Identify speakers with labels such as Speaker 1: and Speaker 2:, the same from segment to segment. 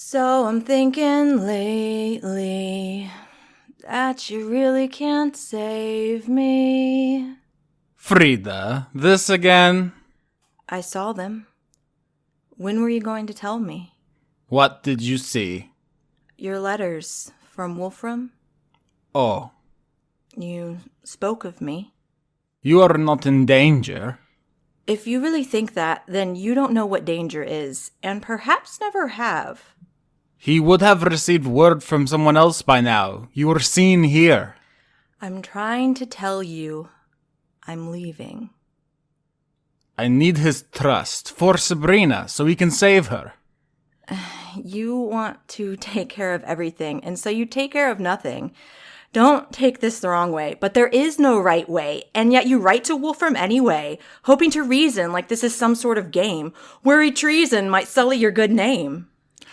Speaker 1: So I'm thinking lately that you really can't save me.
Speaker 2: Frida, this again?
Speaker 1: I saw them. When were you going to tell me?
Speaker 2: What did you see?
Speaker 1: Your letters from Wolfram.
Speaker 2: Oh,
Speaker 1: You spoke of me.
Speaker 2: you are not in danger.
Speaker 1: If you really think that, then you don't know what danger is, and perhaps never have.
Speaker 2: He would have received word from someone else by now. You were seen here.
Speaker 1: I'm trying to tell you, I'm leaving.
Speaker 2: I need his trust for Sabrina so we can save her.
Speaker 1: You want to take care of everything, and so you take care of nothing. Don't take this the wrong way, but there is no right way, and yet you write to Wolfram anyway, hoping to reason like this is some sort of game, where treason might sully your good name.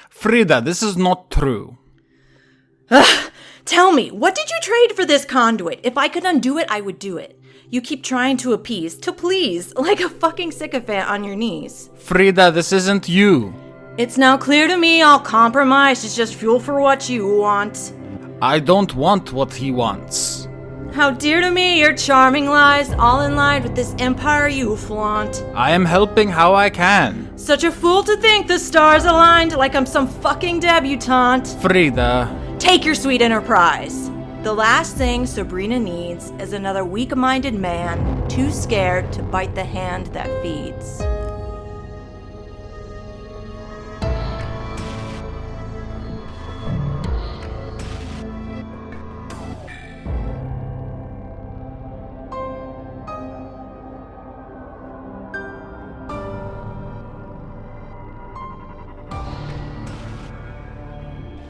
Speaker 2: Frida, this is not true.
Speaker 1: Tell me, what did you trade for this conduit? If I could undo it, I would do it. You keep trying to appease, to please, like a fucking sycophant on your knees.
Speaker 2: Frida, this isn't you.
Speaker 1: It's now clear to me all compromise is just fuel for what you want.
Speaker 2: I don't want what he wants.
Speaker 1: How dear to me your charming lies, all in line with this empire you flaunt.
Speaker 2: I am helping how I can.
Speaker 1: Such a fool to think the stars aligned like I'm some fucking debutante.
Speaker 2: Frida.
Speaker 1: Take your sweet enterprise. The last thing Sabrina needs is another weak-minded man too scared to bite the hand that feeds.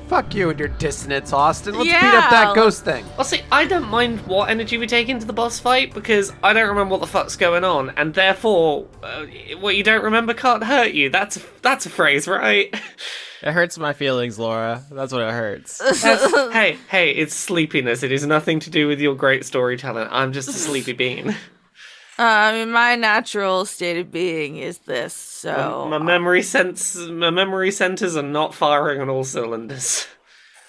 Speaker 3: Fuck you and your dissonance, Austin. Let's beat
Speaker 4: Yeah.
Speaker 3: up that ghost thing.
Speaker 4: Well, see, I don't mind what energy we take into the boss fight because I don't remember what the fuck's going on, and therefore, what you don't remember can't hurt you. That's a phrase, right?
Speaker 5: It hurts my feelings, Laura. That's what it hurts.
Speaker 4: Hey, it's sleepiness. It is nothing to do with your great storytelling. I'm just a sleepy bean.
Speaker 6: My natural state of being is this, so...
Speaker 4: My memory centers are not firing on all cylinders.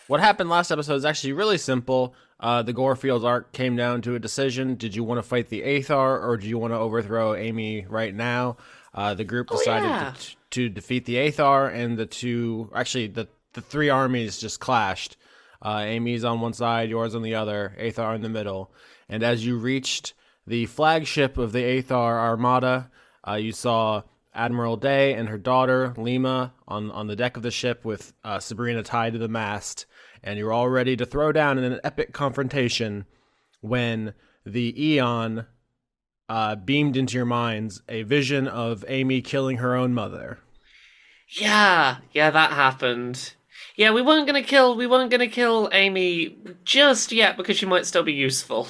Speaker 5: What happened last episode is actually really simple. The Gorefield arc came down to a decision. Did you want to fight the Aethar, or do you want to overthrow Amy right now? The group decided to defeat the Aethar, and the three armies just clashed. Amy's on one side, yours on the other, Aethar in the middle. And as you reached the flagship of the Aethar Armada, you saw Admiral Day and her daughter, Lima, on the deck of the ship with Sabrina tied to the mast, and you were all ready to throw down in an epic confrontation when the Eon beamed into your minds a vision of Amy killing her own mother.
Speaker 4: Yeah, that happened. Yeah, we weren't gonna kill Amy just yet because she might still be useful.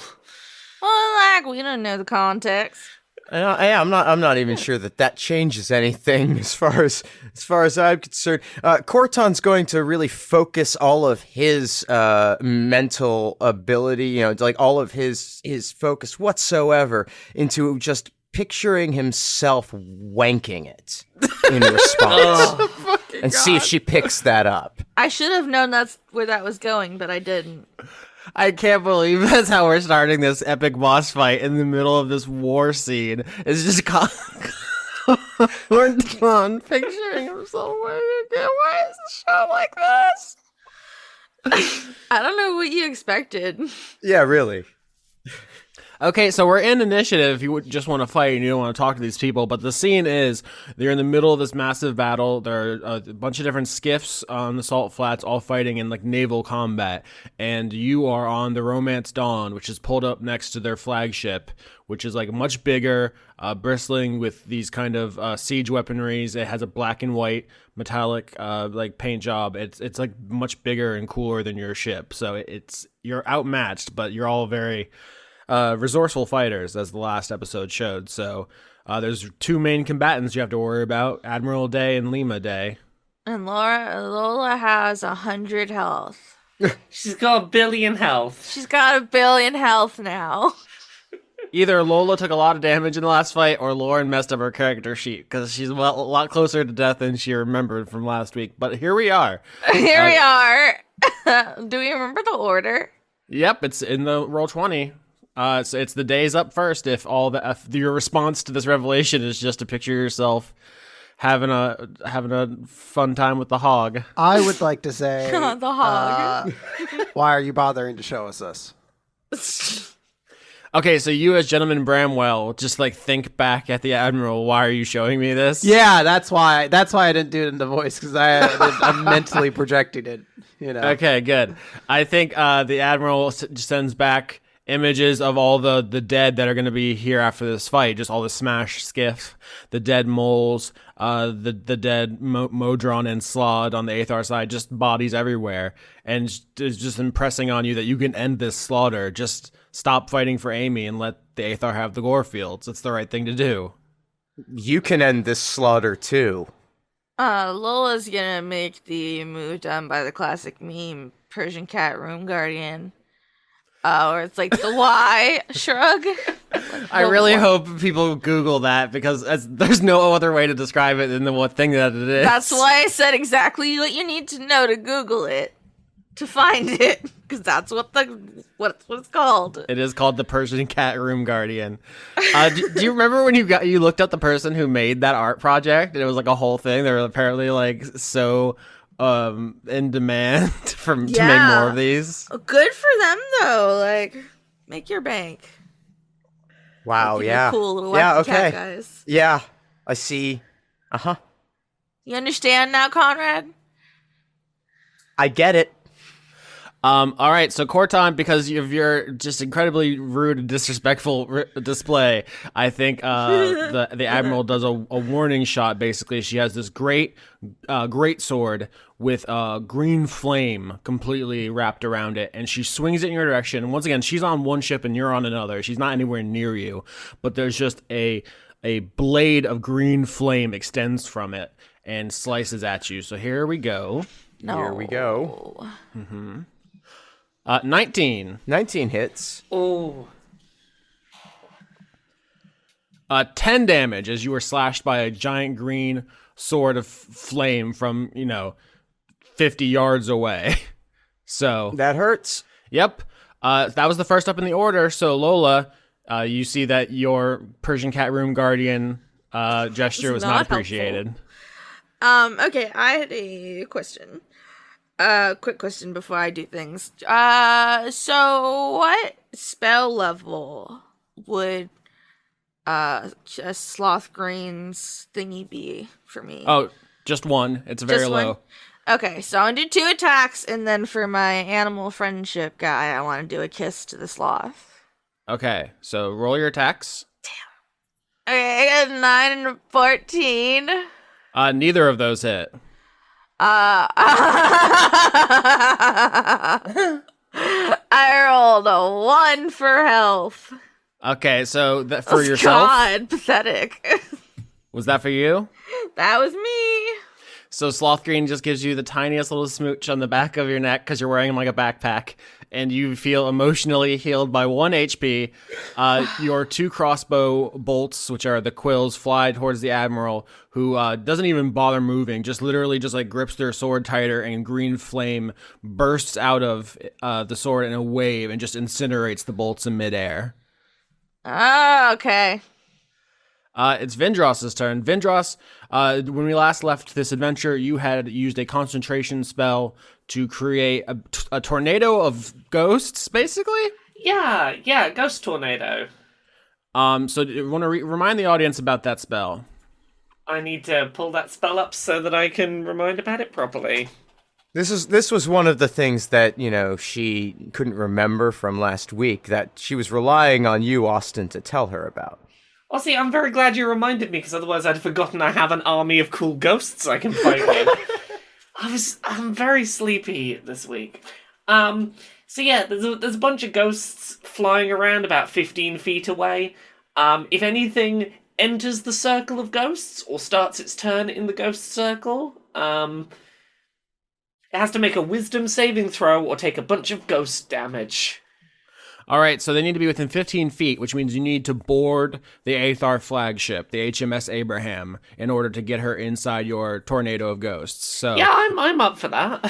Speaker 6: Well, we don't know the context.
Speaker 7: I'm not even sure that changes anything as far as I'm concerned. Khorton's going to really focus all of his mental ability, like all of his focus whatsoever into just picturing himself wanking it in response, and see if she picks that up.
Speaker 6: I should have known that's where that was going, but I didn't.
Speaker 5: I can't believe that's how we're starting this epic boss fight in the middle of this war scene. It's just Khorton picturing himself wanking it. Why is the show like this?
Speaker 6: I don't know what you expected.
Speaker 7: Yeah, really.
Speaker 5: Okay, so we're in initiative if you just want to fight and you don't want to talk to these people, but the scene is they're in the middle of this massive battle. There are a bunch of different skiffs on the salt flats all fighting in like naval combat, and you are on the Romance Dawn, which is pulled up next to their flagship, which is like much bigger, bristling with these kind of siege weaponries. It has a black and white metallic like paint job. It's like much bigger and cooler than your ship, so you're outmatched, but you're all very resourceful fighters, as the last episode showed. So there's two main combatants you have to worry about: Admiral Day and Lima Day.
Speaker 6: And Lola has 100 health.
Speaker 4: She's got 1 billion health.
Speaker 6: She's got 1 billion health now.
Speaker 5: Either Lola took a lot of damage in the last fight, or Lauren messed up her character sheet because she's a lot closer to death than she remembered from last week. But here we are.
Speaker 6: Here we are. Do we remember the order?
Speaker 5: Yep, it's in the Roll20. It's the days up first. If your response to this revelation is just to picture yourself having a fun time with the hog.
Speaker 3: I would like to say,
Speaker 6: The hog.
Speaker 3: why are you bothering to show us this?
Speaker 5: Okay, so you as Gentleman Bramwell, just like think back at the Admiral. Why are you showing me this?
Speaker 3: Yeah, that's why I didn't do it in the voice, because I'm mentally projecting it. You know.
Speaker 5: Okay, good. I think the Admiral sends back images of all the dead that are going to be here after this fight, just all the smashed skiff, the dead moles, the dead Modron and Slod on the Aethar side, just bodies everywhere, and just impressing on you that you can end this slaughter. Just stop fighting for Amy and let the Aethar have the gore fields. It's the right thing to do.
Speaker 7: You can end this slaughter too.
Speaker 6: Lola's gonna make the move done by the classic meme, Persian Cat Room Guardian. Where it's like the Y shrug.
Speaker 5: I really hope people Google that, because there's no other way to describe it than the one thing that it is.
Speaker 6: That's why I said exactly what you need to know to Google it, to find it, because that's what it's called.
Speaker 5: It is called the Persian Cat Room Guardian. Do you remember when you looked up the person who made that art project? And it was like a whole thing. They were apparently like so in demand to make more of these.
Speaker 6: Good for them though. Like, make your bank.
Speaker 7: Wow,
Speaker 6: Give
Speaker 7: yeah.
Speaker 6: you cool little
Speaker 7: yeah,
Speaker 6: wacky
Speaker 7: okay.
Speaker 6: cat guys.
Speaker 7: Yeah, I see. Uh-huh.
Speaker 6: You understand now, Conrad?
Speaker 7: I get it.
Speaker 5: All right, so Khorton, because of your just incredibly rude and disrespectful display, I think the Admiral does a warning shot. Basically, she has this great sword with a green flame completely wrapped around it, and she swings it in your direction. And once again, she's on one ship and you're on another. She's not anywhere near you, but there's just a blade of green flame extends from it and slices at you. So here we go.
Speaker 6: No.
Speaker 7: Here we go.
Speaker 5: 19.
Speaker 7: 19 hits.
Speaker 4: Oh.
Speaker 5: 10 damage as you were slashed by a giant green sword of flame from, 50 yards away. So,
Speaker 7: That hurts.
Speaker 5: yep. That was the first up in the order. So, Lola, you see that your Persian Cat Room Guardian gesture was not
Speaker 6: not
Speaker 5: appreciated.
Speaker 6: Okay, I had a question. Quick question before I do things. So what spell level would Sloth Green's thingy be for me?
Speaker 5: Oh, just one. It's very
Speaker 6: Just
Speaker 5: low.
Speaker 6: one? Okay, so I'm gonna do 2 attacks, and then for my animal friendship guy, I want to do a kiss to the sloth.
Speaker 5: Okay, so roll your attacks.
Speaker 6: Okay, I got 9 and 14.
Speaker 5: Neither of those hit.
Speaker 6: I rolled a 1 for health.
Speaker 5: Okay, so for yourself?
Speaker 6: God, pathetic.
Speaker 5: Was that for you?
Speaker 6: That was me.
Speaker 5: So Sloth Green just gives you the tiniest little smooch on the back of your neck because you're wearing like a backpack, and you feel emotionally healed by 1 HP. Your 2 crossbow bolts, which are the quills, fly towards the Admiral, who doesn't even bother moving, just literally just like grips their sword tighter, and green flame bursts out of the sword in a wave and just incinerates the bolts in midair.
Speaker 6: Oh, okay.
Speaker 5: It's Vindrass's turn. Vindrass, when we last left this adventure, you had used a concentration spell to create a tornado of ghosts, basically?
Speaker 4: Yeah, ghost tornado.
Speaker 5: So you want to remind the audience about that spell?
Speaker 4: I need to pull that spell up so that I can remind about it properly.
Speaker 7: This was one of the things that, she couldn't remember from last week, that she was relying on you, Austin, to tell her about.
Speaker 4: Well, see, I'm very glad you reminded me, because otherwise I'd forgotten I have an army of cool ghosts I can fight with. I'm very sleepy this week. So yeah, there's a bunch of ghosts flying around about 15 feet away. If anything enters the circle of ghosts, or starts its turn in the ghost circle, it has to make a wisdom saving throw or take a bunch of ghost damage.
Speaker 5: All right, so they need to be within 15 feet, which means you need to board the Aethar flagship, the HMS Abraham, in order to get her inside your tornado of ghosts. So
Speaker 4: Yeah, I'm up for that.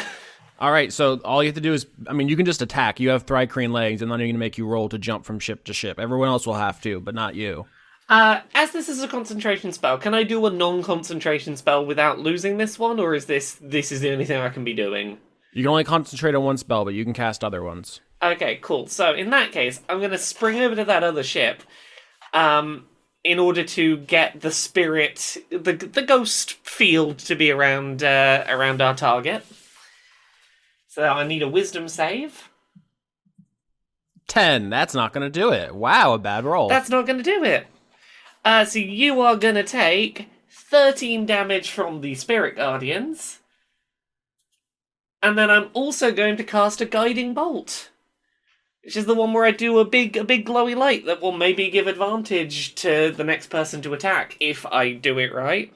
Speaker 5: all right, so all you have to do is, I mean, you can just attack. You have Thri-Kreen legs, and then I'm going to make you roll to jump from ship to ship. Everyone else will have to, but not you.
Speaker 4: As this is a concentration spell, can I do a non-concentration spell without losing this one, or is this the only thing I can be doing?
Speaker 5: You can only concentrate on one spell, but you can cast other ones.
Speaker 4: Okay, cool. So in that case, I'm going to spring over to that other ship, in order to get the spirit, the ghost field to be around our target. So I need a wisdom save.
Speaker 5: 10. That's not going to do it. Wow, a bad roll.
Speaker 4: That's not going to do it. So you are going to take 13 damage from the Spirit Guardians. And then I'm also going to cast a Guiding Bolt. Which is the one where I do a big glowy light that will maybe give advantage to the next person to attack, if I do it right.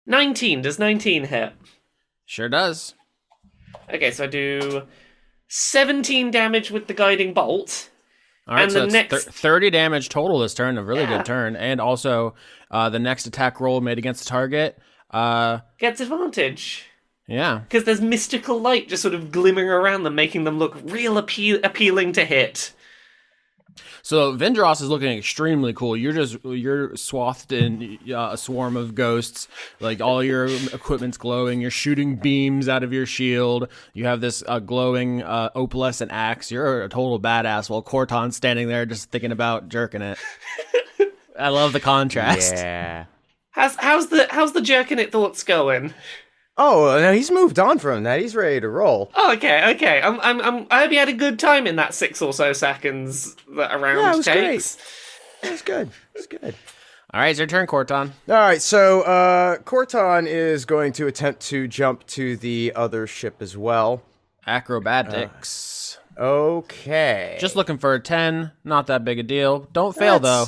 Speaker 4: 19. Does 19 hit?
Speaker 5: Sure does.
Speaker 4: Okay, so I do 17 damage with the Guiding Bolt.
Speaker 5: All right,
Speaker 4: And
Speaker 5: so
Speaker 4: the
Speaker 5: it's
Speaker 4: next-
Speaker 5: 30 damage total this turn, a really
Speaker 4: Yeah.
Speaker 5: good turn. And also, the next attack roll made against the target,
Speaker 4: Gets advantage.
Speaker 5: yeah.
Speaker 4: Because there's mystical light just sort of glimmering around them, making them look real appealing to hit.
Speaker 5: So Vindrass is looking extremely cool. You're swathed in a swarm of ghosts. Like all your equipment's glowing. You're shooting beams out of your shield. You have this glowing opalescent axe. You're a total badass. While Khorton's standing there just thinking about jerking it. I love the contrast.
Speaker 7: Yeah.
Speaker 4: How's the jerking it thoughts going?
Speaker 7: Oh, no, he's moved on from that. He's ready to roll.
Speaker 4: Oh, okay. I hope you had a good time in that 6 or so seconds that a round
Speaker 7: Yeah, it was
Speaker 4: takes.
Speaker 7: It was good. It was good.
Speaker 5: All right, it's your turn, Khorton.
Speaker 7: All right, so Khorton is going to attempt to jump to the other ship as well.
Speaker 5: Acrobatics.
Speaker 7: Okay.
Speaker 5: Just looking for a 10. Not that big a deal. Don't fail, though.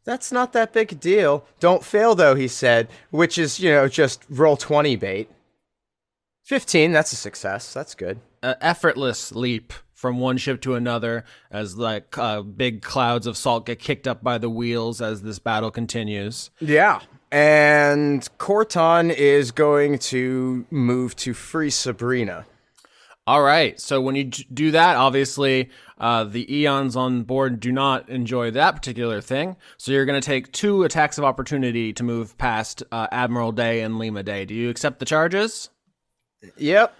Speaker 7: That's not that big a deal. Don't fail, though, he said, which is, just roll 20 bait. 15, that's a success. That's good.
Speaker 5: Effortless leap from one ship to another as big clouds of salt get kicked up by the wheels as this battle continues.
Speaker 7: Yeah. And Khorton is going to move to free Sabrina.
Speaker 5: All right. So when you do that, obviously, the Eons on board do not enjoy that particular thing. So you're going to take 2 attacks of opportunity to move past Admiral Day and Lima Day. Do you accept the charges?
Speaker 7: Yep.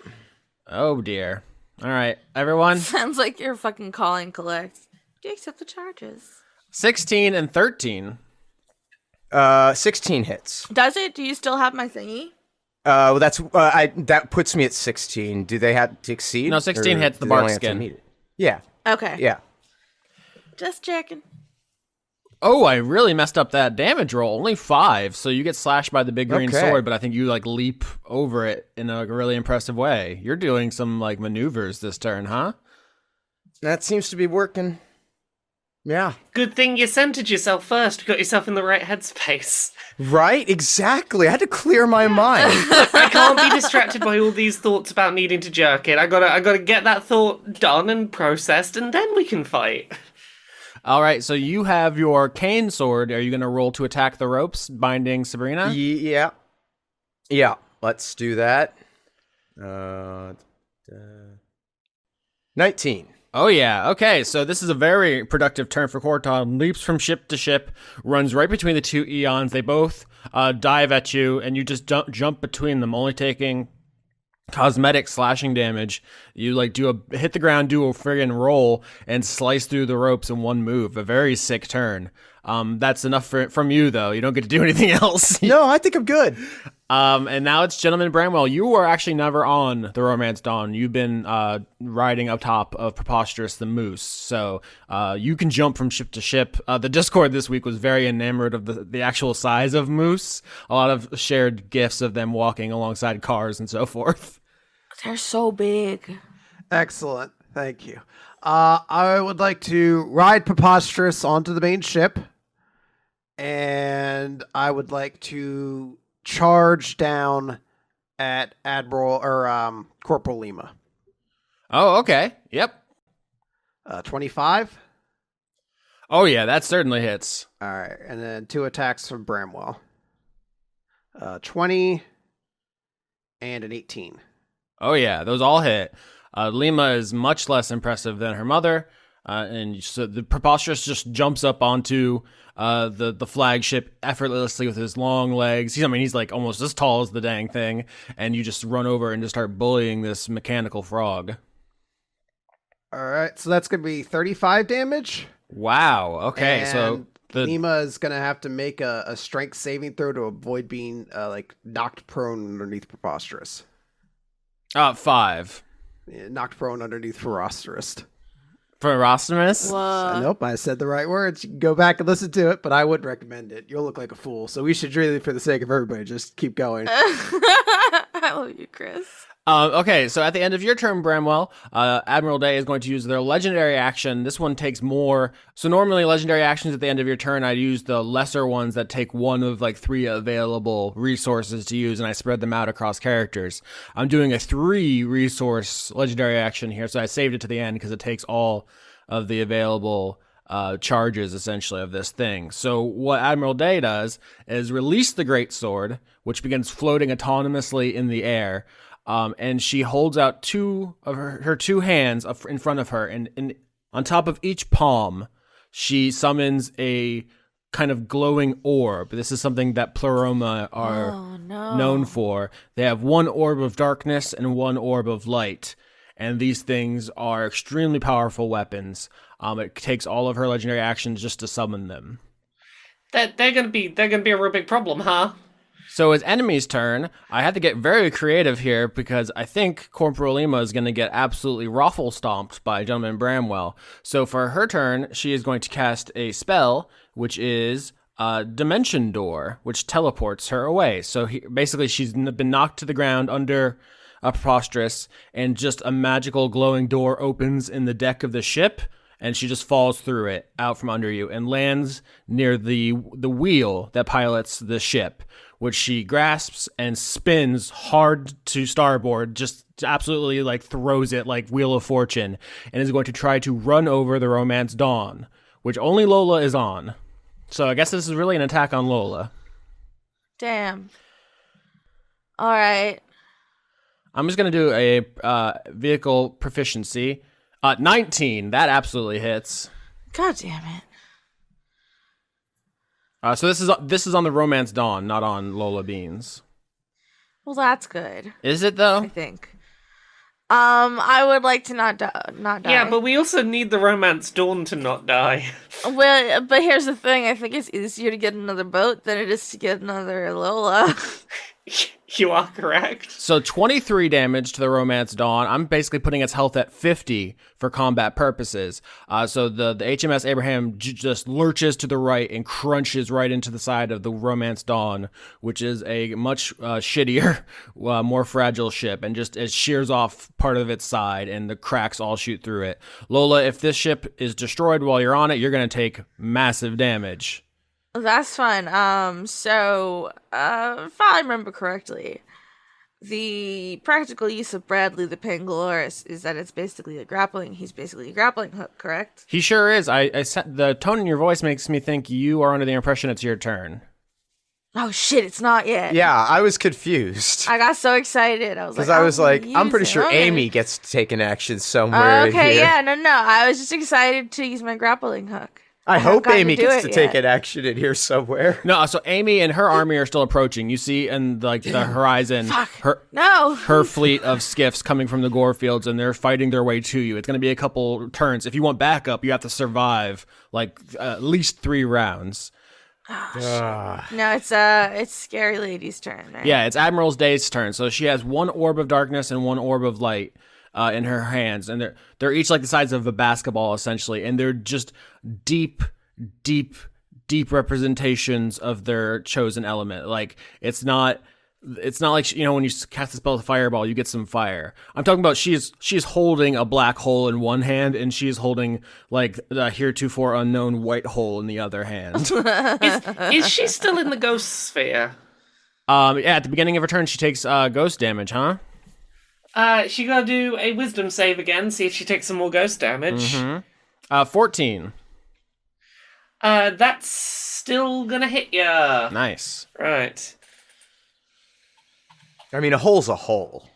Speaker 5: Oh, dear. All right, everyone.
Speaker 6: Sounds like you're fucking calling collect. Do you accept the charges?
Speaker 5: 16 and 13.
Speaker 7: 16 hits.
Speaker 6: Does it? Do you still have my thingy?
Speaker 7: Well, that puts me at 16. Do they have to exceed?
Speaker 5: No, 16
Speaker 7: or
Speaker 5: hits the
Speaker 7: do they only
Speaker 5: bark
Speaker 7: have to
Speaker 5: skin.
Speaker 7: meet it? Yeah.
Speaker 6: Okay.
Speaker 7: Yeah.
Speaker 6: Just checking.
Speaker 5: Oh, I really messed up that damage roll. Only 5, so you get slashed by the big green
Speaker 7: Okay.
Speaker 5: sword, but I think you leap over it in a really impressive way. You're doing some maneuvers this turn, huh?
Speaker 7: That seems to be working. Yeah.
Speaker 4: Good thing you centered yourself first. Got yourself in the right headspace.
Speaker 7: Right? Exactly. I had to clear my mind.
Speaker 4: I can't be distracted by all these thoughts about needing to jerk it. I gotta get that thought done and processed, and then we can fight.
Speaker 5: All right, so you have your cane sword. Are you going to roll to attack the ropes binding Sabrina?
Speaker 7: Yeah. Yeah. Let's do that. 19.
Speaker 5: Oh, yeah. Okay, so this is a very productive turn for Khorton. Leaps from ship to ship, runs right between the 2 Eons. They both dive at you, and you just jump between them, only taking cosmetic slashing damage. You hit the ground, do a friggin' roll, and slice through the ropes in one move. A very sick turn. That's enough from you, though. You don't get to do anything else.
Speaker 7: No, I think I'm good.
Speaker 5: And now it's Gentleman Bramwell. You were actually never on the Romance Dawn. You've been riding up top of Preposterous the Moose. So you can jump from ship to ship. The Discord this week was very enamored of the actual size of Moose. A lot of shared gifs of them walking alongside cars and so forth.
Speaker 6: They're so big.
Speaker 3: Excellent. Thank you. I would like to ride Preposterous onto the main ship, and I would like to charge down at Admiral or Corporal Lima.
Speaker 5: Oh, okay. Yep.
Speaker 3: 25.
Speaker 5: Oh yeah, that certainly hits.
Speaker 3: All right, and then 2 attacks from Bramwell. 20 and an 18.
Speaker 5: Oh yeah, those all hit. Lima is much less impressive than her mother, and so the preposterous just jumps up onto the flagship effortlessly with his long legs. He's like almost as tall as the dang thing, and you just run over and just start bullying this mechanical frog.
Speaker 3: All right, so that's going to be 35 damage.
Speaker 5: Wow. Okay, so
Speaker 3: Lima is going to have to make a strength saving throw to avoid being knocked prone underneath Preposterous.
Speaker 5: 5.
Speaker 3: Yeah, knocked prone underneath Ferocious.
Speaker 5: Ferocious?
Speaker 3: Nope, I said the right words. You can go back and listen to it, but I wouldn't recommend it. You'll look like a fool. So we should really, for the sake of everybody, just keep going.
Speaker 6: I love you, Chris.
Speaker 5: Okay, so at the end of your turn, Bramwell, Admiral Day is going to use their legendary action. This one takes more. So normally legendary actions at the end of your turn, I use the lesser ones that take one of like 3 available resources to use, and I spread them out across characters. I'm doing a 3 resource legendary action here, so I saved it to the end because it takes all of the available charges essentially of this thing. So what Admiral Day does is release the Great Sword, which begins floating autonomously in the air. And she holds out 2 of her 2 hands in front of her, and on top of each palm, she summons a kind of glowing orb. This is something that Pleroma are known for. They have 1 orb of darkness and 1 orb of light, and these things are extremely powerful weapons. It takes all of her legendary actions just to summon them.
Speaker 4: They're gonna be a real big problem, huh?
Speaker 5: So it's enemy's turn. I had to get very creative here because I think Corporal Lima is going to get absolutely raffle stomped by Gentleman Bramwell. So for her turn, she is going to cast a spell, which is Dimension Door, which teleports her away. So basically she's been knocked to the ground under a Preposterous, and just a magical glowing door opens in the deck of the ship, and she just falls through it out from under you and lands near the wheel that pilots the ship, which she grasps and spins hard to starboard, just absolutely like throws it like Wheel of Fortune, and is going to try to run over the Romance Dawn, which only Lola is on. So I guess this is really an attack on Lola.
Speaker 6: Damn. All right.
Speaker 5: I'm just going to do a vehicle proficiency. 19, that absolutely hits.
Speaker 6: God damn it.
Speaker 5: So this is on the Romance Dawn, not on Lola Beans.
Speaker 6: Well, that's good.
Speaker 5: Is it though?
Speaker 6: I think. I would like to not die.
Speaker 4: Yeah, but we also need the Romance Dawn to not die.
Speaker 6: Well, but here's the thing. I think it's easier to get another boat than it is to get another Lola.
Speaker 4: You are correct.
Speaker 5: So 23 damage to the Romance Dawn. I'm basically putting its health at 50 for combat purposes. So the HMS Abraham just lurches to the right and crunches right into the side of the Romance Dawn, which is a much shittier, more fragile ship, and just it shears off part of its side, and the cracks all shoot through it. Lola, if this ship is destroyed while you're on it, you're going to take massive damage.
Speaker 6: That's fine. So, if I remember correctly, the practical use of Bradley the Pangaloris is that it's basically he's basically a grappling hook, correct?
Speaker 5: He sure is. The tone in your voice makes me think you are under the impression it's your turn.
Speaker 6: Oh shit, it's not yet.
Speaker 7: Yeah, I was confused.
Speaker 6: I got so excited.
Speaker 7: Because I was like, I'm pretty sure Amy gets to take an action somewhere in here.
Speaker 6: Okay, yeah, no. I was just excited to use my grappling hook.
Speaker 7: I hope Amy gets to take an action in here somewhere.
Speaker 5: No, so Amy and her army are still approaching. You see in like the horizon her fleet of skiffs coming from the gore fields, and they're fighting their way to you. It's going to be a couple turns. If you want backup, you have to survive like at least 3 rounds.
Speaker 6: No, it's Scary Lady's turn, right?
Speaker 5: Yeah, it's Admiral Day's turn. So she has 1 orb of darkness and 1 orb of light in her hands, and they're each like the size of a basketball essentially, and they're just deep representations of their chosen element. Like it's not like, you know, when you cast a spell with a fireball, you get some fire. I'm talking about she's holding a black hole in one hand, and she's holding like the heretofore unknown white hole in the other hand.
Speaker 4: Is she still in the ghost sphere?
Speaker 5: Yeah, at the beginning of her turn, she takes ghost damage, huh?
Speaker 4: She gotta do a wisdom save again, see if she takes some more ghost damage.
Speaker 5: Mm-hmm. 14.
Speaker 4: That's still gonna hit ya.
Speaker 5: Nice.
Speaker 4: Right.
Speaker 7: I mean, a hole's a hole.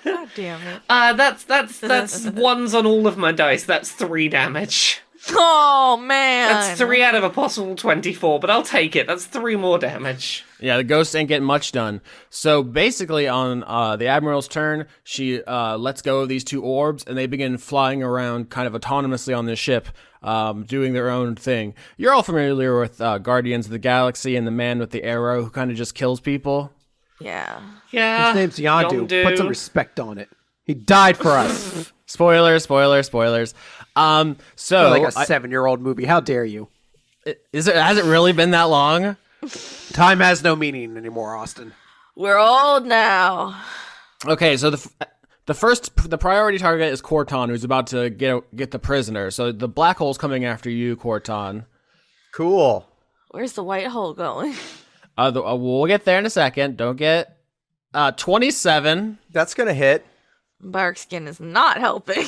Speaker 6: God damn it.
Speaker 4: That's ones on all of my dice. That's 3 damage.
Speaker 6: Oh, man.
Speaker 4: That's 3 out of a possible 24, but I'll take it. That's 3 more damage.
Speaker 5: Yeah, the ghost ain't getting much done. So basically, on the Admiral's turn, she lets go of these 2 orbs, and they begin flying around kind of autonomously on this ship, doing their own thing. You're all familiar with Guardians of the Galaxy and the man with the arrow who kind of just kills people?
Speaker 6: Yeah.
Speaker 4: Yeah.
Speaker 3: His name's Yondu.
Speaker 4: Yondu.
Speaker 3: Put some respect on it. He died for us.
Speaker 5: Spoilers. So
Speaker 3: Like a 7-year-old movie. How dare you?
Speaker 5: has it really been that long?
Speaker 3: Time has no meaning anymore, Austin.
Speaker 6: We're old now.
Speaker 5: Okay, so the priority target is Khorton, who's about to get the prisoner. So the black hole's coming after you, Khorton.
Speaker 7: Cool.
Speaker 6: Where's the white hole going?
Speaker 5: We'll get there in a second. Don't get 27.
Speaker 7: That's gonna hit.
Speaker 6: Bark skin is not helping.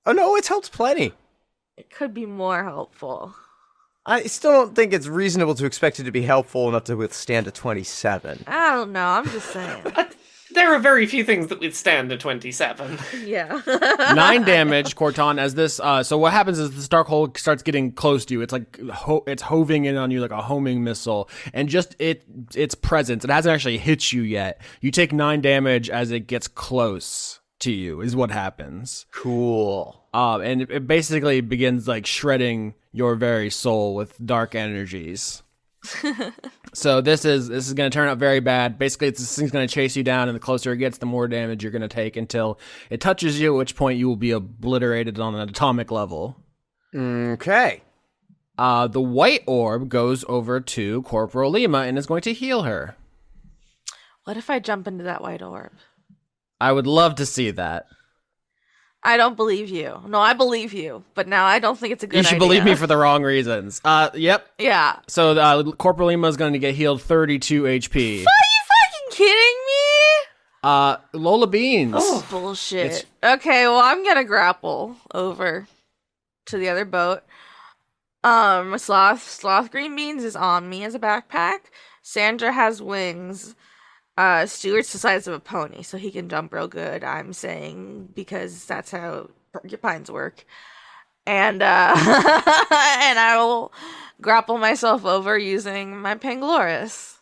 Speaker 7: Oh no, it's helped plenty.
Speaker 6: It could be more helpful.
Speaker 7: I still don't think it's reasonable to expect it to be helpful enough to withstand a 27.
Speaker 6: I don't know. I'm just saying.
Speaker 4: There are very few things that withstand a 27.
Speaker 6: Yeah.
Speaker 5: 9 damage, Khorton, as this. So what happens is this dark hole starts getting close to you. It's like it's hoving in on you like a homing missile, and just its presence. It hasn't actually hit you yet. You take 9 damage as it gets close to you. Is what happens.
Speaker 7: Cool.
Speaker 5: And it basically begins like shredding your very soul with dark energies. So this is going to turn out very bad. Basically, this thing's going to chase you down, and the closer it gets, the more damage you're going to take until it touches you, at which point you will be obliterated on an atomic level.
Speaker 7: Okay.
Speaker 5: The white orb goes over to Corporal Lima and is going to heal her.
Speaker 6: What if I jump into that white orb?
Speaker 5: I would love to see that.
Speaker 6: I don't believe you. No, I believe you, but now I don't think it's a good idea.
Speaker 5: You should believe me for the wrong reasons. Yep.
Speaker 6: Yeah.
Speaker 5: So Corporal Lima is going to get healed 32 HP.
Speaker 6: Are you fucking kidding me?
Speaker 5: Lola Beans.
Speaker 6: Oh, bullshit. Okay, well, I'm gonna grapple over to the other boat. Sloth Green Beans is on me as a backpack. Sandra has wings. Stuart's the size of a pony, so he can jump real good, I'm saying, because that's how porcupines work. And, and I will grapple myself over using my Pangloris.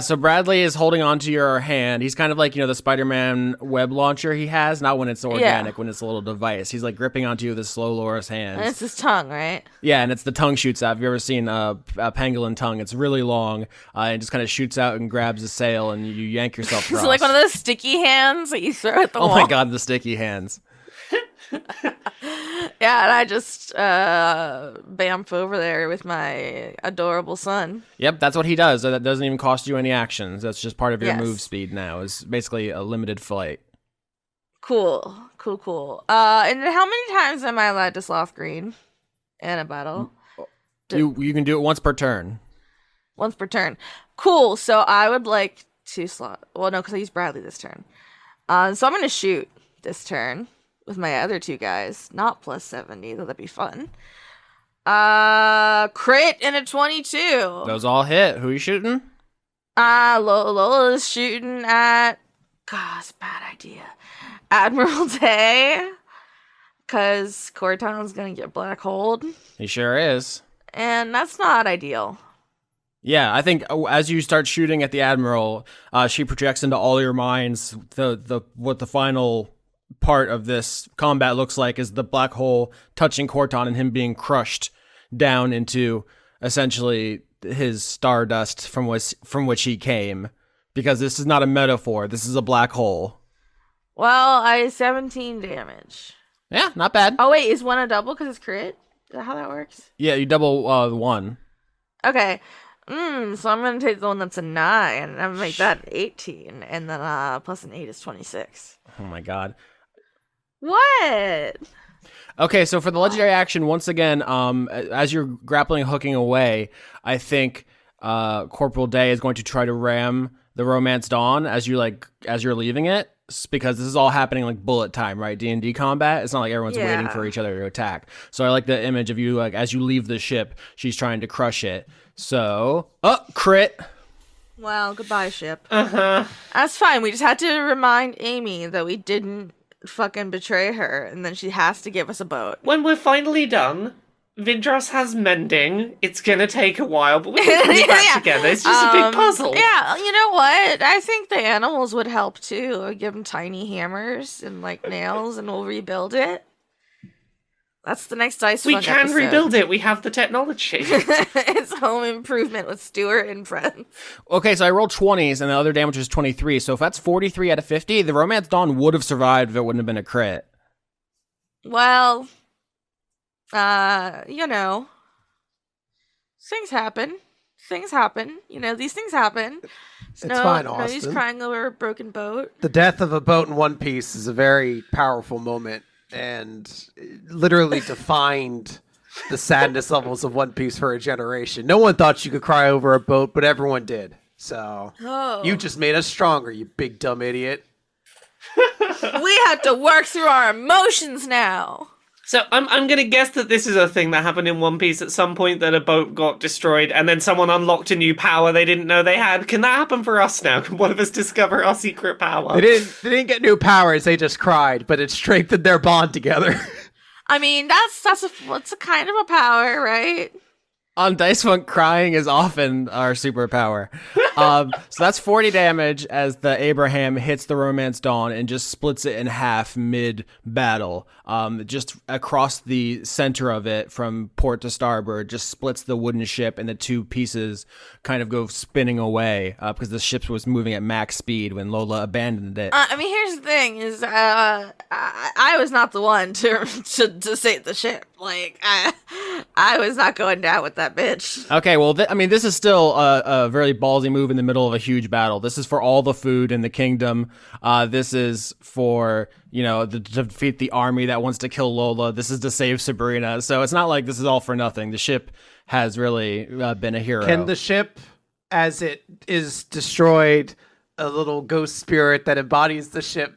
Speaker 5: So Bradley is holding onto your hand. He's kind of like, the Spider-Man web launcher he has, not when it's organic, when it's a little device. He's like gripping onto you with his slow loris hands.
Speaker 6: And it's his tongue, right?
Speaker 5: Yeah, and it's the tongue shoots out. Have you ever seen a pangolin tongue? It's really long, and just kind of shoots out and grabs a sail, and you yank yourself across.
Speaker 6: It's like one of those sticky hands that you throw at the wall.
Speaker 5: Oh my god, the sticky hands.
Speaker 6: Yeah, and I just bamf over there with my adorable son.
Speaker 5: Yep, that's what he does. That doesn't even cost you any actions. That's just part of your
Speaker 6: Yes.
Speaker 5: move speed now. It's basically a limited flight.
Speaker 6: Cool. And how many times am I allowed to sloth green in a battle?
Speaker 5: You can do it once per turn.
Speaker 6: Once per turn. Cool. So I would like to sloth. Well, no, because I used Bradley this turn. So I'm going to shoot this turn with my other 2 guys. Not plus 70, though that'd be fun. Crit and a 22.
Speaker 5: Those all hit. Who are you shooting?
Speaker 6: Lola's shooting at... God, it's a bad idea. Admiral Day. Because Khorton's going to get black holed.
Speaker 5: He sure is.
Speaker 6: And that's not ideal.
Speaker 5: Yeah, I think as you start shooting at the Admiral, she projects into all your minds what the final part of this combat looks like is the black hole touching Khorton and him being crushed down into essentially his stardust from which he came. Because this is not a metaphor, this is a black hole.
Speaker 6: Well, I 17 damage.
Speaker 5: Yeah, not bad.
Speaker 6: Oh wait, is one a double because it's crit? Is that how that works?
Speaker 5: Yeah, you double 1.
Speaker 6: Okay. So I'm gonna take the one that's a 9 and I'm gonna make that 18, and then plus an 8 is 26.
Speaker 5: Oh my god.
Speaker 6: What?
Speaker 5: Okay, so for the legendary action, once again, as you're grappling and hooking away, I think Corporal Day is going to try to ram the Romance Dawn as you're leaving it. because this is all happening like bullet time, right? D&D combat. It's not like everyone's waiting for each other to attack. So I like the image of you, like, as you leave the ship, she's trying to crush it. So, crit.
Speaker 6: Well, goodbye, ship. That's fine. We just had to remind Amy that we didn't fucking betray her, and then she has to give us a boat.
Speaker 4: When we're finally done, Vindrass has mending. It's gonna take a while, but we can put it back together. It's just a big puzzle.
Speaker 6: Yeah, you know what? I think the animals would help too. I'd give them tiny hammers and like nails, and we'll rebuild it. That's the next Dice
Speaker 4: We
Speaker 6: Funk
Speaker 4: can
Speaker 6: episode.
Speaker 4: rebuild it. We have the technology.
Speaker 6: It's home improvement with Stuart and friends.
Speaker 5: Okay, so I rolled 20s, and the other damage was 23. So if that's 43 out of 50, the Romance Dawn would have survived if it wouldn't have been a crit.
Speaker 6: Well, you know, things happen. Things happen. You know, these things happen.
Speaker 3: It's fine,
Speaker 6: No use
Speaker 3: Austin.
Speaker 6: crying over a broken boat.
Speaker 3: The death of a boat in One Piece is a very powerful moment, and it literally defined the sadness levels of One Piece for a generation. No one thought you could cry over a boat, but everyone did. So you just made us stronger, you big dumb idiot.
Speaker 6: We have to work through our emotions now.
Speaker 4: So I'm gonna guess that this is a thing that happened in One Piece at some point, that a boat got destroyed and then someone unlocked a new power they didn't know they had. Can that happen for us now? Can one of us discover our secret power?
Speaker 3: They didn't get new powers, they just cried, but it strengthened their bond together.
Speaker 6: I mean, that's a kind of a power, right?
Speaker 5: On Dice Funk, crying is often our superpower. So that's 40 damage as the Abraham hits the Romance Dawn and just splits it in half mid-battle. Just across the center of it from port to starboard, just splits the wooden ship, and the two pieces kind of go spinning away because the ship was moving at max speed when Lola abandoned it.
Speaker 6: I mean, here's the thing: is I was not the one to save the ship. Like I was not going down with that bitch.
Speaker 5: Okay, well, I mean, this is still a very ballsy move in the middle of a huge battle. This is for all the food in the kingdom. This is for, to defeat the army that wants to kill Lola. This is to save Sabrina. So it's not like this is all for nothing. The ship has really been a hero.
Speaker 3: Can the ship, as it is destroyed, a little ghost spirit that embodies the ship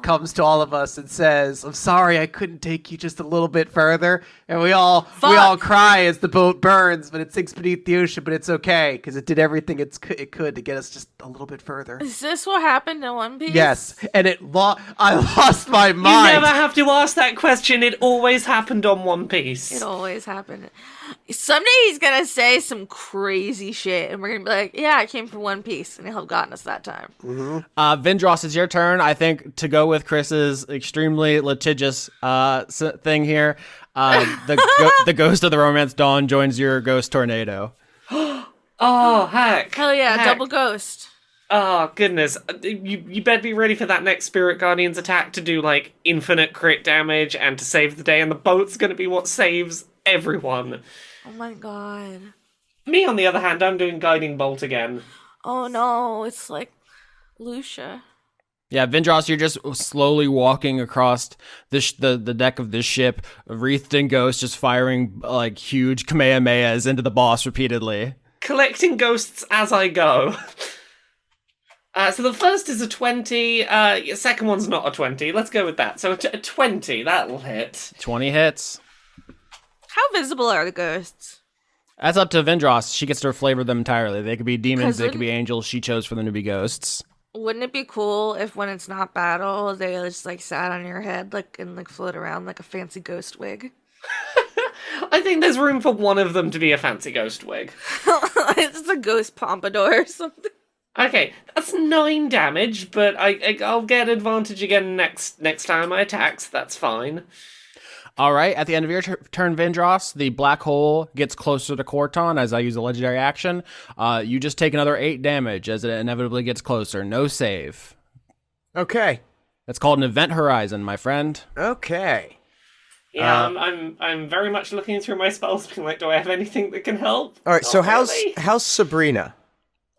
Speaker 3: comes to all of us and says, "I'm sorry, I couldn't take you just a little bit further," and we all cry as the boat burns, but it sinks beneath the ocean. But it's okay because it did everything it could to get us just a little bit further.
Speaker 6: Is this what happened in One Piece?
Speaker 3: Yes, and I lost my
Speaker 4: You
Speaker 3: mind.
Speaker 4: never have to ask that question. It always happened on One Piece.
Speaker 6: It always happened. Someday he's gonna say some crazy shit, and we're gonna be like, "Yeah, I came from One Piece," and he'll have gotten us that time.
Speaker 5: Vindrass, it's your turn. I think to go with Chris's extremely litigious thing here, the ghost of the Romance Dawn joins your ghost tornado.
Speaker 4: Oh, heck.
Speaker 6: Hell yeah,
Speaker 4: Heck.
Speaker 6: double ghost.
Speaker 4: Oh, goodness. You better be ready for that next Spirit Guardians attack to do, like, infinite crit damage and to save the day, and the boat's gonna be what saves everyone.
Speaker 6: Oh my god.
Speaker 4: Me, on the other hand, I'm doing Guiding Bolt again.
Speaker 6: Oh no, it's like Lucia.
Speaker 5: Yeah, Vindrass, you're just slowly walking across the deck of this ship, wreathed in ghosts, just firing like huge Kamehamehas into the boss repeatedly.
Speaker 4: Collecting ghosts as I go. So the first is a 20, second one's not a 20, let's go with that. So a 20, that'll hit.
Speaker 5: 20 hits.
Speaker 6: How visible are the ghosts?
Speaker 5: That's up to Vindrass. She gets to flavor them entirely. They could be demons,
Speaker 6: 'Cause
Speaker 5: they could be angels. She chose for them to be ghosts.
Speaker 6: Wouldn't it be cool if when it's not battle, they just like sat on your head and float around like a fancy ghost wig?
Speaker 4: I think there's room for one of them to be a fancy ghost wig.
Speaker 6: It's a ghost pompadour or something.
Speaker 4: Okay, that's 9 damage, but I'll get advantage again next time I attack, so that's fine.
Speaker 5: All right, at the end of your turn, Vindrass, the black hole gets closer to Khorton as I use a legendary action. You just take another 8 damage as it inevitably gets closer. No save.
Speaker 7: Okay.
Speaker 5: That's called an event horizon, my friend.
Speaker 7: Okay.
Speaker 4: Yeah, I'm very much looking through my spells, being like, do I have anything that can help?
Speaker 7: All right.
Speaker 4: Not
Speaker 7: So
Speaker 4: really.
Speaker 7: how's Sabrina?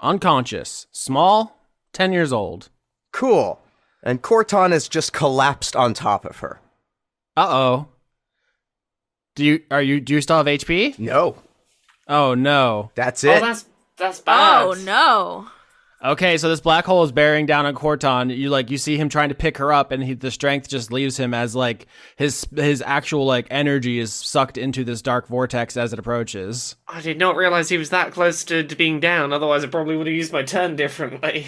Speaker 5: Unconscious. Small. 10 years old.
Speaker 7: Cool. And Khorton has just collapsed on top of her.
Speaker 5: Uh-oh. Do you still have HP?
Speaker 7: No,
Speaker 5: Oh, no.
Speaker 7: that's
Speaker 4: Oh,
Speaker 7: it.
Speaker 4: that's bad.
Speaker 6: Oh no.
Speaker 5: Okay, so this black hole is bearing down on Khorton. You see him trying to pick her up, and the strength just leaves him as like his actual like energy is sucked into this dark vortex as it approaches.
Speaker 4: I did not realize he was that close to being down. Otherwise, I probably would have used my turn differently.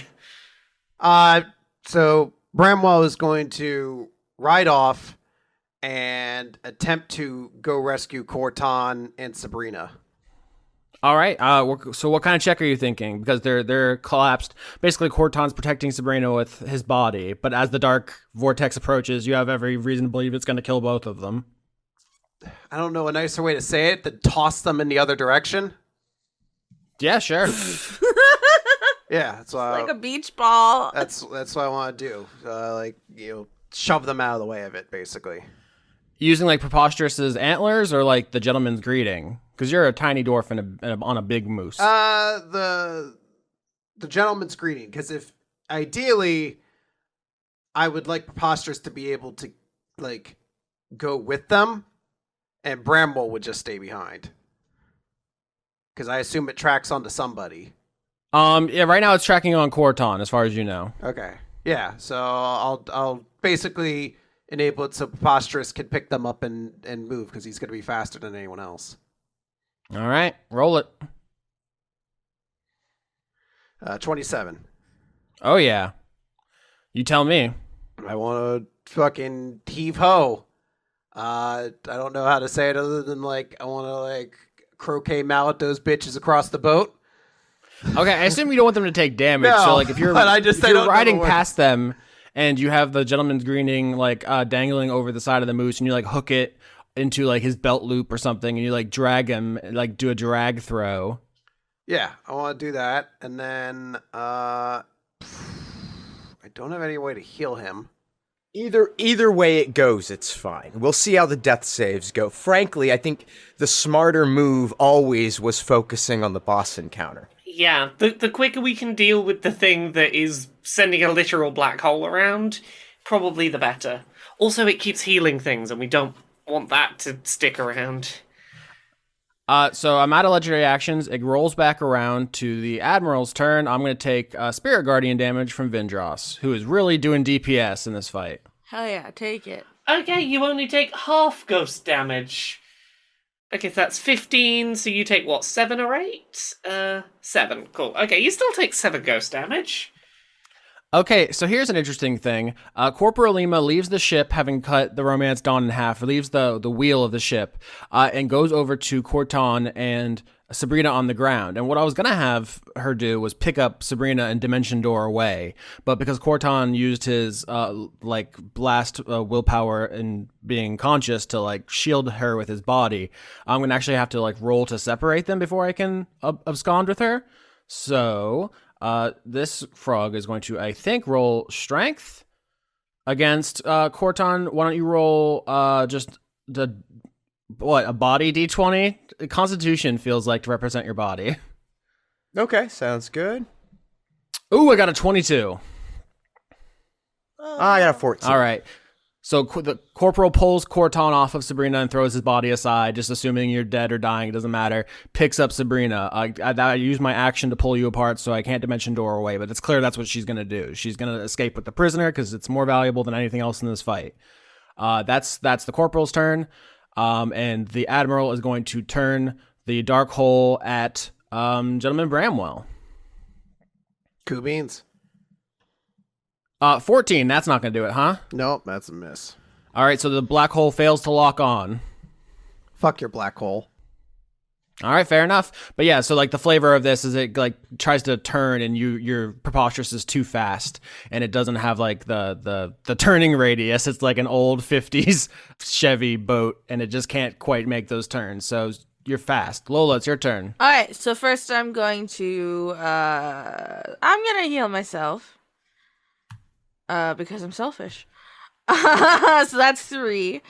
Speaker 3: So Bramwell is going to ride off and attempt to go rescue Khorton and Sabrina.
Speaker 5: All right. So what kind of check are you thinking? Because they're collapsed. Basically, Khorton's protecting Sabrina with his body, but as the dark vortex approaches, you have every reason to believe it's going to kill both of them.
Speaker 3: I don't know a nicer way to say it than toss them in the other direction.
Speaker 5: Yeah, sure.
Speaker 3: Yeah, that's why
Speaker 6: Like a beach ball.
Speaker 3: that's what I want to do. Shove them out of the way of it, basically.
Speaker 5: Using like Preposterous's antlers or like the gentleman's greeting? Because you're a tiny dwarf on a big moose.
Speaker 3: The gentleman's greeting, because if ideally I would like Preposterous to be able to like go with them, and Bramwell would just stay behind. Because I assume it tracks onto somebody.
Speaker 5: Yeah, right now it's tracking on Khorton, as far as you know.
Speaker 3: Okay. Yeah, so I'll basically enable it so Preposterous can pick them up and move, because he's going to be faster than anyone else.
Speaker 5: All right, roll it.
Speaker 3: 27.
Speaker 5: Oh yeah, you tell me.
Speaker 3: I want to fucking heave ho. I don't know how to say it other than like I want to like croquet mallet those bitches across the boat.
Speaker 5: Okay, I assume you don't want them to take damage.
Speaker 3: No,
Speaker 5: so like if you're
Speaker 3: but I don't know
Speaker 5: riding
Speaker 3: the words.
Speaker 5: past them and you have the gentleman's greeting like dangling over the side of the moose, and you like hook it into like his belt loop or something, and you like drag him, like do a drag throw.
Speaker 3: Yeah, I want to do that, and then I don't have any way to heal him.
Speaker 7: Either way it goes, it's fine. We'll see how the death saves go. Frankly, I think the smarter move always was focusing on the boss encounter.
Speaker 4: Yeah, the quicker we can deal with the thing that is sending a literal black hole around, probably the better. Also, it keeps healing things, and we don't want that to stick around.
Speaker 5: So I'm out of legendary actions. It rolls back around to the Admiral's turn. I'm going to take Spirit Guardian damage from Vindrass, who is really doing DPS in this fight.
Speaker 6: Hell yeah, take it.
Speaker 4: Okay, you only take half ghost damage. Okay, so that's 15, so you take, what, 7 or 8? 7, cool. Okay, you still take 7 ghost damage.
Speaker 5: Okay, so here's an interesting thing. Corporal Lima leaves the ship, having cut the Romance Dawn in half, leaves the wheel of the ship, and goes over to Khorton and Sabrina on the ground. And what I was going to have her do was pick up Sabrina and Dimension Door away. But because Khorton used his, blast willpower and being conscious to, like, shield her with his body, I'm going to actually have to, like, roll to separate them before I can abscond with her. So this frog is going to, I think, roll strength against Khorton. Why don't you roll just a body d20? Constitution feels like to represent your body.
Speaker 7: Okay, sounds good.
Speaker 5: Ooh, I got a 22.
Speaker 7: I got a 14.
Speaker 5: All right. So the corporal pulls Khorton off of Sabrina and throws his body aside, just assuming you're dead or dying. It doesn't matter. Picks up Sabrina. I use my action to pull you apart, so I can't Dimension Door away, but it's clear that's what she's going to do. She's going to escape with the prisoner because it's more valuable than anything else in this fight. That's the corporal's turn. And the Admiral is going to turn the dark hole at Gentleman Bramwell.
Speaker 3: Cool beans.
Speaker 5: 14, that's not going to do it, huh?
Speaker 3: Nope, that's a miss.
Speaker 5: All right, so the black hole fails to lock on.
Speaker 3: Fuck your black hole.
Speaker 5: All right, fair enough. But yeah, so like the flavor of this is it like tries to turn and your Preposterous is too fast and it doesn't have like the turning radius. It's like an old 50s Chevy boat and it just can't quite make those turns. So you're fast. Lola, it's your turn.
Speaker 6: All right, so first I'm going to heal myself. Because I'm selfish. So that's 3.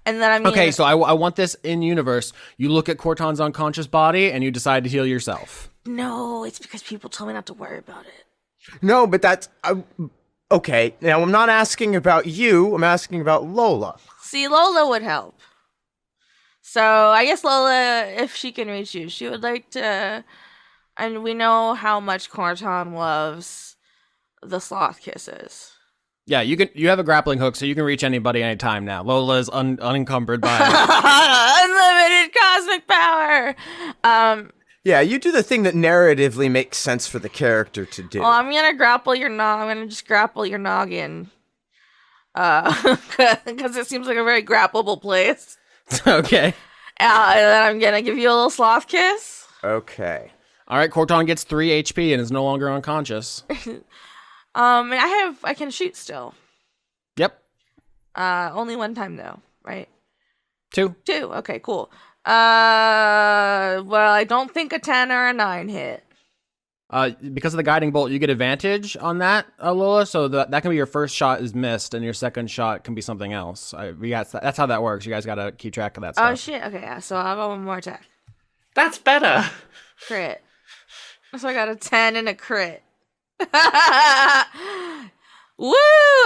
Speaker 6: And then I'm
Speaker 5: Okay, so I want this in universe. You look at Khorton's unconscious body and you decide to heal yourself.
Speaker 6: No, it's because people told me not to worry about it.
Speaker 7: No, but that's... okay, now I'm not asking about you. I'm asking about Lola.
Speaker 6: See, Lola would help. So I guess Lola, if she can reach you, she would like to And we know how much Khorton loves the sloth kisses.
Speaker 5: Yeah, you have a grappling hook, so you can reach anybody anytime now. Lola is unencumbered by
Speaker 6: Unlimited cosmic power.
Speaker 7: Yeah, you do the thing that narratively makes sense for the character to do.
Speaker 6: Well, I'm gonna grapple your I'm gonna just grapple your noggin. Because it seems like a very grappleable place.
Speaker 5: Okay.
Speaker 6: And then I'm gonna give you a little sloth kiss.
Speaker 7: Okay.
Speaker 5: All right, Khorton gets 3 HP and is no longer unconscious.
Speaker 6: And I can shoot still.
Speaker 5: Yep.
Speaker 6: Only one time though, right?
Speaker 5: 2.
Speaker 6: 2. Okay, cool. Well, I don't think a 10 or a 9 hit.
Speaker 5: Because of the guiding bolt, you get advantage on that, Lola. So that can be your first shot is missed, and your second shot can be something else. That's how that works. You guys gotta keep track of that stuff.
Speaker 6: Oh shit. Okay, yeah. So I'll go one more attack.
Speaker 4: That's better.
Speaker 6: Crit. So I got a 10 and a crit. Woo!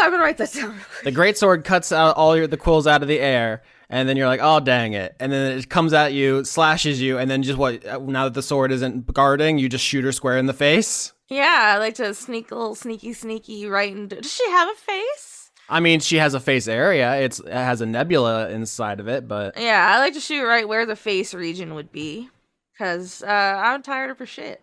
Speaker 6: I'm gonna write that down.
Speaker 5: The greatsword cuts out all the quills out of the air, and then you're like, oh, dang it. And then it comes at you, slashes you, and then just now that the sword isn't guarding, you just shoot her square in the face?
Speaker 6: Yeah, I like to sneak a little sneaky right into... Does she have a face?
Speaker 5: I mean, she has a face area. It has a nebula inside of it, but...
Speaker 6: Yeah, I like to shoot right where the face region would be. Because I'm tired of her shit.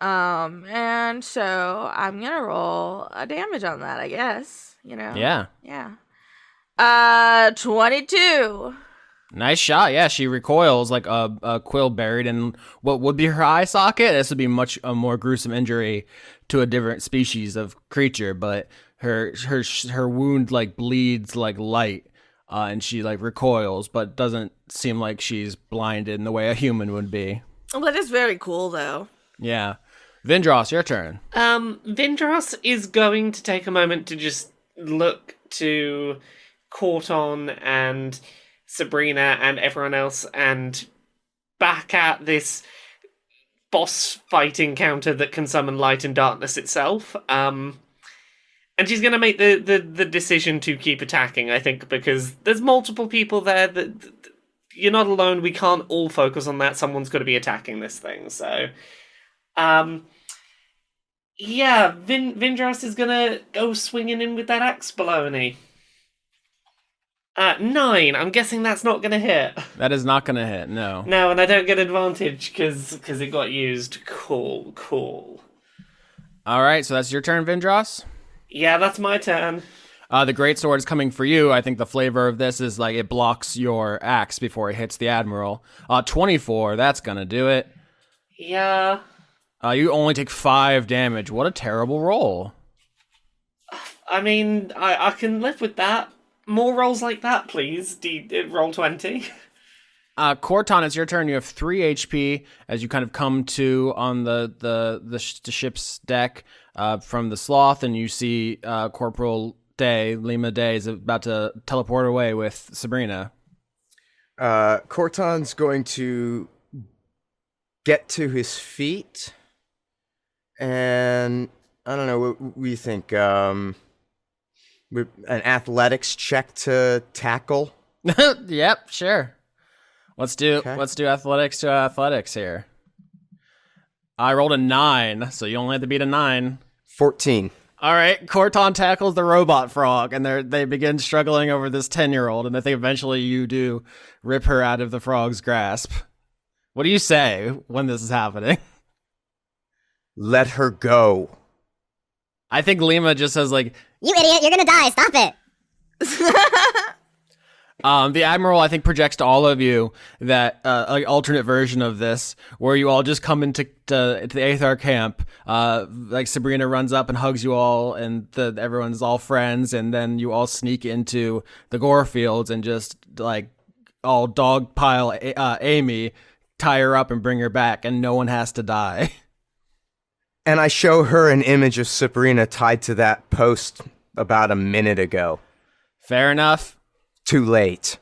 Speaker 6: And so I'm gonna roll a damage on that, I guess. You know?
Speaker 5: Yeah.
Speaker 6: Yeah. 22.
Speaker 5: Nice shot. Yeah, she recoils like a quill buried in what would be her eye socket. This would be much a more gruesome injury to a different species of creature, but her wound like bleeds like light, and she like recoils, but doesn't seem like she's blinded in the way a human would be.
Speaker 6: Well, that is very cool, though.
Speaker 5: Yeah. Vindrass, your turn.
Speaker 4: Vindrass is going to take a moment to just look to Khorton and Sabrina and everyone else and back at this boss fight encounter that can summon light and darkness itself. And she's going to make the decision to keep attacking, I think, because there's multiple people there that you're not alone. We can't all focus on that. Someone's got to be attacking this thing. So, yeah, Vindrass is going to go swinging in with that axe baloney. 9. I'm guessing that's not going to hit.
Speaker 5: That is not going to hit, no.
Speaker 4: No, and I don't get advantage because it got used. Cool.
Speaker 5: All right, so that's your turn, Vindrass?
Speaker 4: Yeah, that's my turn.
Speaker 5: The greatsword is coming for you. I think the flavor of this is like it blocks your axe before it hits the Admiral. 24, that's going to do it.
Speaker 4: Yeah.
Speaker 5: You only take 5 damage. What a terrible roll.
Speaker 4: I mean, I can live with that. More rolls like that, please. Roll 20.
Speaker 5: Khorton, it's your turn. You have 3 HP as you kind of come to on the ship's deck from the sloth, and you see Corporal Lima Day is about to teleport away with Sabrina.
Speaker 7: Khorton's going to get to his feet, and I don't know, what do you think? An athletics check to tackle?
Speaker 5: Yep, sure. Let's do athletics to athletics here. I rolled a 9, so you only have to beat a 9.
Speaker 7: 14.
Speaker 5: All right, Khorton tackles the robot frog, and they begin struggling over this 10-year-old, and I think eventually you do rip her out of the frog's grasp. What do you say when this is happening?
Speaker 7: Let her go.
Speaker 5: I think Lima just says like,
Speaker 8: "You idiot, you're gonna die, stop it."
Speaker 5: The Admiral, I think, projects to all of you that like alternate version of this, where you all just come into the Aethar camp. Like Sabrina runs up and hugs you all, and everyone's all friends, and then you all sneak into the gore fields and just like all dogpile Amy, tie her up and bring her back, and no one has to die.
Speaker 7: And I show her an image of Sabrina tied to that post about a minute ago.
Speaker 5: Fair enough.
Speaker 7: Too late.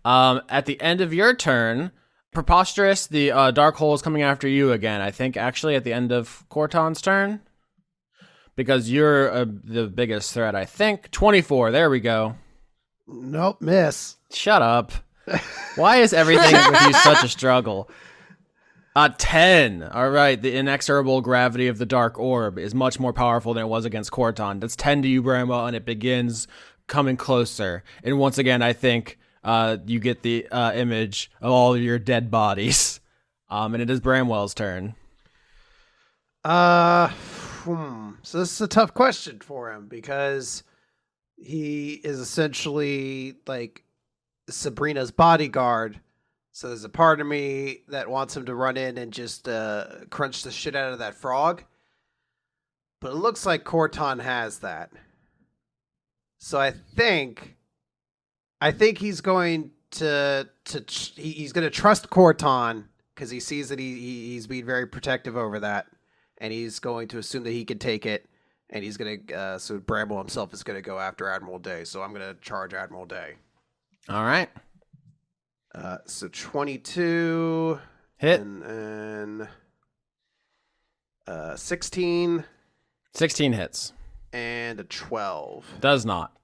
Speaker 5: At the end of your turn, Preposterous, the dark hole is coming after you again. I think actually at the end of Khorton's turn, because you're the biggest threat. I think 24. There we go.
Speaker 3: Nope, miss.
Speaker 5: Shut up. Why is everything with you such a struggle? 10. All right, the inexorable gravity of the dark orb is much more powerful than it was against Khorton. That's 10 to you, Bramwell, and it begins coming closer. And once again, I think you get the image of all of your dead bodies. And it is Bramwell's turn.
Speaker 3: So this is a tough question for him because he is essentially like Sabrina's bodyguard. So there's a part of me that wants him to run in and just crunch the shit out of that frog. But it looks like Khorton has that. So I think he's going to he's going to trust Khorton because he sees that he's being very protective over that. And he's going to assume that he can take it, and he's going to, so Bramwell himself is going to go after Admiral Day, so I'm going to charge Admiral Day.
Speaker 5: All right.
Speaker 3: So 22.
Speaker 5: Hit.
Speaker 3: And 16.
Speaker 5: 16 hits.
Speaker 3: And a 12.
Speaker 5: Does not.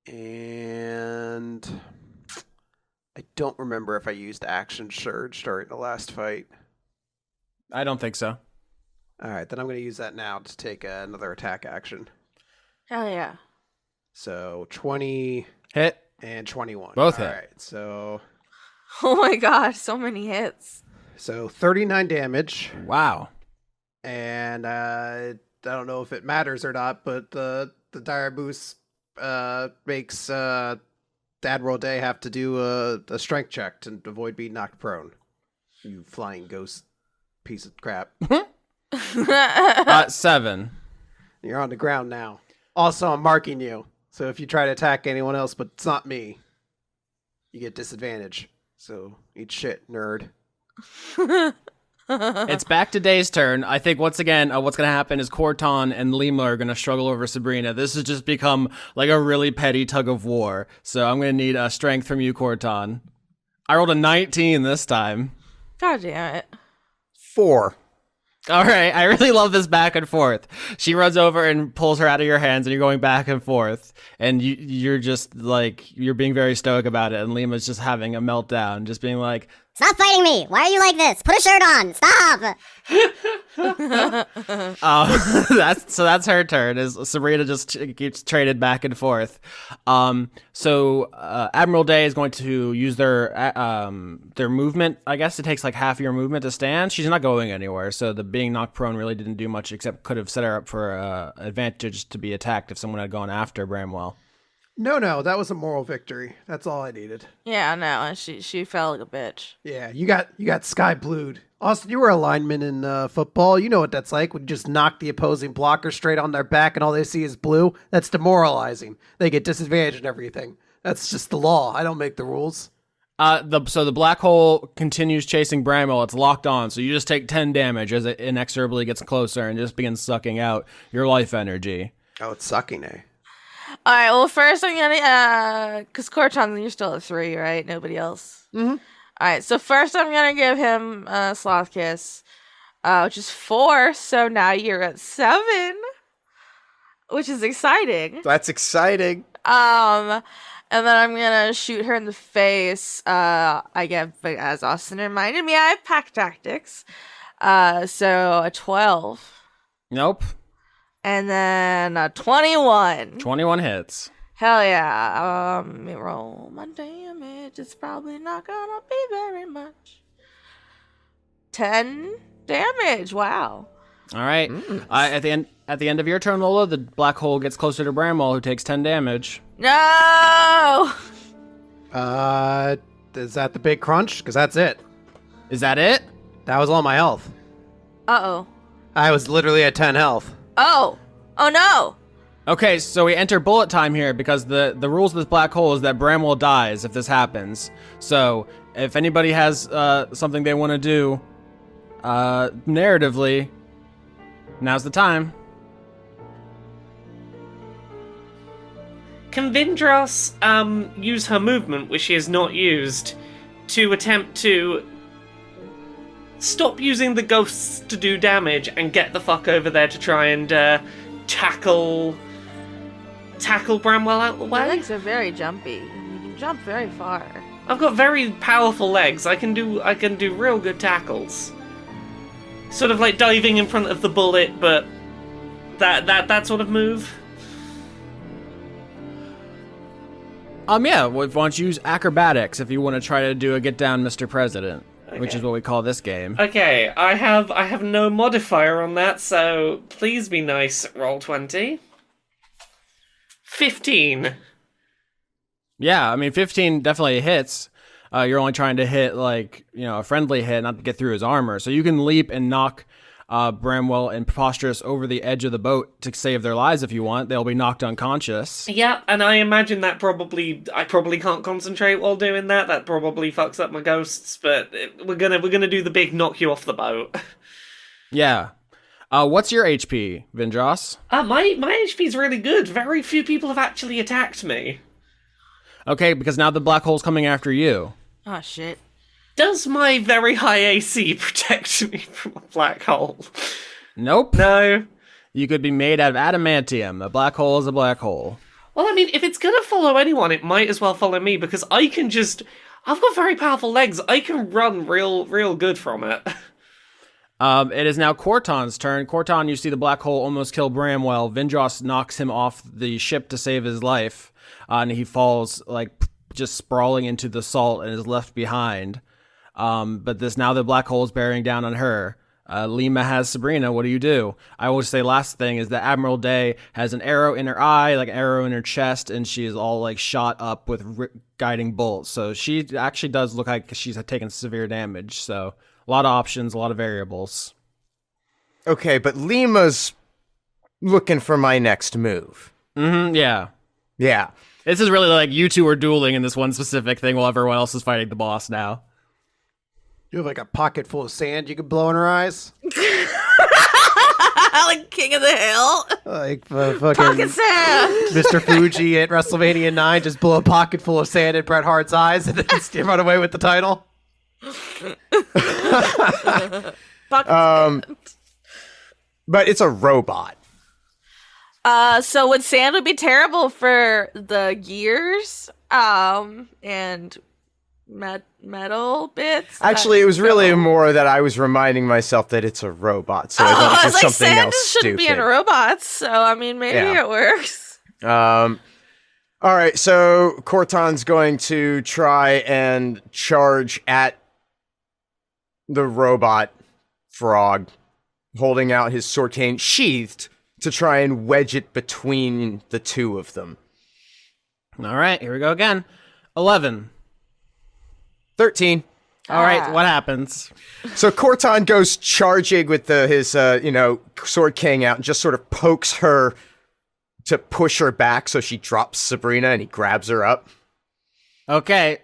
Speaker 3: And I don't remember if I used Action Surge during the last fight.
Speaker 5: I don't think so.
Speaker 3: All right, then I'm going to use that now to take another attack action.
Speaker 6: Hell yeah.
Speaker 3: So 20
Speaker 5: Hit.
Speaker 3: and 21.
Speaker 5: Both hit.
Speaker 3: All right, so
Speaker 6: Oh my god, so many hits.
Speaker 3: 39 damage.
Speaker 5: Wow.
Speaker 3: And I don't know if it matters or not, but the dire boost makes Admiral Day have to do a strength check to avoid being knocked prone. You flying ghost piece of crap.
Speaker 5: 7.
Speaker 3: You're on the ground now. Also, I'm marking you. So if you try to attack anyone else, but it's not me, you get disadvantage. So eat shit, nerd.
Speaker 5: It's back to Day's turn. I think once again, what's going to happen is Khorton and Lima are going to struggle over Sabrina. This has just become like a really petty tug of war. So I'm going to need strength from you, Khorton. I rolled a 19 this time.
Speaker 6: God damn it.
Speaker 7: 4.
Speaker 5: All right, I really love this back and forth. She runs over and pulls her out of your hands, and you're going back and forth, and you're just like, you're being very stoic about it, and Lima's just having a meltdown, just being like,
Speaker 8: Stop fighting me! Why are you like this? Put a shirt on! Stop!
Speaker 5: that's her turn. Is Sabrina just keeps traded back and forth. So Admiral Day is going to use their movement. I guess it takes like half your movement to stand. She's not going anywhere, so the being knocked prone really didn't do much, except could have set her up for advantage to be attacked if someone had gone after Bramwell.
Speaker 3: No, that was a moral victory. That's all I needed.
Speaker 6: Yeah, no, and she felt like a bitch.
Speaker 3: Yeah, you got sky blued. Austin, you were a lineman in football. You know what that's like when you just knock the opposing blocker straight on their back and all they see is blue. That's demoralizing. They get disadvantage and everything. That's just the law. I don't make the rules.
Speaker 5: So the black hole continues chasing Bramwell. It's locked on, so you just take 10 damage as it inexorably gets closer and just begins sucking out your life energy.
Speaker 3: Oh, it's sucking, eh?
Speaker 6: All right, well, first I'm gonna, because Khorton, you're still at 3, right? Nobody else?
Speaker 3: Mm-hmm.
Speaker 6: All right, so first I'm gonna give him a Sloth Kiss, which is 4, so now you're at 7, which is exciting.
Speaker 7: That's exciting.
Speaker 6: And then I'm gonna shoot her in the face. Again, but as Austin reminded me, I have pack tactics. So a 12.
Speaker 5: Nope.
Speaker 6: And then a 21.
Speaker 5: 21 hits.
Speaker 6: Hell yeah. Let me roll my damage. It's probably not gonna be very much. 10 damage. Wow.
Speaker 5: All right. At the end of your turn, Lola, the black hole gets closer to Bramwell, who takes 10 damage.
Speaker 6: No!
Speaker 3: Is that the big crunch? Because that's it.
Speaker 5: Is that it?
Speaker 3: That was all my health.
Speaker 6: Uh-oh.
Speaker 3: I was literally at 10 health.
Speaker 6: Oh no!
Speaker 5: Okay, so we enter bullet time here because the rules of this black hole is that Bramwell dies if this happens. So if anybody has something they want to do narratively, now's the time.
Speaker 4: Can Vindrass use her movement, which she has not used, to attempt to stop using the ghosts to do damage and get the fuck over there to try and tackle Bramwell out the
Speaker 6: My
Speaker 4: way?
Speaker 6: legs are very jumpy. You can jump very far.
Speaker 4: I've got very powerful legs. I can do real good tackles. sort of like diving in front of the bullet, but that sort of move.
Speaker 5: Yeah, why don't you use acrobatics if you want to try to do a get down, Mr. President, which is what we call this game.
Speaker 4: Okay, I have no modifier on that, so please be nice. Roll 20. 15.
Speaker 5: Yeah, I mean, 15 definitely hits. You're only trying to hit, like, a friendly hit, not to get through his armor. So you can leap and knock Bramwell and Preposterous over the edge of the boat to save their lives if you want. They'll be knocked unconscious.
Speaker 4: Yeah, and I imagine that I probably can't concentrate while doing that. That probably fucks up my ghosts, but we're gonna do the big knock you off the boat.
Speaker 5: Yeah. What's your HP, Vindrass?
Speaker 4: My HP's really good. Very few people have actually attacked me.
Speaker 5: Okay, because now the black hole's coming after you.
Speaker 6: Oh, shit.
Speaker 4: Does my very high AC protect me from a black hole?
Speaker 5: Nope.
Speaker 4: No.
Speaker 5: You could be made out of adamantium. A black hole is a black hole.
Speaker 4: Well, I mean, if it's gonna follow anyone, it might as well follow me, because I've got very powerful legs. I can run real good from it.
Speaker 5: It is now Khorton's turn. Khorton, you see the black hole almost kill Bramwell. Vindrass knocks him off the ship to save his life, and he falls, like, just sprawling into the salt and is left behind. But now the black hole is bearing down on her. Lima has Sabrina. What do you do? I always say last thing is that Admiral Day has an arrow in her eye, like an arrow in her chest, and she is all, like, shot up with guiding bolts. So she actually does look like she's taken severe damage. So a lot of options, a lot of variables.
Speaker 7: Okay, but Lima's looking for my next move.
Speaker 5: Mm-hmm, yeah.
Speaker 7: Yeah.
Speaker 5: This is really like you two are dueling in this one specific thing while everyone else is fighting the boss now.
Speaker 3: You have like a pocket full of sand you could blow in her eyes?
Speaker 6: Like King of the Hill.
Speaker 3: Like fucking
Speaker 6: Pocket sand.
Speaker 3: Mr. Fuji at WrestleMania 9, just blow a pocket full of sand in Bret Hart's eyes and then run away with the title?
Speaker 6: Pocket sand.
Speaker 7: But it's a robot.
Speaker 6: So would sand would be terrible for the gears, and metal bits?
Speaker 7: Actually, it was really more that I was reminding myself that it's a robot, so I don't
Speaker 6: I
Speaker 7: do
Speaker 6: was like,
Speaker 7: something
Speaker 6: sand
Speaker 7: else
Speaker 6: shouldn't be in
Speaker 7: stupid.
Speaker 6: robots, so I mean, maybe
Speaker 7: Yeah.
Speaker 6: it works.
Speaker 7: All right, so Khorton's going to try and charge at the robot frog, holding out his sword cane sheathed to try and wedge it between the two of them.
Speaker 5: All right, here we go again. 11.
Speaker 7: 13.
Speaker 5: All right, what happens?
Speaker 7: So Khorton goes charging with his sword cane out and just sort of pokes her to push her back so she drops Sabrina and he grabs her up.
Speaker 5: Okay.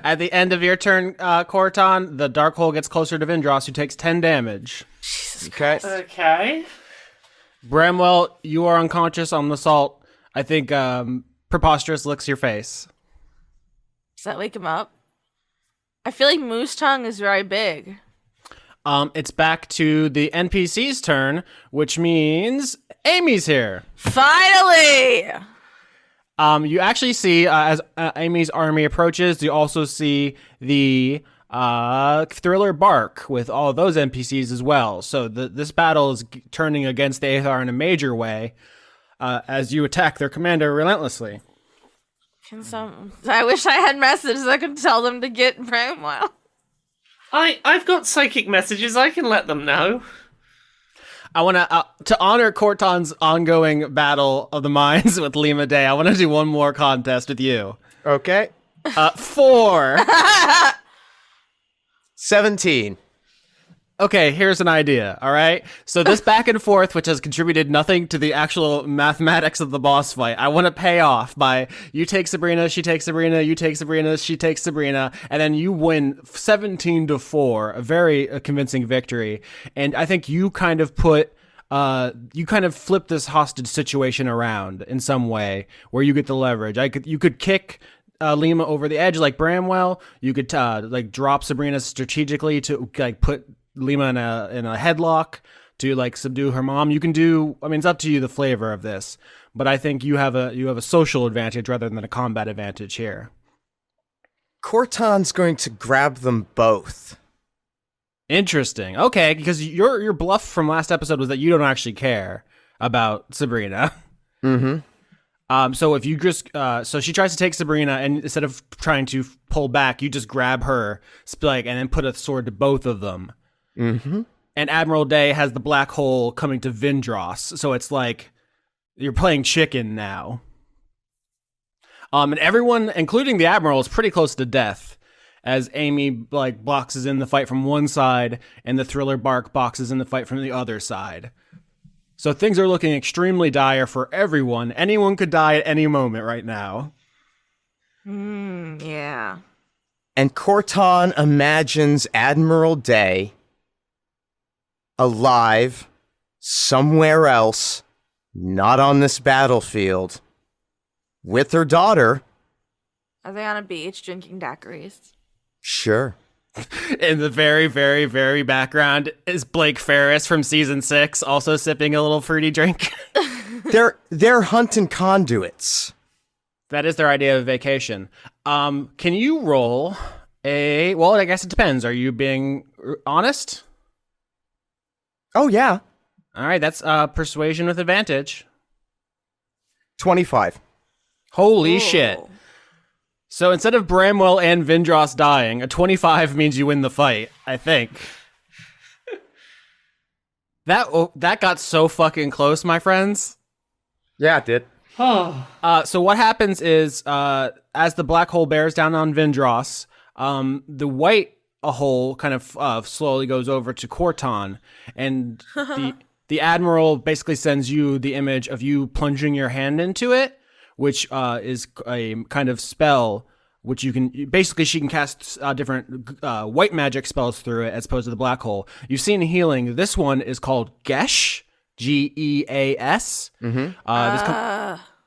Speaker 5: At the end of your turn, Khorton, the dark hole gets closer to Vindrass, who takes 10 damage.
Speaker 7: Okay.
Speaker 4: Okay.
Speaker 5: Bramwell, you are unconscious on the salt. I think Preposterous licks your face.
Speaker 6: Does that wake him up? I feel like Moose Tongue is very big.
Speaker 5: It's back to the NPC's turn, which means Amy's here.
Speaker 6: Finally!
Speaker 5: You actually see, as Amy's army approaches, you also see the Thriller Bark with all of those NPCs as well. So this battle is turning against the Aethar in a major way as you attack their commander relentlessly.
Speaker 6: I wish I had messages I could tell them to get Bramwell.
Speaker 4: I've got psychic messages. I can let them know.
Speaker 5: I want to honor Khorton's ongoing battle of the minds with Lima Day. I want to do one more contest with you.
Speaker 7: Okay.
Speaker 5: 4.
Speaker 7: 17.
Speaker 5: Okay, here's an idea, all right? So this back and forth, which has contributed nothing to the actual mathematics of the boss fight, I want to pay off by you take Sabrina, she takes Sabrina, you take Sabrina, she takes Sabrina, and then you win 17-4, a very convincing victory. And I think you kind of flip this hostage situation around in some way where you get the leverage. You could kick Lima over the edge like Bramwell. You could drop Sabrina strategically to put Lima in a headlock to subdue her mom. You can do. I mean, it's up to you the flavor of this, but I think you have a social advantage rather than a combat advantage here.
Speaker 7: Khorton's going to grab them both.
Speaker 5: Interesting. Okay, because your bluff from last episode was that you don't actually care about Sabrina. So if you just so she tries to take Sabrina, and instead of trying to pull back, you just grab her, and then put a sword to both of them. And Admiral Day has the black hole coming to Vindrass, so it's like you're playing chicken now. And everyone, including the Admiral, is pretty close to death, as Amy boxes in the fight from one side, and the Thriller Bark boxes in the fight from the other side. So things are looking extremely dire for everyone. Anyone could die at any moment right now.
Speaker 6: Yeah.
Speaker 7: And Khorton imagines Admiral Day alive somewhere else, not on this battlefield, with her daughter.
Speaker 6: Are they on a beach drinking daiquiris?
Speaker 7: Sure.
Speaker 5: In the very, very, very background is Blake Ferris from season 6, also sipping a little fruity drink.
Speaker 7: They're hunting conduits.
Speaker 5: That is their idea of vacation. Can you roll well, I guess it depends. Are you being honest?
Speaker 7: Oh, yeah.
Speaker 5: All right, that's persuasion with advantage.
Speaker 7: 25.
Speaker 5: Holy shit. So instead of Bramwell and Vindrass dying, a 25 means you win the fight, I think. That got so fucking close, my friends.
Speaker 7: Yeah, it did.
Speaker 5: So what happens is, as the black hole bears down on Vindrass, the white hole kind of slowly goes over to Khorton, and the Admiral basically sends you the image of you plunging your hand into it, which is a kind of spell which she can cast different white magic spells through it as opposed to the black hole. You've seen healing. This one is called Geas, Geas.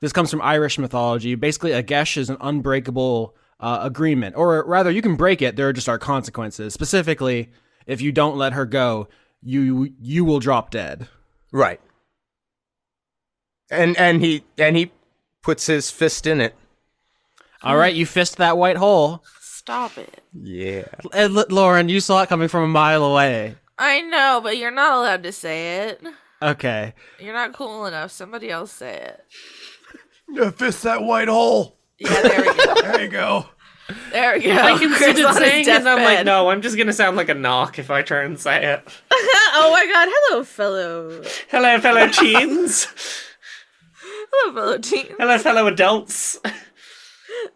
Speaker 5: This comes from Irish mythology. Basically, a Geas is an unbreakable agreement, or rather, you can break it. There just are consequences. Specifically, if you don't let her go, you will drop dead.
Speaker 7: Right. And he puts his fist in it.
Speaker 5: All right, you fist that white hole.
Speaker 6: Stop it.
Speaker 7: Yeah.
Speaker 5: And Lauren, you saw it coming from a mile away.
Speaker 6: I know, but you're not allowed to say it.
Speaker 5: Okay.
Speaker 6: You're not cool enough. Somebody else say it.
Speaker 3: Yeah, fist that white hole.
Speaker 6: Yeah, there we go.
Speaker 3: There you go.
Speaker 6: There we go.
Speaker 4: I
Speaker 6: Chris
Speaker 4: considered
Speaker 6: on his
Speaker 4: saying it, and I'm like,
Speaker 6: deathbed.
Speaker 4: no, I'm just gonna sound like a knock if I try and say it.
Speaker 6: Oh my god, hello, fellow.
Speaker 4: Hello, fellow teens.
Speaker 6: Hello, fellow teen.
Speaker 4: Hello, fellow adults.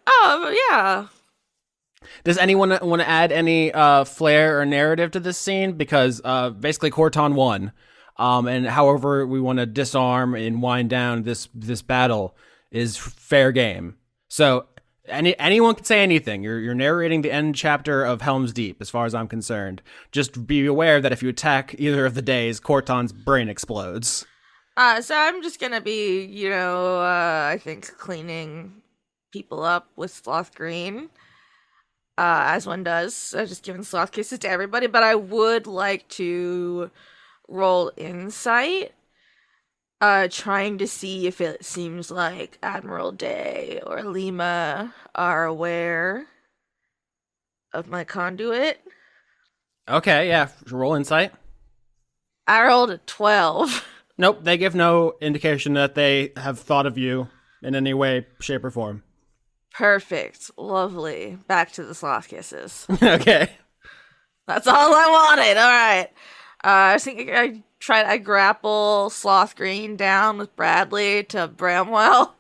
Speaker 6: Yeah.
Speaker 5: Does anyone want to add any flair or narrative to this scene? Because basically Khorton won. And however we want to disarm and wind down this battle is fair game. So anyone can say anything. You're narrating the end chapter of Helm's Deep, as far as I'm concerned. Just be aware that if you attack either of the days, Khorton's brain explodes.
Speaker 6: So I'm just gonna be, I think cleaning people up with sloth green, as one does. Just giving sloth kisses to everybody, but I would like to roll insight, trying to see if it seems like Admiral Day or Lima are aware of my conduit.
Speaker 5: Okay, yeah, roll insight.
Speaker 6: I rolled a 12.
Speaker 5: Nope, they give no indication that they have thought of you in any way, shape, or form.
Speaker 6: Perfect. Lovely. Back to the sloth kisses.
Speaker 5: Okay.
Speaker 6: That's all I wanted. All right. I think I grapple Sloth Green down with Bradley to Bramwell.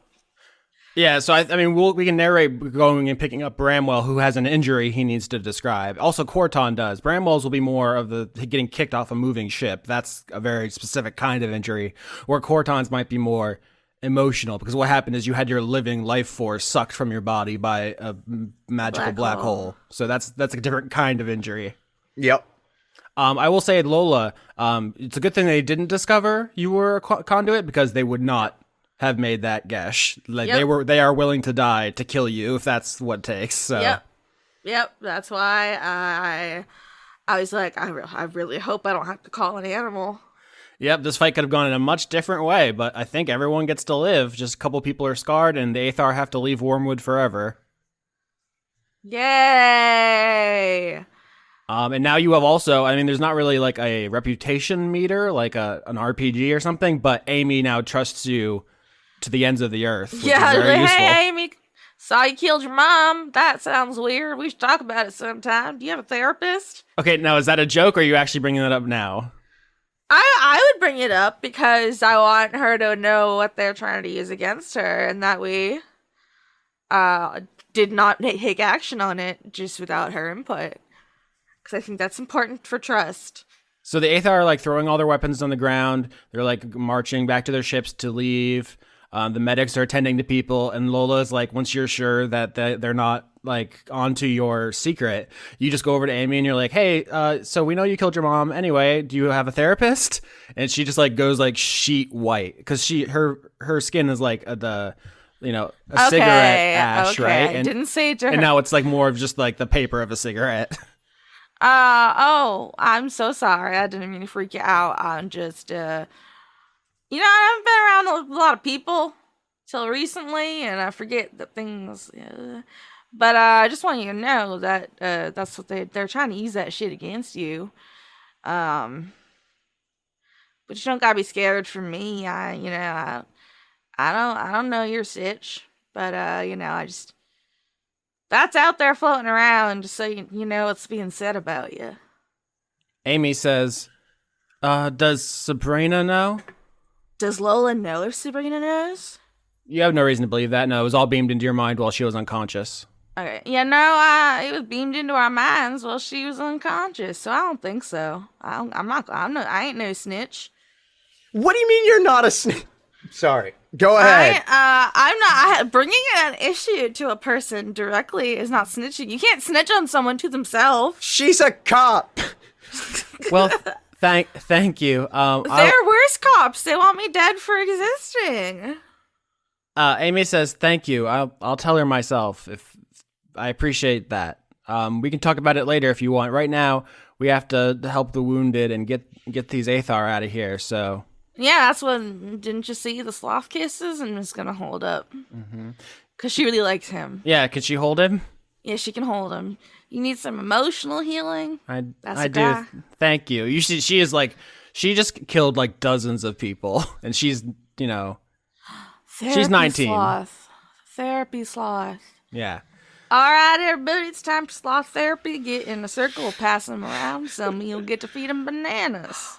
Speaker 5: Yeah, so I mean, we can narrate going and picking up Bramwell, who has an injury he needs to describe. Also, Khorton does. Bramwell's will be more of the getting kicked off a moving ship. That's a very specific kind of injury, where Khorton's might be more emotional, because what happened is you had your living life force sucked from your body by a magical black hole. So that's a different kind of injury.
Speaker 7: Yep.
Speaker 5: I will say, Lola, it's a good thing they didn't discover you were a conduit, because they would not have made that guess. They are willing to die to kill you if that's what it takes. So.
Speaker 6: Yep. That's why I was like, I really hope I don't have to call an animal.
Speaker 5: Yep, this fight could have gone in a much different way, but I think everyone gets to live. Just a couple people are scarred, and the Aethar have to leave Wormwood forever.
Speaker 6: Yay!
Speaker 5: And now you have also, I mean, there's not really like a reputation meter, like an RPG or something, but Amy now trusts you to the ends of the earth, which is very useful.
Speaker 6: Hey, Amy, saw you killed your mom. That sounds weird. We should talk about it sometime. Do you have a therapist?
Speaker 5: Okay, now is that a joke, or are you actually bringing that up now?
Speaker 6: I would bring it up because I want her to know what they're trying to use against her, and that we did not take action on it just without her input. Because I think that's important for trust.
Speaker 5: So the Aethar are like throwing all their weapons on the ground. They're like marching back to their ships to leave. The medics are attending to people, and Lola's like, once you're sure that they're not like onto your secret, you just go over to Amy and you're like, hey, so we know you killed your mom. Anyway, do you have a therapist? And she just like goes like sheet white because her skin is like a cigarette ash, right?
Speaker 6: I didn't say it to her.
Speaker 5: And now it's like more of just like the paper of a cigarette.
Speaker 6: Oh, I'm so sorry. I didn't mean to freak you out. I'm just, I haven't been around a lot of people till recently, and I forget the things. But I just want you to know that that's what they're trying to use that shit against you. But you don't gotta be scared for me. I don't know your sitch, but I just. That's out there floating around, just so you know what's being said about you.
Speaker 5: Amy says, does Sabrina know?
Speaker 6: Does Lola know if Sabrina knows?
Speaker 5: You have no reason to believe that. No, it was all beamed into your mind while she was unconscious.
Speaker 6: Okay. Yeah, no, it was beamed into our minds while she was unconscious, so I don't think so. I ain't no snitch.
Speaker 7: What do you mean you're not a snitch? Sorry. Go ahead.
Speaker 6: I'm not. Bringing an issue to a person directly is not snitching. You can't snitch on someone to themselves.
Speaker 7: She's a cop.
Speaker 5: Well, thank you.
Speaker 6: They're worse cops. They want me dead for existing.
Speaker 5: Amy says, thank you. I'll tell her myself. If I appreciate that. We can talk about it later if you want. Right now, we have to help the wounded and get these Aethar out of here, so...
Speaker 6: Yeah, that's when, didn't you see the sloth kisses? I'm just gonna hold up. Because she really likes him.
Speaker 5: Yeah, can she hold him?
Speaker 6: Yeah, she can hold him. You need some emotional healing?
Speaker 5: I do. Thank you. She is like, she just killed like dozens of people. And she's, she's 19.
Speaker 6: Therapy sloth.
Speaker 5: Yeah.
Speaker 6: All right, everybody, it's time for sloth therapy. Get in a circle, pass them around. Some of you'll get to feed them bananas.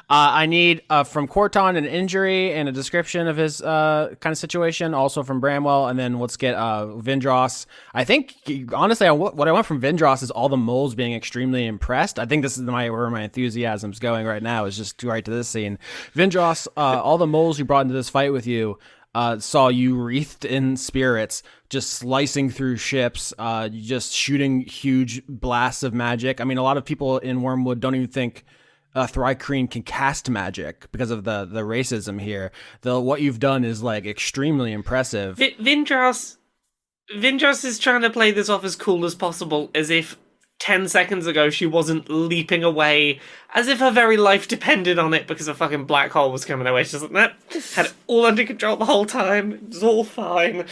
Speaker 5: I need from Khorton an injury and a description of his kind of situation. Also from Bramwell, and then let's get Vindrass. I think honestly, what I want from Vindrass is all the moles being extremely impressed. I think this is where my enthusiasm's going right now. Is just right to this scene. Vindrass, all the moles you brought into this fight with you saw you wreathed in spirits, just slicing through ships, just shooting huge blasts of magic. I mean, a lot of people in Wormwood don't even think Thrycreen can cast magic because of the racism here. What you've done is like extremely impressive.
Speaker 4: Vindrass is trying to play this off as cool as possible, as if 10 seconds ago she wasn't leaping away, as if her very life depended on it because a fucking black hole was coming away. She's like, nope, had it all under control the whole time. It was all fine.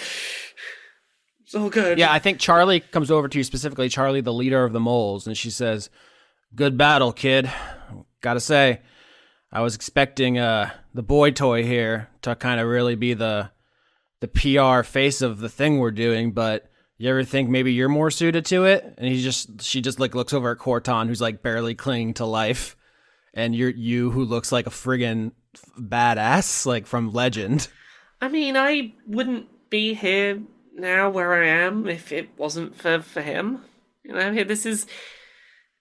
Speaker 4: It's all good.
Speaker 5: Yeah, I think Charlie comes over to you specifically, Charlie, the leader of the moles, and she says, "Good battle, kid. Gotta say, I was expecting the boy toy here to kind of really be the PR face of the thing we're doing, but you ever think maybe you're more suited to it?" And she just like looks over at Khorton, who's like barely clinging to life, and you who looks like a friggin' badass, like from Legend.
Speaker 4: I mean, I wouldn't be here now where I am if it wasn't for him. This is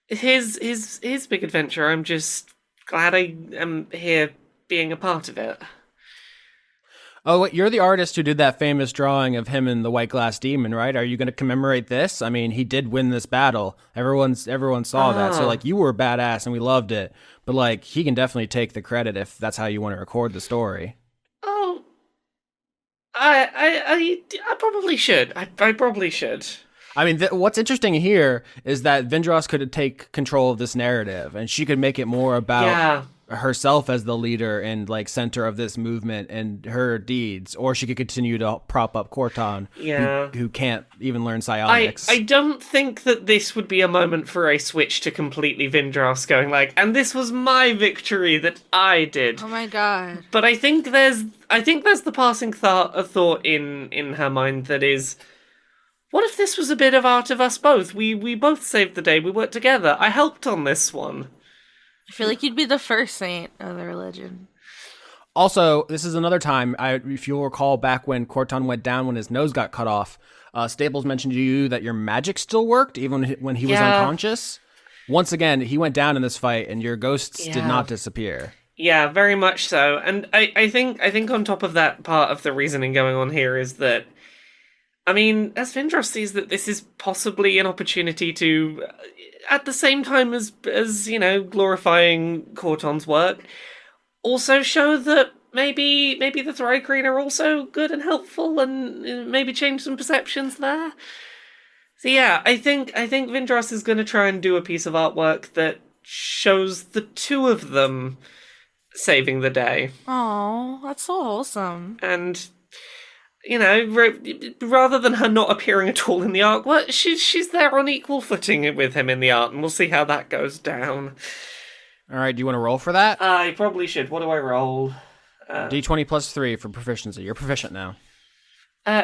Speaker 4: his big adventure. I'm just glad I am here being a part of it.
Speaker 5: Oh, wait, you're the artist who did that famous drawing of him and the white glass demon, right? Are you going to commemorate this? I mean, he did win this battle. Everyone saw that. So like, you were badass and we loved it. But like, he can definitely take the credit if that's how you want to record the story.
Speaker 4: Oh, I probably should. I probably should.
Speaker 5: I mean, what's interesting here is that Vindrass could take control of this narrative, and she could make it more about herself as the leader and like center of this movement and her deeds, or she could continue to prop up Khorton, who can't even learn psionics.
Speaker 4: I don't think that this would be a moment for a switch to completely Vindrass going like, and this was my victory that I did.
Speaker 6: Oh my god.
Speaker 4: But I think there's the passing thought in her mind that is, what if this was a bit of art of us both? We both saved the day. We worked together. I helped on this one.
Speaker 6: I feel like you'd be the first saint of the religion.
Speaker 5: Also, this is another time, if you'll recall back when Khorton went down when his nose got cut off, Staples mentioned to you that your magic still worked even when he was unconscious. Once again, he went down in this fight and your ghosts did not disappear.
Speaker 4: Yeah, very much so. And I think on top of that, part of the reasoning going on here is that, I mean, as Vindrass sees that this is possibly an opportunity to, at the same time as glorifying Khorton's work, also show that maybe the Thri-Kreen are also good and helpful, and maybe change some perceptions there. So yeah, I think Vindrass is going to try and do a piece of artwork that shows the two of them saving the day.
Speaker 6: Oh, that's so wholesome.
Speaker 4: And, rather than her not appearing at all in the art, well, she's there on equal footing with him in the art, and we'll see how that goes down.
Speaker 5: All right, do you want to roll for that?
Speaker 4: I probably should. What do I roll?
Speaker 5: D20 plus 3 for proficiency. You're proficient now.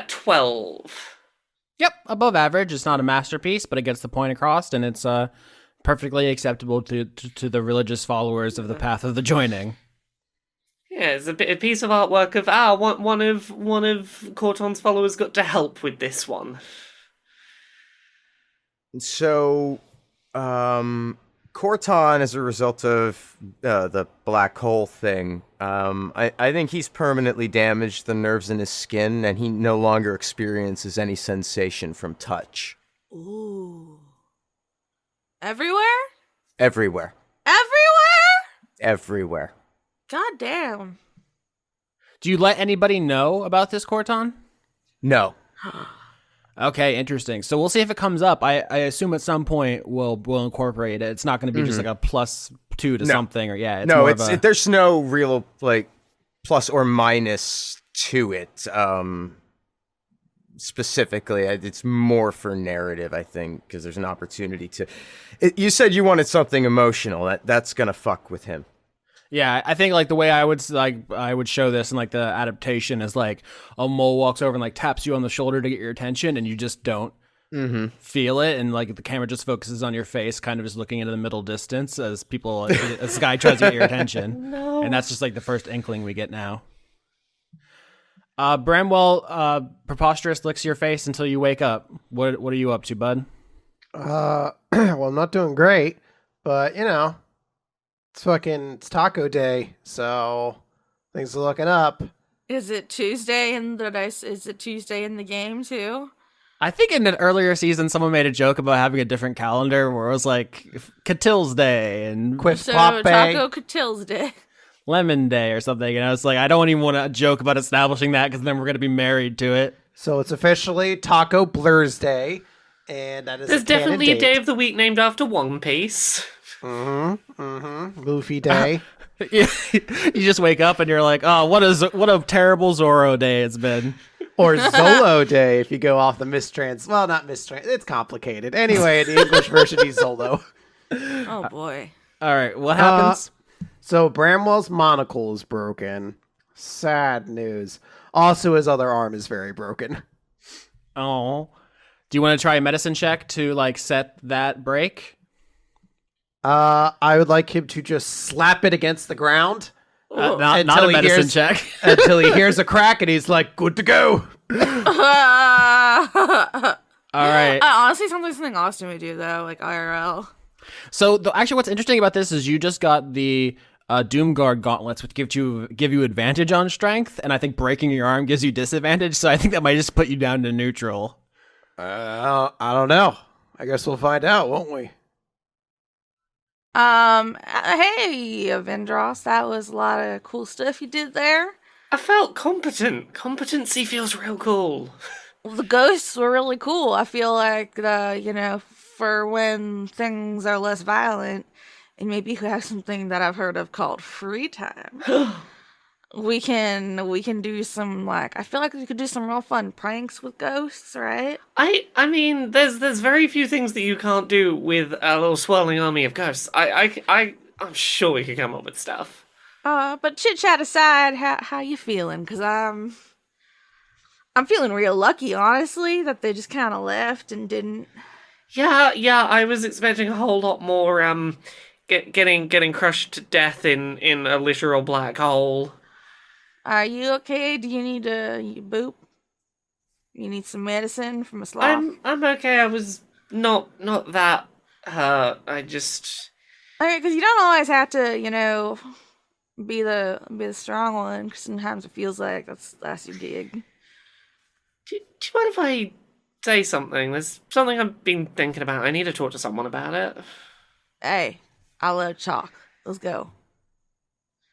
Speaker 4: 12.
Speaker 5: Yep, above average. It's not a masterpiece, but it gets the point across, and it's perfectly acceptable to the religious followers of the path of the joining.
Speaker 4: Yeah, it's a piece of artwork of one of Khorton's followers got to help with this one.
Speaker 7: So, Khorton, as a result of the black hole thing, I think he's permanently damaged the nerves in his skin, and he no longer experiences any sensation from touch.
Speaker 6: Ooh. Everywhere?
Speaker 7: Everywhere. Everywhere.
Speaker 6: God damn.
Speaker 5: Do you let anybody know about this, Khorton?
Speaker 7: No.
Speaker 5: Okay, interesting. So we'll see if it comes up. I assume at some point we'll incorporate it. It's not going to be just like a +2 to something, or
Speaker 7: there's no real like plus or minus to it. Specifically, it's more for narrative, I think, because there's an opportunity to. You said you wanted something emotional. That's gonna fuck with him.
Speaker 5: Yeah, I think like the way I would show this in like the adaptation is like a mole walks over and like taps you on the shoulder to get your attention, and you just don't feel it, and like the camera just focuses on your face, kind of just looking into the middle distance as this guy tries to get your attention.
Speaker 4: No.
Speaker 5: And that's just like the first inkling we get now. Bramwell, preposterous licks your face until you wake up. What are you up to, bud?
Speaker 3: Well, I'm not doing great, but it's taco day, so things are looking up.
Speaker 6: Is it Tuesday in the game too?
Speaker 5: I think in an earlier season, someone made a joke about having a different calendar where it was like Catil's Day and
Speaker 3: Quiff
Speaker 6: So
Speaker 3: Pop Bay.
Speaker 6: Taco Catil's Day.
Speaker 5: Lemon Day or something. And I was like, I don't even want to joke about establishing that because then we're going to be married to it.
Speaker 3: So it's officially Taco Blur's Day, and that is
Speaker 4: There's
Speaker 3: a canon
Speaker 4: definitely a
Speaker 3: date.
Speaker 4: day of the week named after One Piece.
Speaker 3: Luffy Day.
Speaker 5: You just wake up and you're like, oh, what a terrible Zoro day it's been.
Speaker 3: Or Zolo Day, if you go off the mistrans. Well, not mistrans. It's complicated. Anyway, the English version is Zolo.
Speaker 6: Oh boy.
Speaker 5: All right, what happens?
Speaker 3: So Bramwell's monocle is broken. Sad news. Also, his other arm is very broken.
Speaker 5: Oh. Do you want to try a medicine check to like set that break?
Speaker 3: I would like him to just slap it against the ground.
Speaker 5: Not a
Speaker 3: Until he
Speaker 5: medicine
Speaker 3: hears-
Speaker 5: check.
Speaker 3: Until he hears a crack and he's like, good to go.
Speaker 5: All right.
Speaker 6: Honestly, sounds like something Austin would do though, like IRL.
Speaker 5: So actually, what's interesting about this is you just got the Doomguard gauntlets, which give you advantage on strength, and I think breaking your arm gives you disadvantage. So I think that might just put you down to neutral.
Speaker 3: I don't know. I guess we'll find out, won't we?
Speaker 6: Hey, Vindrass, that was a lot of cool stuff you did there.
Speaker 4: I felt competent. Competency feels real cool.
Speaker 6: Well, the ghosts were really cool. I feel like for when things are less violent, and maybe you have something that I've heard of called free time. We can do some, like, I feel like we could do some real fun pranks with ghosts, right?
Speaker 4: I mean, there's very few things that you can't do with a little swirling army of ghosts. I'm sure we could come up with stuff.
Speaker 6: But chit chat aside, how you feeling? Cause I'm feeling real lucky, honestly, that they just kind of left and didn't.
Speaker 4: Yeah, I was expecting a whole lot more. Getting crushed to death in a literal black hole.
Speaker 6: Are you okay? Do you need you boop? You need some medicine from a sloth?
Speaker 4: I'm okay. I was not that. I just.
Speaker 6: Okay, because you don't always have to, be the strong one. Because sometimes it feels like that's your gig.
Speaker 4: Do you mind if I say something? There's something I've been thinking about. I need to talk to someone about it.
Speaker 6: Hey, I love chalk. Let's go.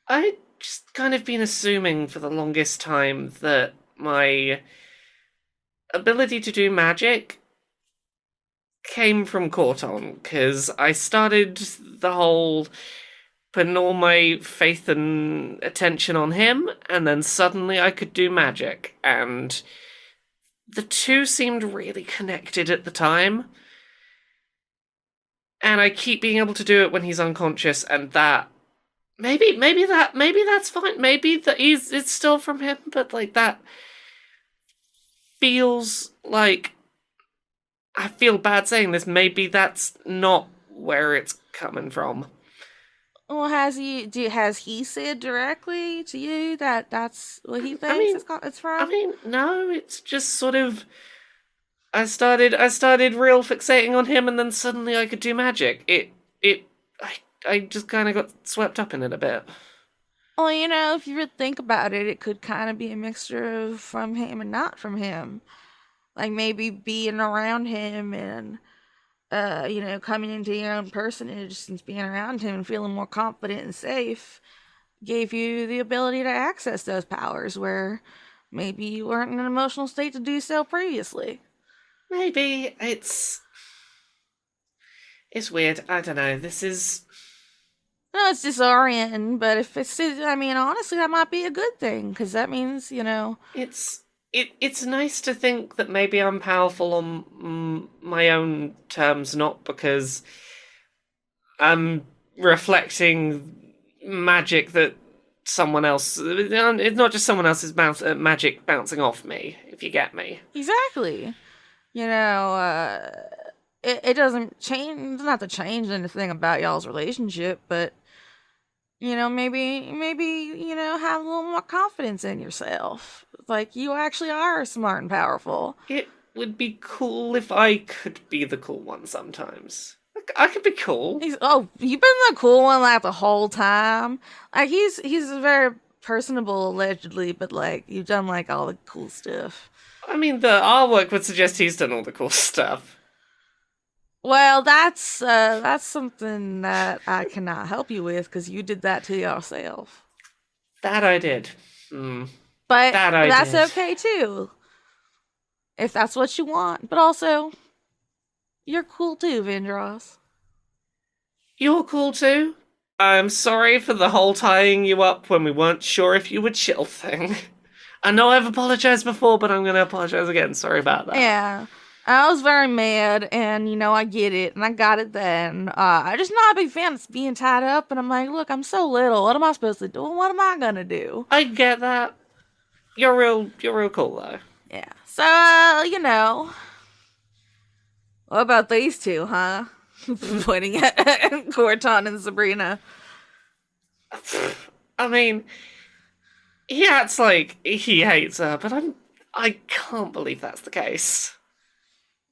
Speaker 4: I just kind of been assuming for the longest time that my ability to do magic came from Khorton, because I started the whole putting all my faith and attention on him, and then suddenly I could do magic, and the two seemed really connected at the time. And I keep being able to do it when he's unconscious, and that maybe that's fine. Maybe that it's still from him, but like that feels like, I feel bad saying this. Maybe that's not where it's coming from.
Speaker 6: Well, has he said directly to you that that's what he thinks it's from?
Speaker 4: I mean, no. It's just sort of. I started real fixating on him, and then suddenly I could do magic. I just kind of got swept up in it a bit.
Speaker 6: Well, if you really think about it, it could kind of be a mixture of from him and not from him. Like maybe being around him and, coming into your own personage since being around him and feeling more confident and safe gave you the ability to access those powers where maybe you weren't in an emotional state to do so previously.
Speaker 4: Maybe it's weird. I don't know. This is.
Speaker 6: No, it's disorienting, but if honestly, that might be a good thing, because that means,
Speaker 4: It's nice to think that maybe I'm powerful on my own terms, not because I'm reflecting magic that someone else. It's not just someone else's magic bouncing off me, if you get me.
Speaker 6: Exactly. It doesn't change. It's not to change anything about y'all's relationship, but maybe have a little more confidence in yourself. Like you actually are smart and powerful.
Speaker 4: It would be cool if I could be the cool one sometimes. I could be cool.
Speaker 6: You've been the cool one like the whole time. Like he's very personable allegedly, but like you've done like all the cool stuff.
Speaker 4: I mean, the artwork would suggest he's done all the cool stuff.
Speaker 6: Well, that's something that I cannot help you with because you did that to yourself.
Speaker 4: That I did.
Speaker 6: But that's okay too, if that's what you want. But also, you're cool too, Vindrass.
Speaker 4: You're cool too? I'm sorry for the whole tying you up when we weren't sure if you would chill thing. I know I've apologized before, but I'm going to apologize again. Sorry about that.
Speaker 6: Yeah. I was very mad, and, I get it, and I got it then. I just not a big fan of being tied up, and I'm like, look, I'm so little. What am I supposed to do? What am I going to do?
Speaker 4: I get that. You're real cool, though.
Speaker 6: Yeah. So, what about these two, huh? Pointing at Khorton and Sabrina.
Speaker 4: I mean, he acts like he hates her, but I can't believe that's the case.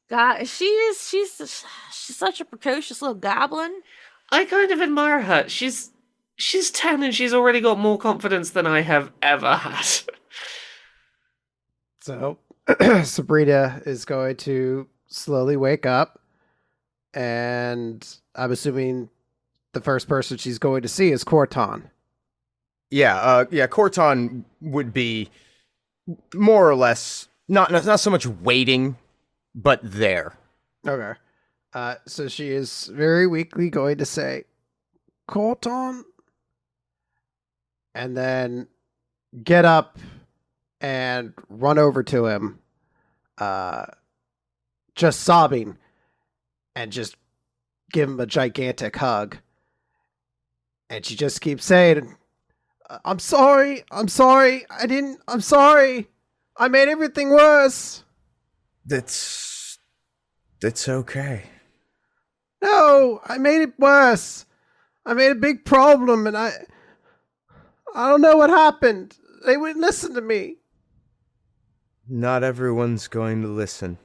Speaker 6: God, she's such a precocious little goblin.
Speaker 4: I kind of admire her. She's 10 and she's already got more confidence than I have ever had.
Speaker 3: So, Sabrina is going to slowly wake up, and I'm assuming the first person she's going to see is Khorton.
Speaker 7: Yeah, Khorton would be more or less not so much waiting, but there.
Speaker 3: Okay. So she is very weakly going to say, Khorton? And then get up and run over to him, just sobbing, and just give him a gigantic hug. And she just keeps saying, I'm sorry, I'm sorry, I made everything worse.
Speaker 7: That's okay.
Speaker 3: No, I made it worse. I made a big problem, and I don't know what happened. They wouldn't listen to me.
Speaker 7: Not everyone's going to listen.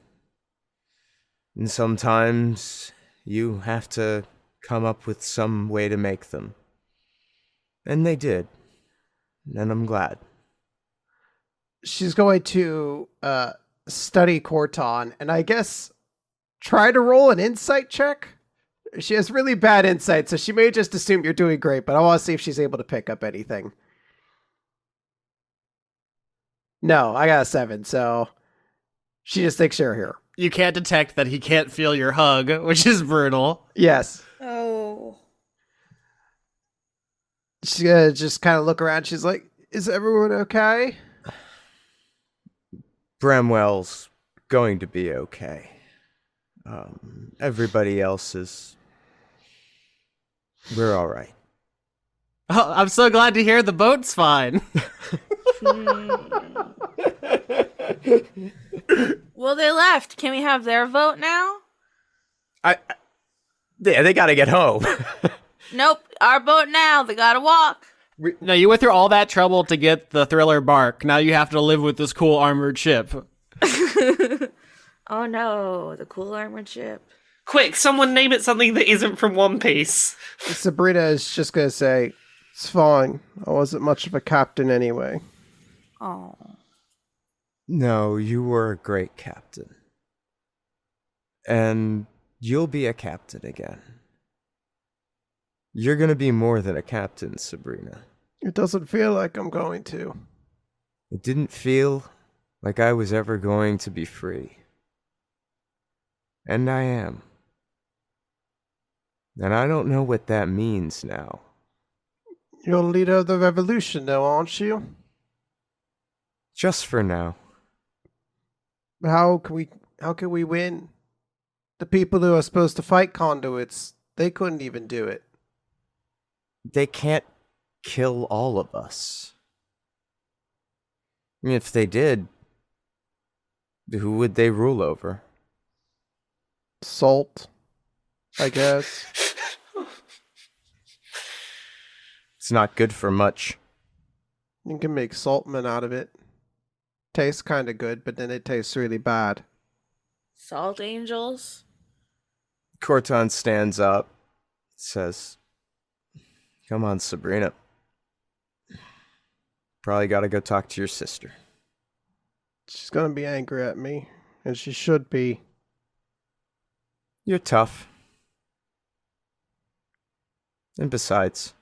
Speaker 7: And sometimes you have to come up with some way to make them. And they did. And I'm glad.
Speaker 3: She's going to study Khorton, and I guess try to roll an insight check. She has really bad insight, so she may just assume you're doing great, but I want to see if she's able to pick up anything. No, I got a 7, so she just thinks you're here.
Speaker 5: You can't detect that he can't feel your hug, which is brutal.
Speaker 3: Yes.
Speaker 6: Oh.
Speaker 3: She's gonna just kind of look around. She's like, is everyone okay?
Speaker 7: Bramwell's going to be okay. Everybody else is... We're all right.
Speaker 5: Oh, I'm so glad to hear the boat's fine.
Speaker 6: Well, they left. Can we have their vote now?
Speaker 7: Yeah, they gotta get home.
Speaker 6: Nope. Our boat now. They gotta walk.
Speaker 5: No, you went through all that trouble to get the thriller bark. Now you have to live with this cool armored ship.
Speaker 6: Oh no, the cool armored ship.
Speaker 4: Quick, someone name it something that isn't from One Piece.
Speaker 3: Sabrina is just gonna say, it's fine. I wasn't much of a captain anyway.
Speaker 6: Oh.
Speaker 7: No, you were a great captain. And you'll be a captain again. You're gonna be more than a captain, Sabrina.
Speaker 3: It doesn't feel like I'm going to.
Speaker 7: It didn't feel like I was ever going to be free. And I am. And I don't know what that means now.
Speaker 3: You're the leader of the revolution, though, aren't you?
Speaker 7: Just for now.
Speaker 3: How can we win? The people who are supposed to fight conduits, they couldn't even do it.
Speaker 7: They can't kill all of us. I mean, if they did, who would they rule over?
Speaker 3: Salt, I guess.
Speaker 7: It's not good for much.
Speaker 3: You can make saltman out of it. Tastes kind of good, but then it tastes really bad.
Speaker 6: Salt angels?
Speaker 7: Khorton stands up, says, "Come on, Sabrina. Probably gotta go talk to your sister."
Speaker 3: She's gonna be angry at me, and she should be.
Speaker 7: You're tough. And besides,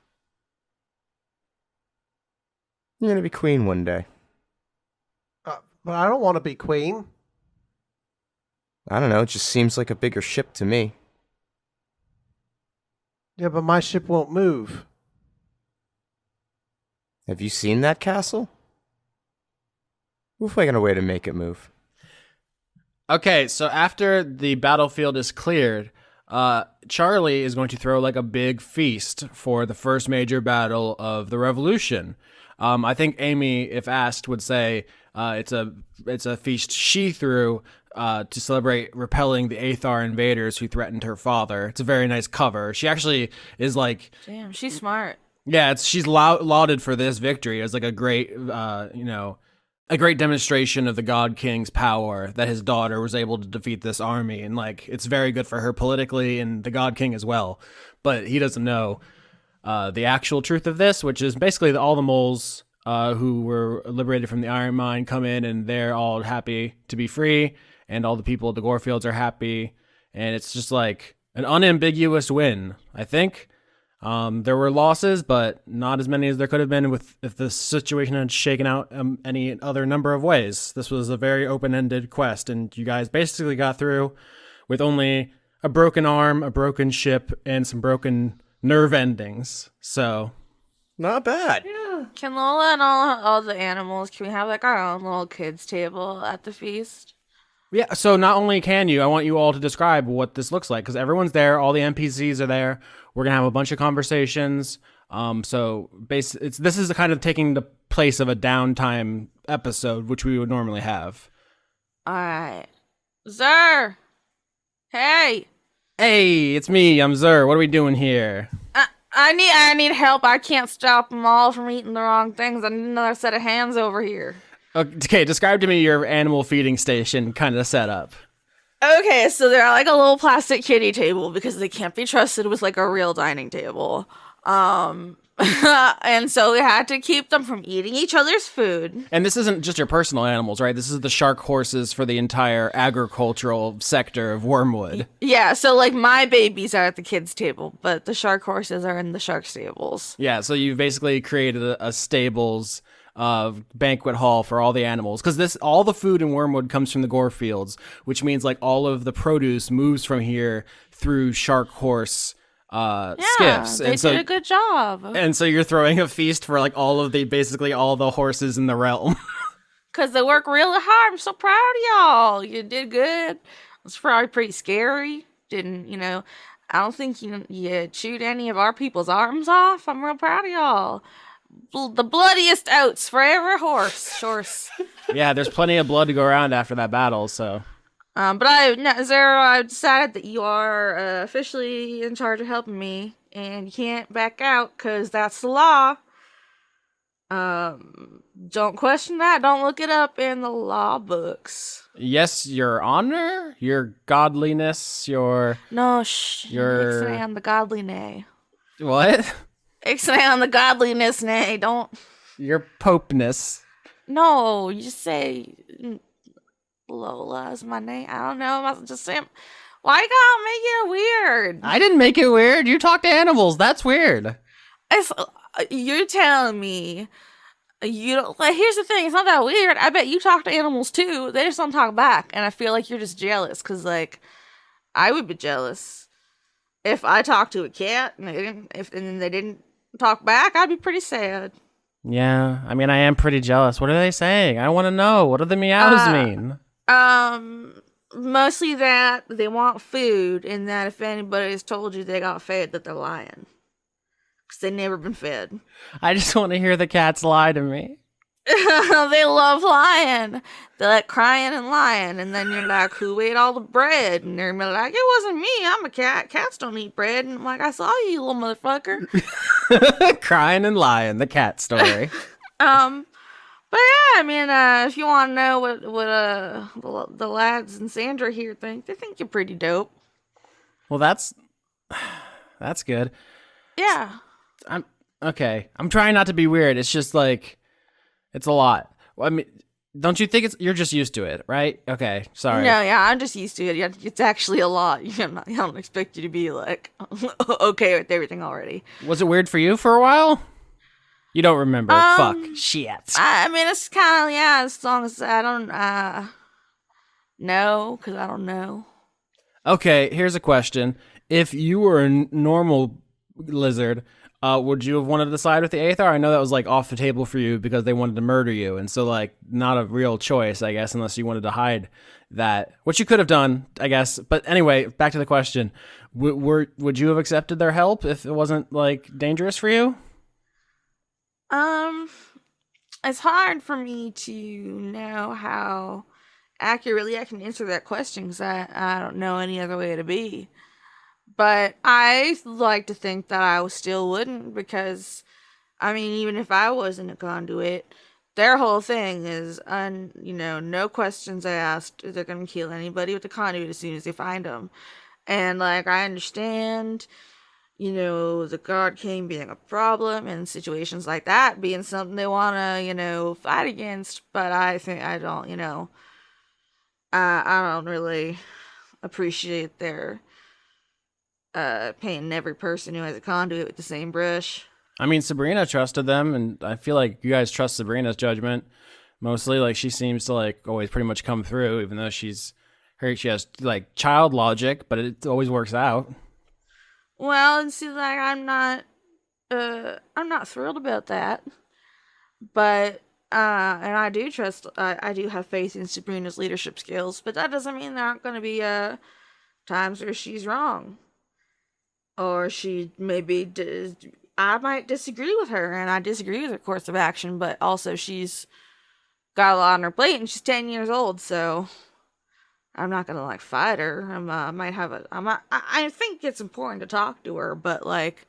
Speaker 7: you're gonna be queen one day.
Speaker 3: But I don't want to be queen.
Speaker 7: I don't know, it just seems like a bigger ship to me.
Speaker 3: Yeah, but my ship won't move.
Speaker 7: Have you seen that castle? We'll find a way to make it move.
Speaker 5: Okay, so after the battlefield is cleared, Charlie is going to throw like a big feast for the first major battle of the revolution. I think Amy, if asked, would say it's a feast she threw to celebrate repelling the Aethar invaders who threatened her father. It's a very nice cover. She actually is like,
Speaker 6: Damn, she's smart.
Speaker 5: yeah, she's lauded for this victory as like a great, a great demonstration of the God King's power that his daughter was able to defeat this army, and like it's very good for her politically and the God King as well. But he doesn't know the actual truth of this, which is basically all the moles who were liberated from the Iron Mine come in, and they're all happy to be free, and all the people at the Gorefields are happy, and it's just like an unambiguous win, I think. There were losses, but not as many as there could have been if the situation had shaken out any other number of ways. This was a very open-ended quest, and you guys basically got through with only a broken arm, a broken ship, and some broken nerve endings. So
Speaker 7: Not bad.
Speaker 6: Can Lola and all the animals, can we have like our own little kids table at the feast?
Speaker 5: yeah, so not only can you, I want you all to describe what this looks like because everyone's there, all the NPCs are there. We're gonna have a bunch of conversations. This is the kind of taking the place of a downtime episode, which we would normally have.
Speaker 6: All right, Zer. Hey,
Speaker 5: Hey, it's me. I'm Zer. What are we doing here?
Speaker 6: I need help. I can't stop them all from eating the wrong things. I need another set of hands over here.
Speaker 5: Okay, describe to me your animal feeding station kind of setup.
Speaker 6: Okay, so they're like a little plastic kiddie table because they can't be trusted with like a real dining table. And so we had to keep them from eating each other's food.
Speaker 5: And this isn't just your personal animals, right? This is the shark horses for the entire agricultural sector of Wormwood.
Speaker 6: Yeah, so like my babies are at the kids' table, but the shark horses are in the shark stables.
Speaker 5: Yeah, so you've basically created a stables banquet hall for all the animals because all the food in Wormwood comes from the gore fields, which means like all of the produce moves from here through shark horse skiffs.
Speaker 6: They did a good job.
Speaker 5: And so you're throwing a feast for like all the horses in the realm.
Speaker 6: Cause they work really hard. I'm so proud of y'all. You did good. It's probably pretty scary. I don't think you chewed any of our people's arms off. I'm real proud of y'all. The bloodiest oats for every horse.
Speaker 5: Yeah, there's plenty of blood to go around after that battle, so.
Speaker 6: But I've decided that you are officially in charge of helping me, and you can't back out, because that's the law. Don't question that. Don't look it up in the law books.
Speaker 5: Yes, your honor, your godliness, your...
Speaker 6: No,
Speaker 5: your...
Speaker 6: Ixnay on the godly nay.
Speaker 5: What?
Speaker 6: Ixnay on the godliness nay. Don't...
Speaker 5: Your popeness.
Speaker 6: No, you just say... Lola is my name. I don't know. I was just saying... Why you gotta make it weird?
Speaker 5: I didn't make it weird. You talk to animals. That's weird.
Speaker 6: You're telling me you don't... Like, here's the thing. It's not that weird. I bet you talk to animals, too. They just don't talk back. And I feel like you're just jealous. Because, like, I would be jealous. If I talked to a cat and they didn't talk back, I'd be pretty sad.
Speaker 5: Yeah. I mean, I am pretty jealous. What are they saying? I want to know. What do the meows mean?
Speaker 6: Mostly that they want food, and that if anybody has told you they got fed, that they're lying. Because they've never been fed.
Speaker 5: I just want to hear the cats lie to me.
Speaker 6: They love lying. They're like crying and lying, and then you're like, who ate all the bread? And they're like, it wasn't me, I'm a cat. Cats don't eat bread. And I'm like, I saw you little motherfucker.
Speaker 5: Crying and lying, the cat story.
Speaker 6: But yeah, I mean, if you want to know what the lads and Sandra here think, they think you're pretty dope.
Speaker 5: Well, that's good.
Speaker 6: Yeah.
Speaker 5: I'm trying not to be weird. It's just like, it's a lot. Well, I mean, don't you think you're just used to it, right? Okay, sorry.
Speaker 6: No, yeah, I'm just used to it. Yeah, it's actually a lot. I don't expect you to be like okay with everything already.
Speaker 5: Was it weird for you for a while? You don't remember. Fuck. Shit.
Speaker 6: I mean, it's kind of, yeah, as long as I don't know, because I don't know.
Speaker 5: Okay, here's a question. If you were a normal lizard, would you have wanted to side with the Aethar? I know that was like off the table for you because they wanted to murder you, and so like not a real choice, I guess, unless you wanted to hide that, which you could have done, I guess. But anyway, back to the question: would you have accepted their help if it wasn't like dangerous for you?
Speaker 6: It's hard for me to know how accurately I can answer that question because I don't know any other way to be. But I like to think that I still wouldn't because, I mean, even if I wasn't a conduit, their whole thing is, no questions asked. They're going to kill anybody with a conduit as soon as they find them. And, like, I understand, the God King being a problem and situations like that being something they want to, fight against. But I think I don't really appreciate their painting every person who has a conduit with the same brush.
Speaker 5: I mean, Sabrina trusted them, and I feel like you guys trust Sabrina's judgment mostly. Like, she seems to like always pretty much come through, even though she has like child logic, but it always works out.
Speaker 6: Well, and see, like, I'm not thrilled about that. But, and I do have faith in Sabrina's leadership skills, but that doesn't mean there aren't going to be, times where she's wrong. Or she maybe, I might disagree with her, and I disagree with her course of action, but also she's got a lot on her plate, and she's 10 years old, so I'm not gonna like fight her. I might have a. I think it's important to talk to her, but like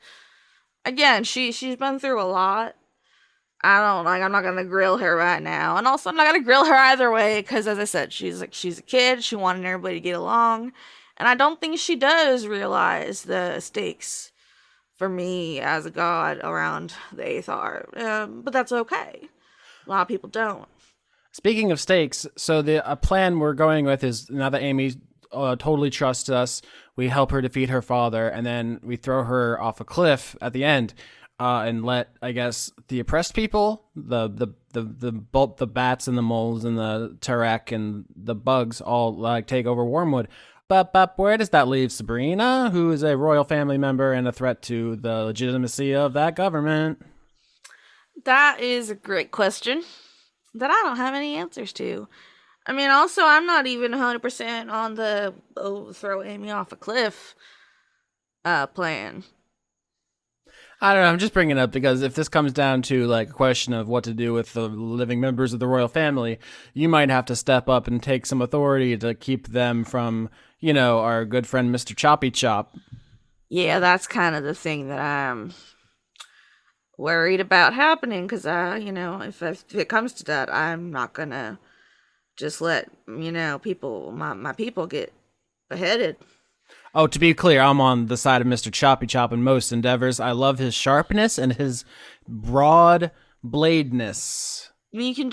Speaker 6: again, she's been through a lot. I'm not gonna grill her right now, and also I'm not gonna grill her either way because, as I said, she's a kid. She wanted everybody to get along, and I don't think she does realize the stakes for me as a god around the Aethar. But that's okay. A lot of people don't.
Speaker 5: Speaking of stakes, so the plan we're going with is now that Amy totally trusts us, we help her defeat her father, and then we throw her off a cliff at the end, and let, I guess, the oppressed people, the bats and the moles and the Tarek and the bugs all like take over Wormwood. But where does that leave Sabrina, who is a royal family member and a threat to the legitimacy of that government?
Speaker 6: That is a great question that I don't have any answers to. I mean, also, I'm not even 100% on the throw Amy off a cliff plan.
Speaker 5: I don't know, I'm just bringing it up because if this comes down to like a question of what to do with the living members of the royal family, you might have to step up and take some authority to keep them from, our good friend Mr. Choppy Chop.
Speaker 6: Yeah, that's kind of the thing that I'm worried about happening because if it comes to that, I'm not gonna just let people my people get beheaded.
Speaker 5: Oh, to be clear, I'm on the side of Mr. Choppy Chop in most endeavors. I love his sharpness and his broad bladeness.
Speaker 6: You can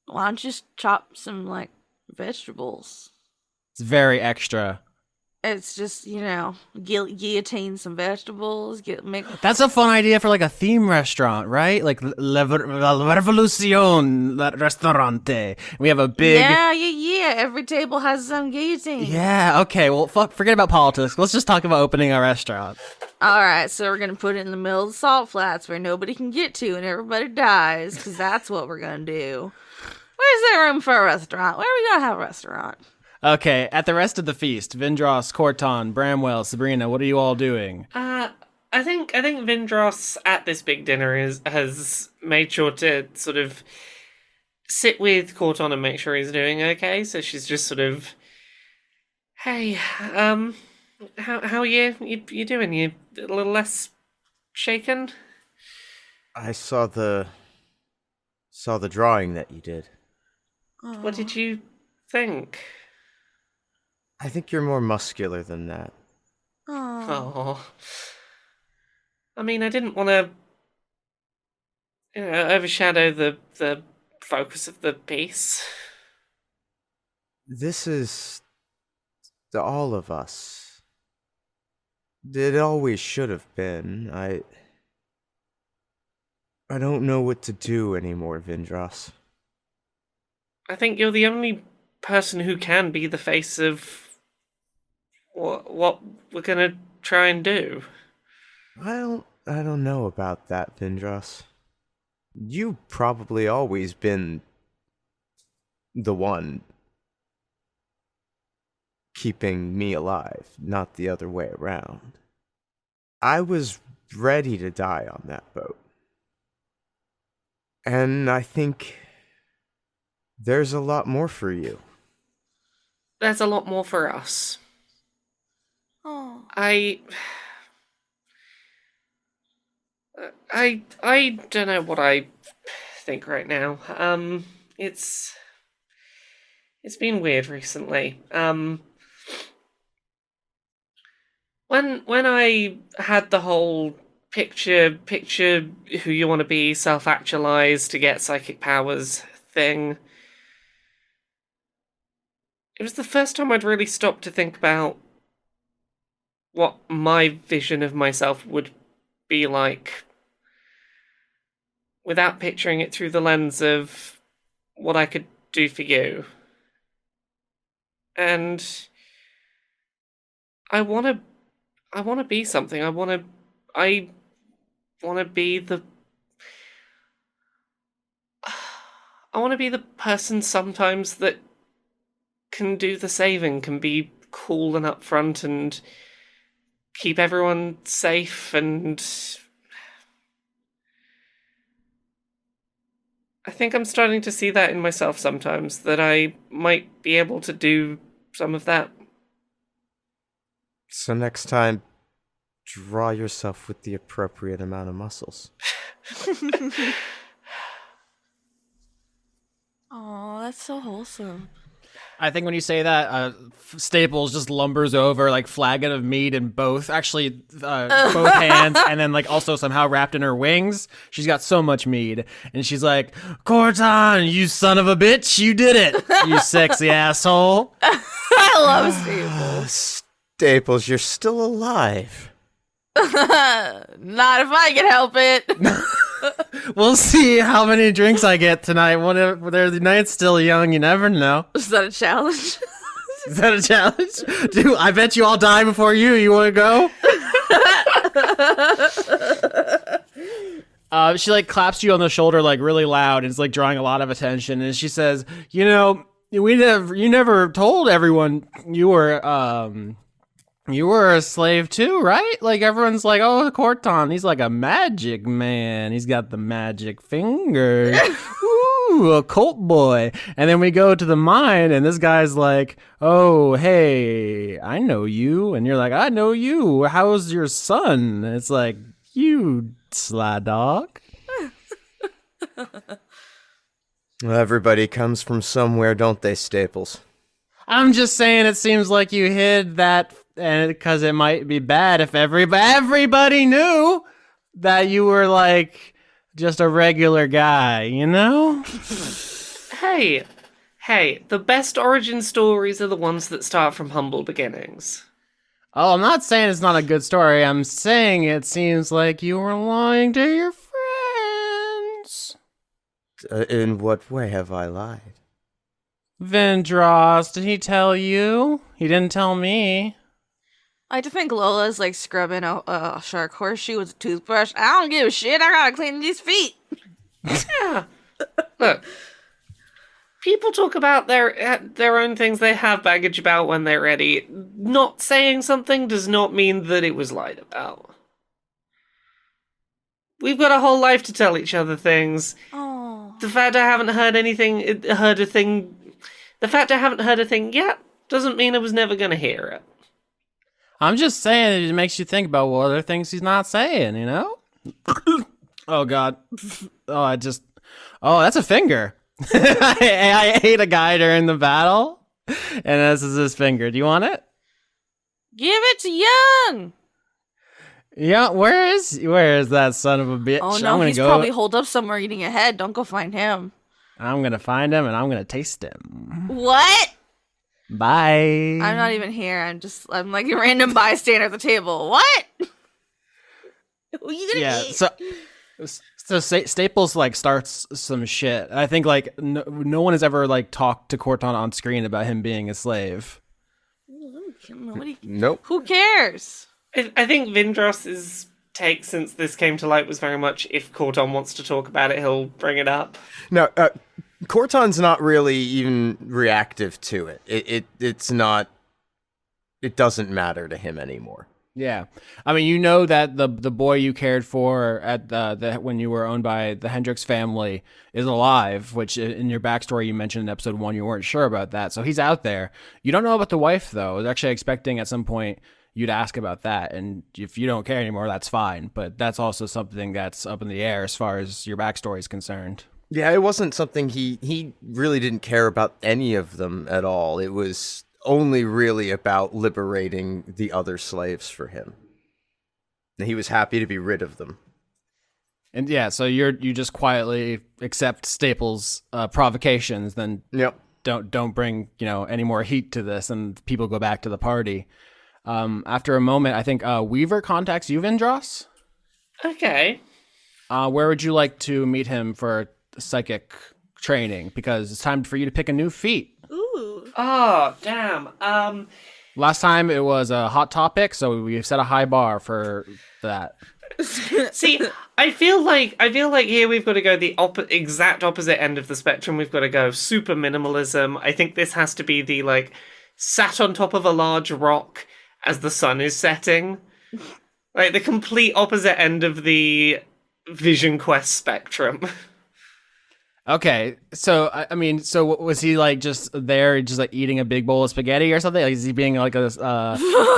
Speaker 6: why don't you just chop some like vegetables?
Speaker 5: It's very extra.
Speaker 6: It's just, guillotine some vegetables.
Speaker 5: That's a fun idea for like a theme restaurant, right? Like La Revolucion Restaurante. We have a big...
Speaker 6: Yeah. Every table has its own guillotine.
Speaker 5: Yeah, okay. Well, forget about politics. Let's just talk about opening a restaurant.
Speaker 6: All right, so we're going to put it in the middle of the salt flats where nobody can get to and everybody dies, because that's what we're going to do. Where's there room for a restaurant? Where are we going to have a restaurant?
Speaker 5: Okay, at the rest of the feast, Vindrass, Khorton, Bramwell, Sabrina, what are you all doing?
Speaker 4: I think Vindrass at this big dinner has made sure to sort of sit with Khorton and make sure he's doing okay. So she's just sort of, hey, how are you? You doing? You a little less shaken?
Speaker 7: I saw the drawing that you did.
Speaker 4: What did you think?
Speaker 7: I think you're more muscular than that.
Speaker 4: Oh. I mean, I didn't want to, overshadow the focus of the piece.
Speaker 7: This is all of us. It always should have been. I don't know what to do anymore, Vindrass.
Speaker 4: I think you're the only person who can be the face of what we're gonna try and do.
Speaker 7: I don't know about that, Vindrass. You've probably always been the one keeping me alive, not the other way around. I was ready to die on that boat. And I think there's a lot more for you.
Speaker 4: There's a lot more for us.
Speaker 6: Oh.
Speaker 4: I don't know what I think right now. It's been weird recently. When I had the whole picture who you want to be, self-actualize to get psychic powers thing, it was the first time I'd really stopped to think about what my vision of myself would be like without picturing it through the lens of what I could do for you. And I want want to be something. I want to be the person sometimes that can do the saving, can be cool and upfront and keep everyone safe, and I think I'm starting to see that in myself sometimes, that I might be able to do some of that.
Speaker 7: So next time, draw yourself with the appropriate amount of muscles.
Speaker 6: Oh, that's so wholesome.
Speaker 5: I think when you say that, Staples just lumbers over like flagon of meat in both both hands, and then like also somehow wrapped in her wings. She's got so much mead, and she's like, "Khorton, you son of a bitch, you did it, you sexy asshole."
Speaker 6: I love Staples.
Speaker 7: Staples, you're still alive.
Speaker 6: Not if I can help it.
Speaker 5: We'll see how many drinks I get tonight. The night's still young, you never know.
Speaker 6: Is that a challenge?
Speaker 5: Is that a challenge? Dude, I bet you I'll die before you. You want to go? She like claps you on the shoulder like really loud, and it's like drawing a lot of attention. And she says, "You know, you never told everyone you were a slave too, right? Like everyone's like, oh, Khorton, he's like a magic man. He's got the magic fingers." Ooh, a cult boy. And then we go to the mine, and this guy's like, "Oh, hey, I know you." And you're like, "I know you. How's your son?" And it's like, "You sly dog."
Speaker 7: Well, everybody comes from somewhere, don't they, Staples?
Speaker 5: I'm just saying, it seems like you hid that, and because it might be bad if everybody knew that you were like just a regular guy, you know?
Speaker 4: Hey, the best origin stories are the ones that start from humble beginnings.
Speaker 5: Oh, I'm not saying it's not a good story. I'm saying it seems like you were lying to your friends.
Speaker 7: In what way have I lied?
Speaker 5: Vindrass, did he tell you? He didn't tell me.
Speaker 6: I like to think Lola's like scrubbing a shark horseshoe with a toothbrush. I don't give a shit. I gotta clean these feet.
Speaker 4: Yeah. Look, people talk about their own things they have baggage about when they're ready. Not saying something does not mean that it was lied about. We've got a whole life to tell each other things.
Speaker 6: Oh.
Speaker 4: The fact I haven't heard a thing yet doesn't mean I was never gonna hear it.
Speaker 5: I'm just saying it makes you think about what other things he's not saying, you know? Oh, God. Oh, that's a finger. I ate a guy during the battle, and this is his finger. Do you want it?
Speaker 6: Give it to Young.
Speaker 5: Yeah, where is that son of a bitch?
Speaker 6: Oh no, he's probably holed up somewhere eating a head. Don't go find him.
Speaker 5: I'm gonna find him, and I'm gonna taste him.
Speaker 6: What?
Speaker 5: Bye.
Speaker 6: I'm not even here. I'm like a random bystander at the table. What? Who are you gonna eat?
Speaker 5: So Staples like starts some shit. I think like no one has ever like talked to Khorton on screen about him being a slave.
Speaker 7: Nope.
Speaker 6: Who cares?
Speaker 4: I think Vindrass's take since this came to light was very much, if Khorton wants to talk about it, he'll bring it up.
Speaker 7: No, Khorton's not really even reactive to it. It's not. It doesn't matter to him anymore.
Speaker 5: Yeah, I mean, you know that the boy you cared for at when you were owned by the Hendricks family is alive, which in your backstory you mentioned in episode 1 you weren't sure about that. So he's out there. You don't know about the wife though. I was actually expecting at some point you'd ask about that, and if you don't care anymore, that's fine. But that's also something that's up in the air as far as your backstory is concerned.
Speaker 7: Yeah, it wasn't something he really didn't care about any of them at all. It was only really about liberating the other slaves for him. And he was happy to be rid of them.
Speaker 5: And yeah, so you just quietly accept Staples' provocations, then
Speaker 7: Yep.
Speaker 5: don't bring any more heat to this, and people go back to the party. After a moment, I think Weaver contacts you, Vindrass.
Speaker 4: Okay.
Speaker 5: Where would you like to meet him for psychic training? Because it's time for you to pick a new feat.
Speaker 6: Ooh.
Speaker 4: Oh, damn.
Speaker 5: Last time it was a hot topic, so we've set a high bar for that.
Speaker 4: See, I feel like here we've got to go the exact opposite end of the spectrum. We've got to go super minimalism. I think this has to be the like sat on top of a large rock as the sun is setting. Like the complete opposite end of the Vision Quest spectrum.
Speaker 5: Okay, so I mean, so was he like just there, just like eating a big bowl of spaghetti or something? Like, is he being like a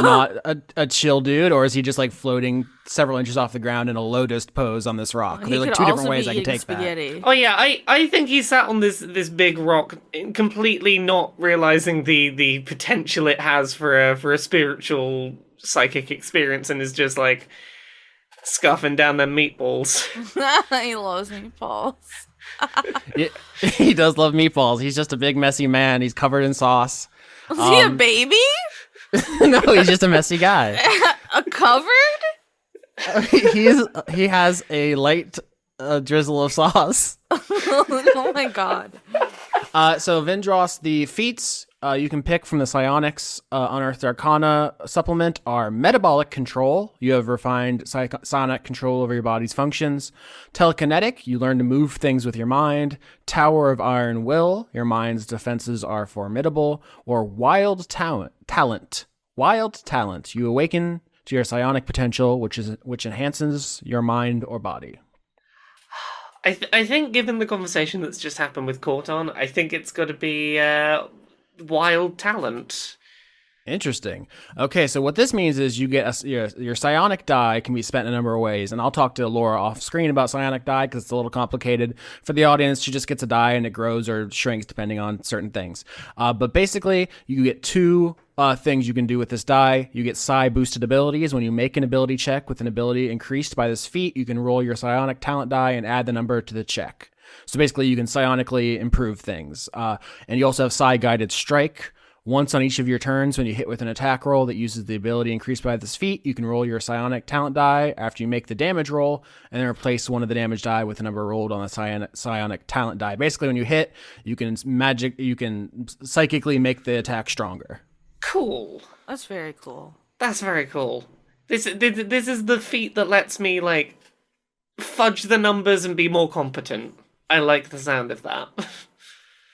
Speaker 5: not a chill dude, or is he just like floating several inches off the ground in a lotus pose on this rock?
Speaker 6: He
Speaker 5: There's like
Speaker 6: could
Speaker 5: two different
Speaker 6: also
Speaker 5: ways
Speaker 6: be
Speaker 5: I can
Speaker 6: eating
Speaker 5: take
Speaker 6: spaghetti.
Speaker 4: Oh yeah, I think he sat on this big rock, completely not realizing the potential it has for a spiritual psychic experience, and is just like scuffing down them meatballs.
Speaker 6: He loves meatballs.
Speaker 5: that. He does love meatballs. He's just a big messy man. He's covered in sauce.
Speaker 6: Is he a baby?
Speaker 5: No, he's just a messy guy.
Speaker 6: A covered?
Speaker 5: He has a light drizzle of sauce.
Speaker 6: Oh my god.
Speaker 5: So Vindrass, the feats you can pick from the Psionics Unearthed Arcana supplement are Metabolic Control. You have refined psionic control over your body's functions. Telekinetic, you learn to move things with your mind. Tower of Iron Will, your mind's defenses are formidable. Or Wild Talent. Wild Talent, you awaken to your psionic potential, which enhances your mind or body.
Speaker 4: I think given the conversation that's just happened with Khorton, I think it's got to be Wild Talent.
Speaker 5: Interesting. Okay, so what this means is you get your psionic die can be spent in a number of ways, and I'll talk to Laura off screen about psionic die because it's a little complicated. For the audience, she just gets a die and it grows or shrinks depending on certain things. But basically, you get two things you can do with this die. You get psi boosted abilities. When you make an ability check with an ability increased by this feat, you can roll your psionic talent die and add the number to the check. So basically, you can psionically improve things. And you also have psi guided strike. Once on each of your turns, when you hit with an attack roll that uses the ability increased by this feat, you can roll your psionic talent die after you make the damage roll, and then replace one of the damage die with the number rolled on the psionic talent die. Basically, when you hit, you can psychically make the attack stronger.
Speaker 4: Cool.
Speaker 6: That's very cool.
Speaker 4: That's very cool. This is the feat that lets me like fudge the numbers and be more competent. I like the sound of that.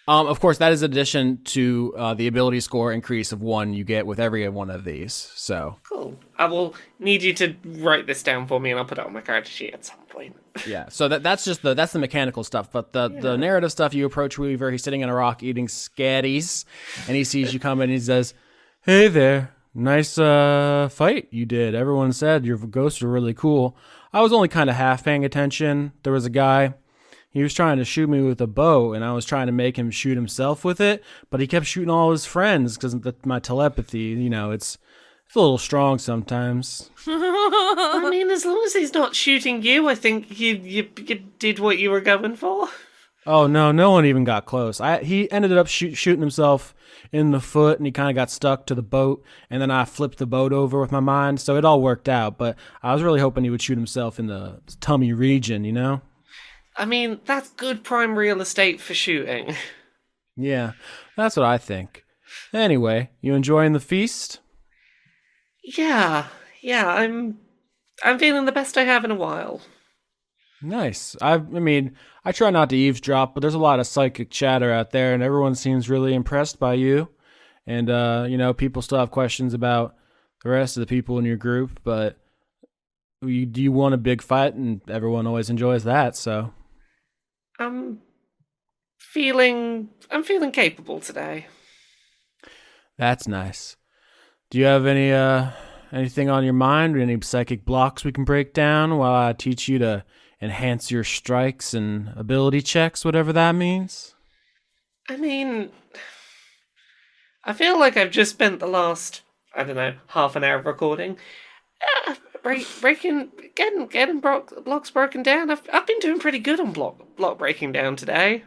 Speaker 5: Of course, that is in addition to the ability score increase of 1 you get with every one of these. So
Speaker 4: Cool. I will need you to write this down for me, and I'll put it on my character sheet at some point.
Speaker 5: yeah, so that's the mechanical stuff. But the narrative stuff, you approach Weaver. He's sitting in a rock eating scatties, and he sees you coming. And he says, "Hey there, nice fight you did. Everyone said your ghosts were really cool. I was only kind of half paying attention. There was a guy." He was trying to shoot me with a bow, and I was trying to make him shoot himself with it, but he kept shooting all his friends because my telepathy, it's a little strong sometimes.
Speaker 4: I mean, as long as he's not shooting you, I think you did what you were going for.
Speaker 5: Oh, no one even got close. He ended up shooting himself in the foot, and he kind of got stuck to the boat, and then I flipped the boat over with my mind, so it all worked out, but I was really hoping he would shoot himself in the tummy region,
Speaker 4: I mean, that's good prime real estate for shooting.
Speaker 5: Yeah, that's what I think. Anyway, you enjoying the feast?
Speaker 4: Yeah, I'm feeling the best I have in a while.
Speaker 5: Nice. I mean, I try not to eavesdrop, but there's a lot of psychic chatter out there, and everyone seems really impressed by you. And, people still have questions about the rest of the people in your group, but you won a big fight, and everyone always enjoys that, so...
Speaker 4: I'm feeling capable today.
Speaker 5: That's nice. Do you have anything on your mind, or any psychic blocks we can break down while I teach you to enhance your strikes and ability checks, whatever that means?
Speaker 4: I mean, I feel like I've just spent the last, half an hour of recording getting blocks broken down. I've been doing pretty good on block breaking down today.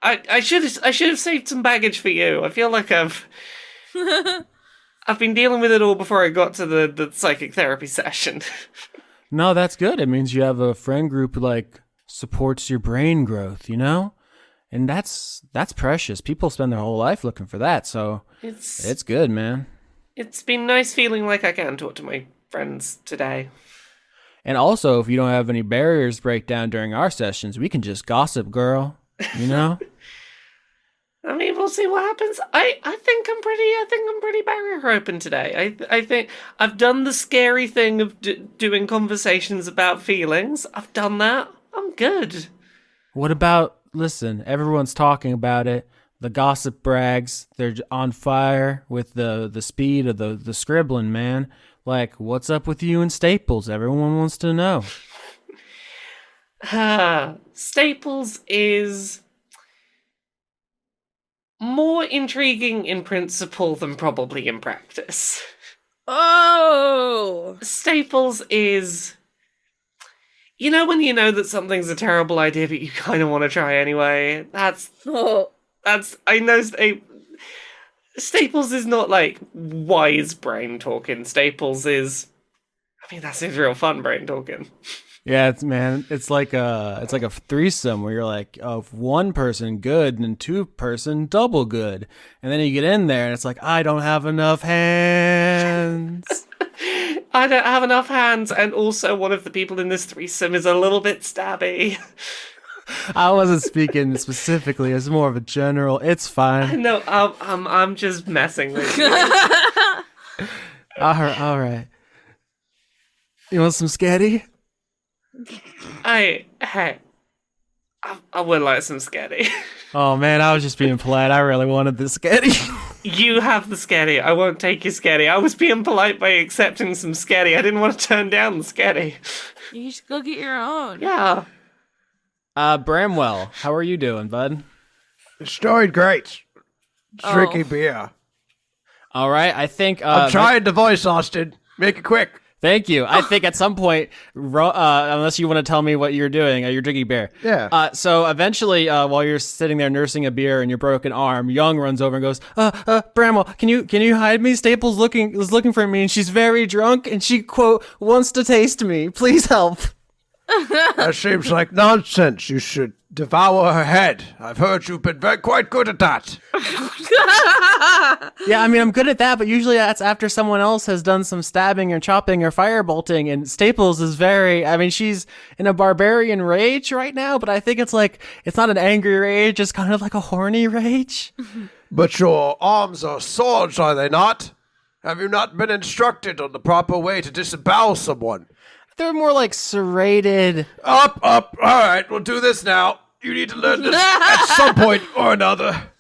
Speaker 4: I should have saved some baggage for you. I feel like I've been dealing with it all before I got to the psychic therapy session.
Speaker 5: No, that's good. It means you have a friend group who supports your brain growth, And that's precious. People spend their whole life looking for that, so it's good, man.
Speaker 4: It's been nice feeling like I can talk to my friends today.
Speaker 2: And also, if you don't have any barriers break down during our sessions, we can just gossip, girl. You know?
Speaker 4: I mean, we'll see what happens. I think I'm pretty barrier open today. I think I've done the scary thing of doing conversations about feelings. I've done that. I'm good.
Speaker 2: What about, listen, everyone's talking about it. The gossip brags, they're on fire with the speed of the scribbling, man. Like, what's up with you and Staples? Everyone wants to know.
Speaker 4: Staples is more intriguing in principle than probably in practice.
Speaker 6: Oh!
Speaker 4: Staples is... You know when you know that something's a terrible idea, but you kind of want to try anyway? I know Staples is not like wise brain talking. Staples is... I mean, that seems real fun brain talking.
Speaker 2: Yeah, it's like a threesome where you're like, one person good and two person double good, and then you get in there and it's like, I don't have enough hands.
Speaker 4: I don't have enough hands, and also one of the people in this threesome is a little bit stabby.
Speaker 2: I wasn't speaking specifically; it's more of a general. It's fine.
Speaker 4: No, I'm just messing with you.
Speaker 2: All right. You want some sketty?
Speaker 4: I would like some sketty.
Speaker 2: Oh man, I was just being polite. I really wanted the sketty.
Speaker 4: You have the sketty. I won't take your sketty. I was being polite by accepting some sketty. I didn't want to turn down the sketty.
Speaker 6: You should go get your own.
Speaker 4: Yeah.
Speaker 2: Bramwell, how are you doing, bud?
Speaker 3: It's doing great. Drinking beer.
Speaker 2: All right, I think
Speaker 3: I'm trying to voice Austin. Make it quick.
Speaker 2: Thank you. I think at some point, unless you want to tell me what you're doing, you're drinking beer.
Speaker 3: Yeah.
Speaker 2: So eventually, while you're sitting there nursing a beer and your broken arm, Young runs over and goes, Bramwell, can you hide me? Staples was looking for me, and she's very drunk, and she, quote, wants to taste me. Please help.
Speaker 3: That seems like nonsense. You should devour her head. I've heard you've been quite good at that.
Speaker 2: Yeah, I mean, I'm good at that, but usually that's after someone else has done some stabbing or chopping or firebolting, and Staples is she's in a barbarian rage right now, but I think it's not an angry rage, it's kind of like a horny rage.
Speaker 3: But your arms are swords, are they not? Have you not been instructed on the proper way to disembowel someone?
Speaker 2: They're more like serrated.
Speaker 3: Up. All right, we'll do this now. You need to learn this at some point or another.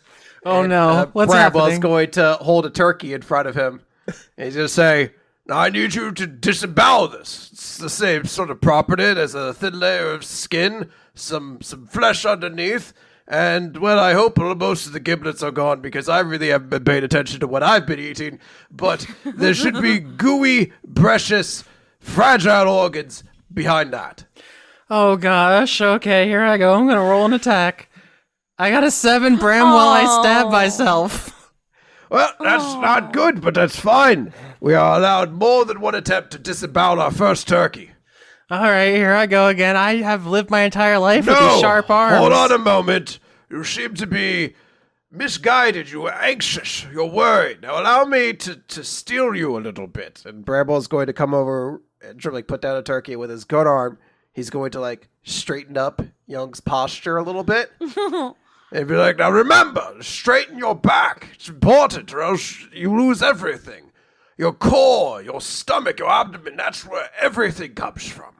Speaker 2: Oh no! What's
Speaker 3: Bramwell's
Speaker 2: happening?
Speaker 3: going to hold a turkey in front of him. And he's going to say, I need you to disembowel this. It's the same sort of property. There's a thin layer of skin, some flesh underneath, and, well, I hope most of the giblets are gone because I really haven't been paying attention to what I've been eating. But there should be gooey, precious, fragile organs behind that.
Speaker 2: Oh gosh, okay, here I go. I'm gonna roll an attack. I got a 7 Bramwell, I stabbed myself.
Speaker 3: Well, that's not good, but that's fine. We are allowed more than one attempt to disembowel our first turkey.
Speaker 2: Alright, here I go again. I have lived my entire life with these sharp arms.
Speaker 3: Hold on a moment. You seem to be misguided. You are anxious. You're worried. Now allow me to steal you a little bit. And Bramwell's going to come over and sort of put down a turkey with his good arm. He's going to straighten up Young's posture a little bit. And be like, now remember, straighten your back. It's important or else you lose everything. Your core, your stomach, your abdomen, that's where everything comes from.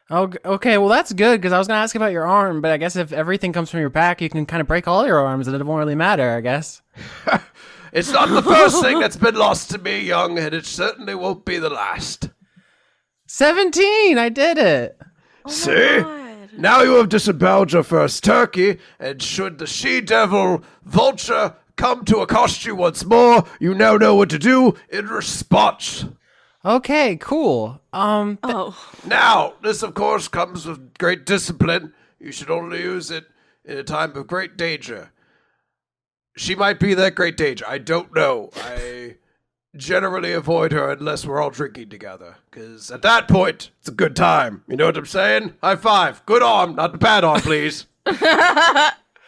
Speaker 2: Oh, okay, well that's good, because I was going to ask about your arm, but I guess if everything comes from your back, you can kind of break all your arms, and it won't really matter, I guess.
Speaker 3: It's not the first thing that's been lost to me, Young, and it certainly won't be the last.
Speaker 2: 17! I did it!
Speaker 3: See? Now you have disemboweled your first turkey, and should the she-devil vulture come to accost you once more, you now know what to do in response.
Speaker 2: Okay, cool.
Speaker 3: Now, this of course comes with great discipline. You should only use it in a time of great danger. She might be that great danger. I don't know. I generally avoid her unless we're all drinking together. Because at that point, it's a good time. You know what I'm saying? High five. Good arm, not the bad arm, please.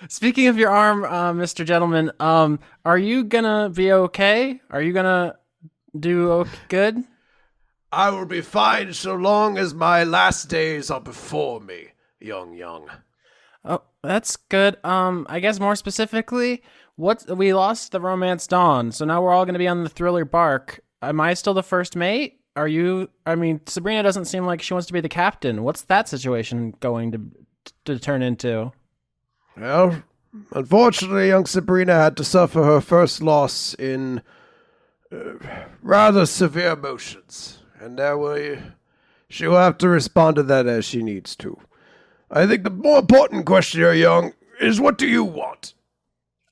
Speaker 2: Speaking of your arm, Mr. Gentleman, are you gonna be okay? Are you gonna do good?
Speaker 3: I will be fine so long as my last days are before me, young.
Speaker 2: Oh, that's good. I guess more specifically, we lost the Romance Dawn, so now we're all going to be on the Thriller Bark. Am I still the first mate? Are you? I mean, Sabrina doesn't seem like she wants to be the captain. What's that situation going to turn into?
Speaker 3: Well, unfortunately, young Sabrina had to suffer her first loss in rather severe emotions, and she will have to respond to that as she needs to. I think the more important question here, young, is what do you want?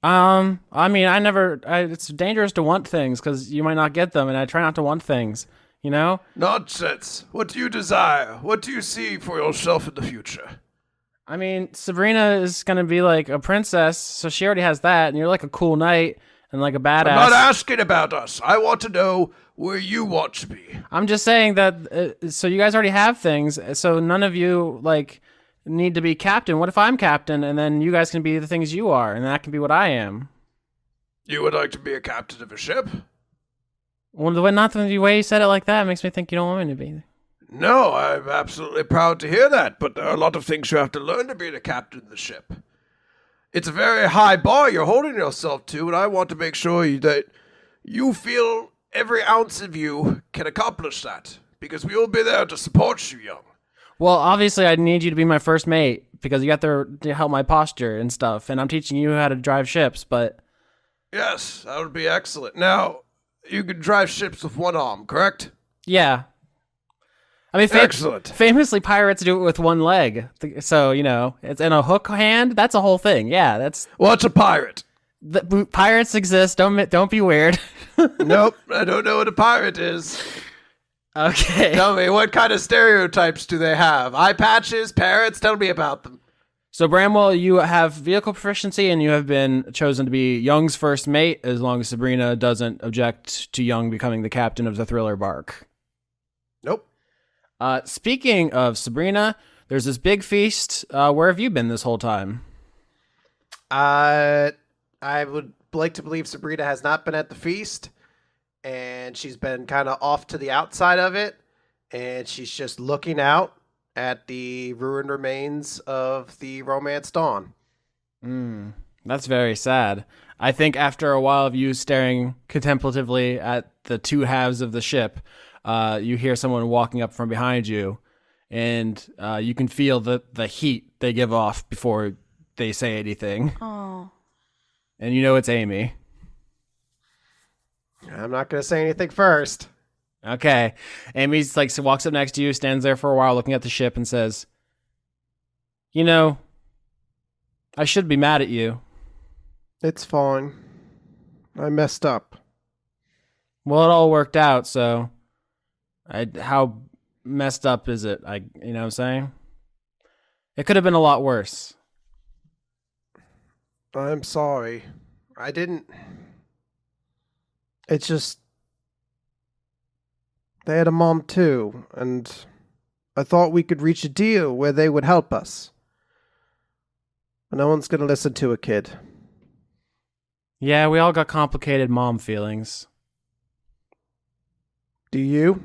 Speaker 2: I mean, it's dangerous to want things because you might not get them, and I try not to want things, you know?
Speaker 3: Nonsense. What do you desire? What do you see for yourself in the future?
Speaker 2: I mean, Sabrina is going to be like a princess, so she already has that, and you're like a cool knight and like a badass.
Speaker 3: I'm not asking about us. I want to know where you want to be.
Speaker 2: I'm just saying that, so you guys already have things, so none of you, like, need to be captain. What if I'm captain, and then you guys can be the things you are, and that can be what I am?
Speaker 3: You would like to be a captain of a ship?
Speaker 2: Well, not the way you said it like that makes me think you don't want me to be.
Speaker 3: No, I'm absolutely proud to hear that, but there are a lot of things you have to learn to be the captain of the ship. It's a very high bar you're holding yourself to, and I want to make sure that you feel every ounce of you can accomplish that, because we will be there to support you, young.
Speaker 2: Well, obviously, I need you to be my first mate, because you got to help my posture and stuff, and I'm teaching you how to drive ships, but...
Speaker 3: Yes, that would be excellent. Now, you can drive ships with one arm, correct?
Speaker 2: Yeah. I mean,
Speaker 3: excellent.
Speaker 2: Famously, pirates do it with one leg, so, it's in a hook hand, that's a whole thing, yeah, that's...
Speaker 3: What's a pirate?
Speaker 2: Pirates exist, don't be weird.
Speaker 3: Nope, I don't know what a pirate is.
Speaker 2: Okay.
Speaker 3: Tell me, what kind of stereotypes do they have? Eye patches, parrots? Tell me about them.
Speaker 2: So, Bramwell, you have vehicle proficiency, and you have been chosen to be Young's first mate, as long as Sabrina doesn't object to Young becoming the captain of the Thriller Bark.
Speaker 3: Nope.
Speaker 2: Speaking of Sabrina, there's this big feast. Where have you been this whole time?
Speaker 3: I would like to believe Sabrina has not been at the feast, and she's been kind of off to the outside of it, and she's just looking out at the ruined remains of the Romance Dawn.
Speaker 2: That's very sad. I think after a while of you staring contemplatively at the two halves of the ship, you hear someone walking up from behind you, and you can feel the heat they give off before they say anything.
Speaker 6: Oh.
Speaker 2: And you know it's Amy.
Speaker 3: I'm not going to say anything first.
Speaker 2: Okay. Amy's like, walks up next to you, stands there for a while looking at the ship and says, I should be mad at you.
Speaker 3: It's fine. I messed up.
Speaker 2: Well, it all worked out, so how messed up is it? You know what I'm saying? It could have been a lot worse.
Speaker 3: I'm sorry. I didn't... It's just... They had a mom too, and I thought we could reach a deal where they would help us. But no one's gonna listen to a kid.
Speaker 2: Yeah, we all got complicated mom feelings.
Speaker 3: Do you?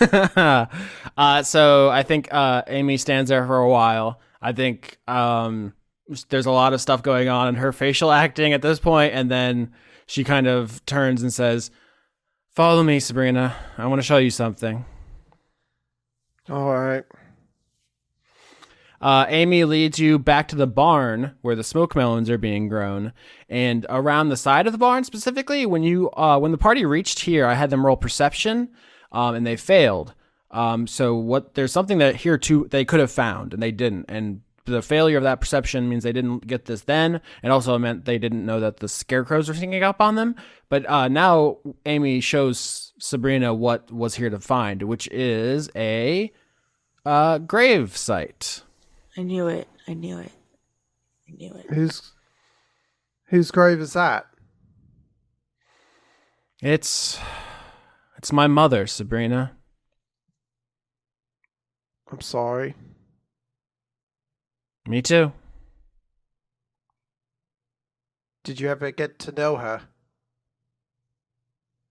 Speaker 2: So I think Amy stands there for a while. I think there's a lot of stuff going on in her facial acting at this point, and then she kind of turns and says, "Follow me, Sabrina. I want to show you something."
Speaker 3: All right.
Speaker 2: Amy leads you back to the barn where the smoke melons are being grown, and around the side of the barn specifically. When the party reached here, I had them roll perception, and they failed. So there's something that here too they could have found and they didn't, and the failure of that perception means they didn't get this then, and also meant they didn't know that the scarecrows were sneaking up on them. But now Amy shows Sabrina what was here to find, which is a grave site.
Speaker 6: I knew it.
Speaker 3: Whose grave is that?
Speaker 2: It's my mother, Sabrina.
Speaker 3: I'm sorry.
Speaker 2: Me too.
Speaker 3: Did you ever get to know her?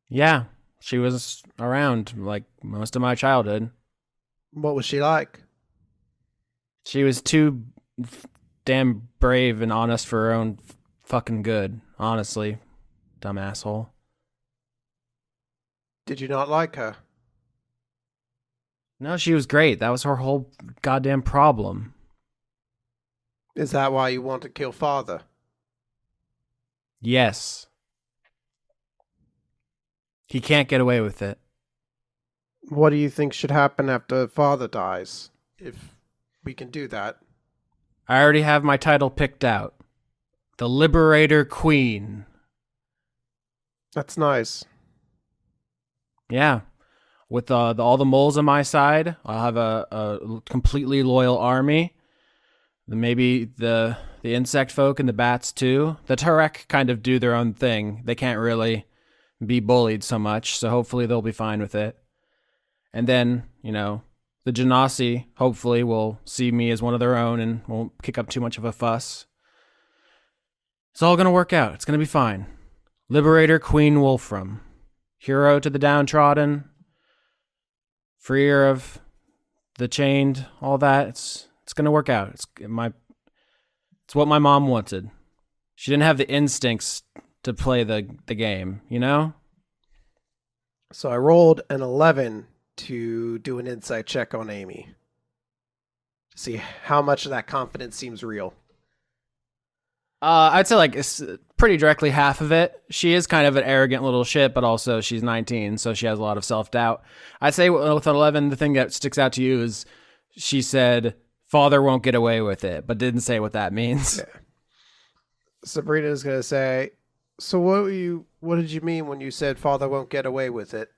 Speaker 5: Yeah, she was around like most of my childhood.
Speaker 3: What was she like?
Speaker 5: She was too damn brave and honest for her own fucking good, honestly. Dumb asshole.
Speaker 3: Did you not like her?
Speaker 5: No, she was great. That was her whole goddamn problem.
Speaker 3: Is that why you want to kill father?
Speaker 5: Yes. He can't get away with it.
Speaker 3: What do you think should happen after father dies? If we can do that.
Speaker 5: I already have my title picked out. The Liberator Queen.
Speaker 3: That's nice.
Speaker 5: Yeah. With all the moles on my side, I'll have a completely loyal army. Maybe the insect folk and the bats too. The Turek kind of do their own thing. They can't really be bullied so much, so hopefully they'll be fine with it. And then, the Genasi hopefully will see me as one of their own and won't kick up too much of a fuss. It's all gonna work out. It's gonna be fine. Liberator Queen Wolfram. Hero to the downtrodden. Freer of the chained, all that. It's gonna work out. It's what my mom wanted. She didn't have the instincts to play the game,
Speaker 3: So I rolled an 11 to do an insight check on Amy. To see how much of that confidence seems real.
Speaker 5: I'd say it's pretty directly half of it. She is kind of an arrogant little shit, but also she's 19, so she has a lot of self-doubt. I'd say with 11, the thing that sticks out to you is she said, father won't get away with it, but didn't say what that means.
Speaker 3: Yeah. Sabrina's going to say, so what did you mean when you said father won't get away with it?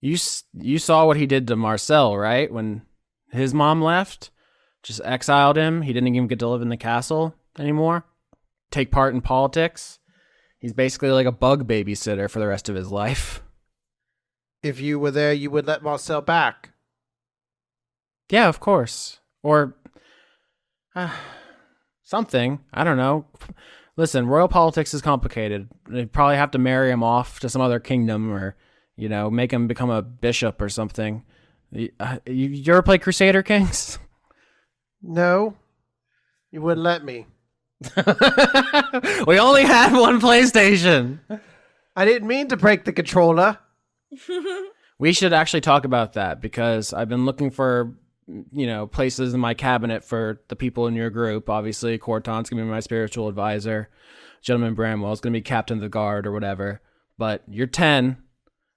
Speaker 5: You saw what he did to Marcel, right? When his mom left, just exiled him. He didn't even get to live in the castle anymore, take part in politics. He's basically like a bug babysitter for the rest of his life.
Speaker 3: If you were there, you would let Marcel back.
Speaker 5: Yeah, of course. Or something. I don't know. Listen, royal politics is complicated. They'd probably have to marry him off to some other kingdom or, make him become a bishop or something. You ever play Crusader Kings?
Speaker 3: No, you wouldn't let me.
Speaker 5: We only had one PlayStation.
Speaker 3: I didn't mean to break the controller.
Speaker 5: We should actually talk about that because I've been looking for, places in my cabinet for the people in your group. Obviously, Khorton's going to be my spiritual advisor. Gentleman Bramwell is going to be captain of the guard or whatever. But you're 10,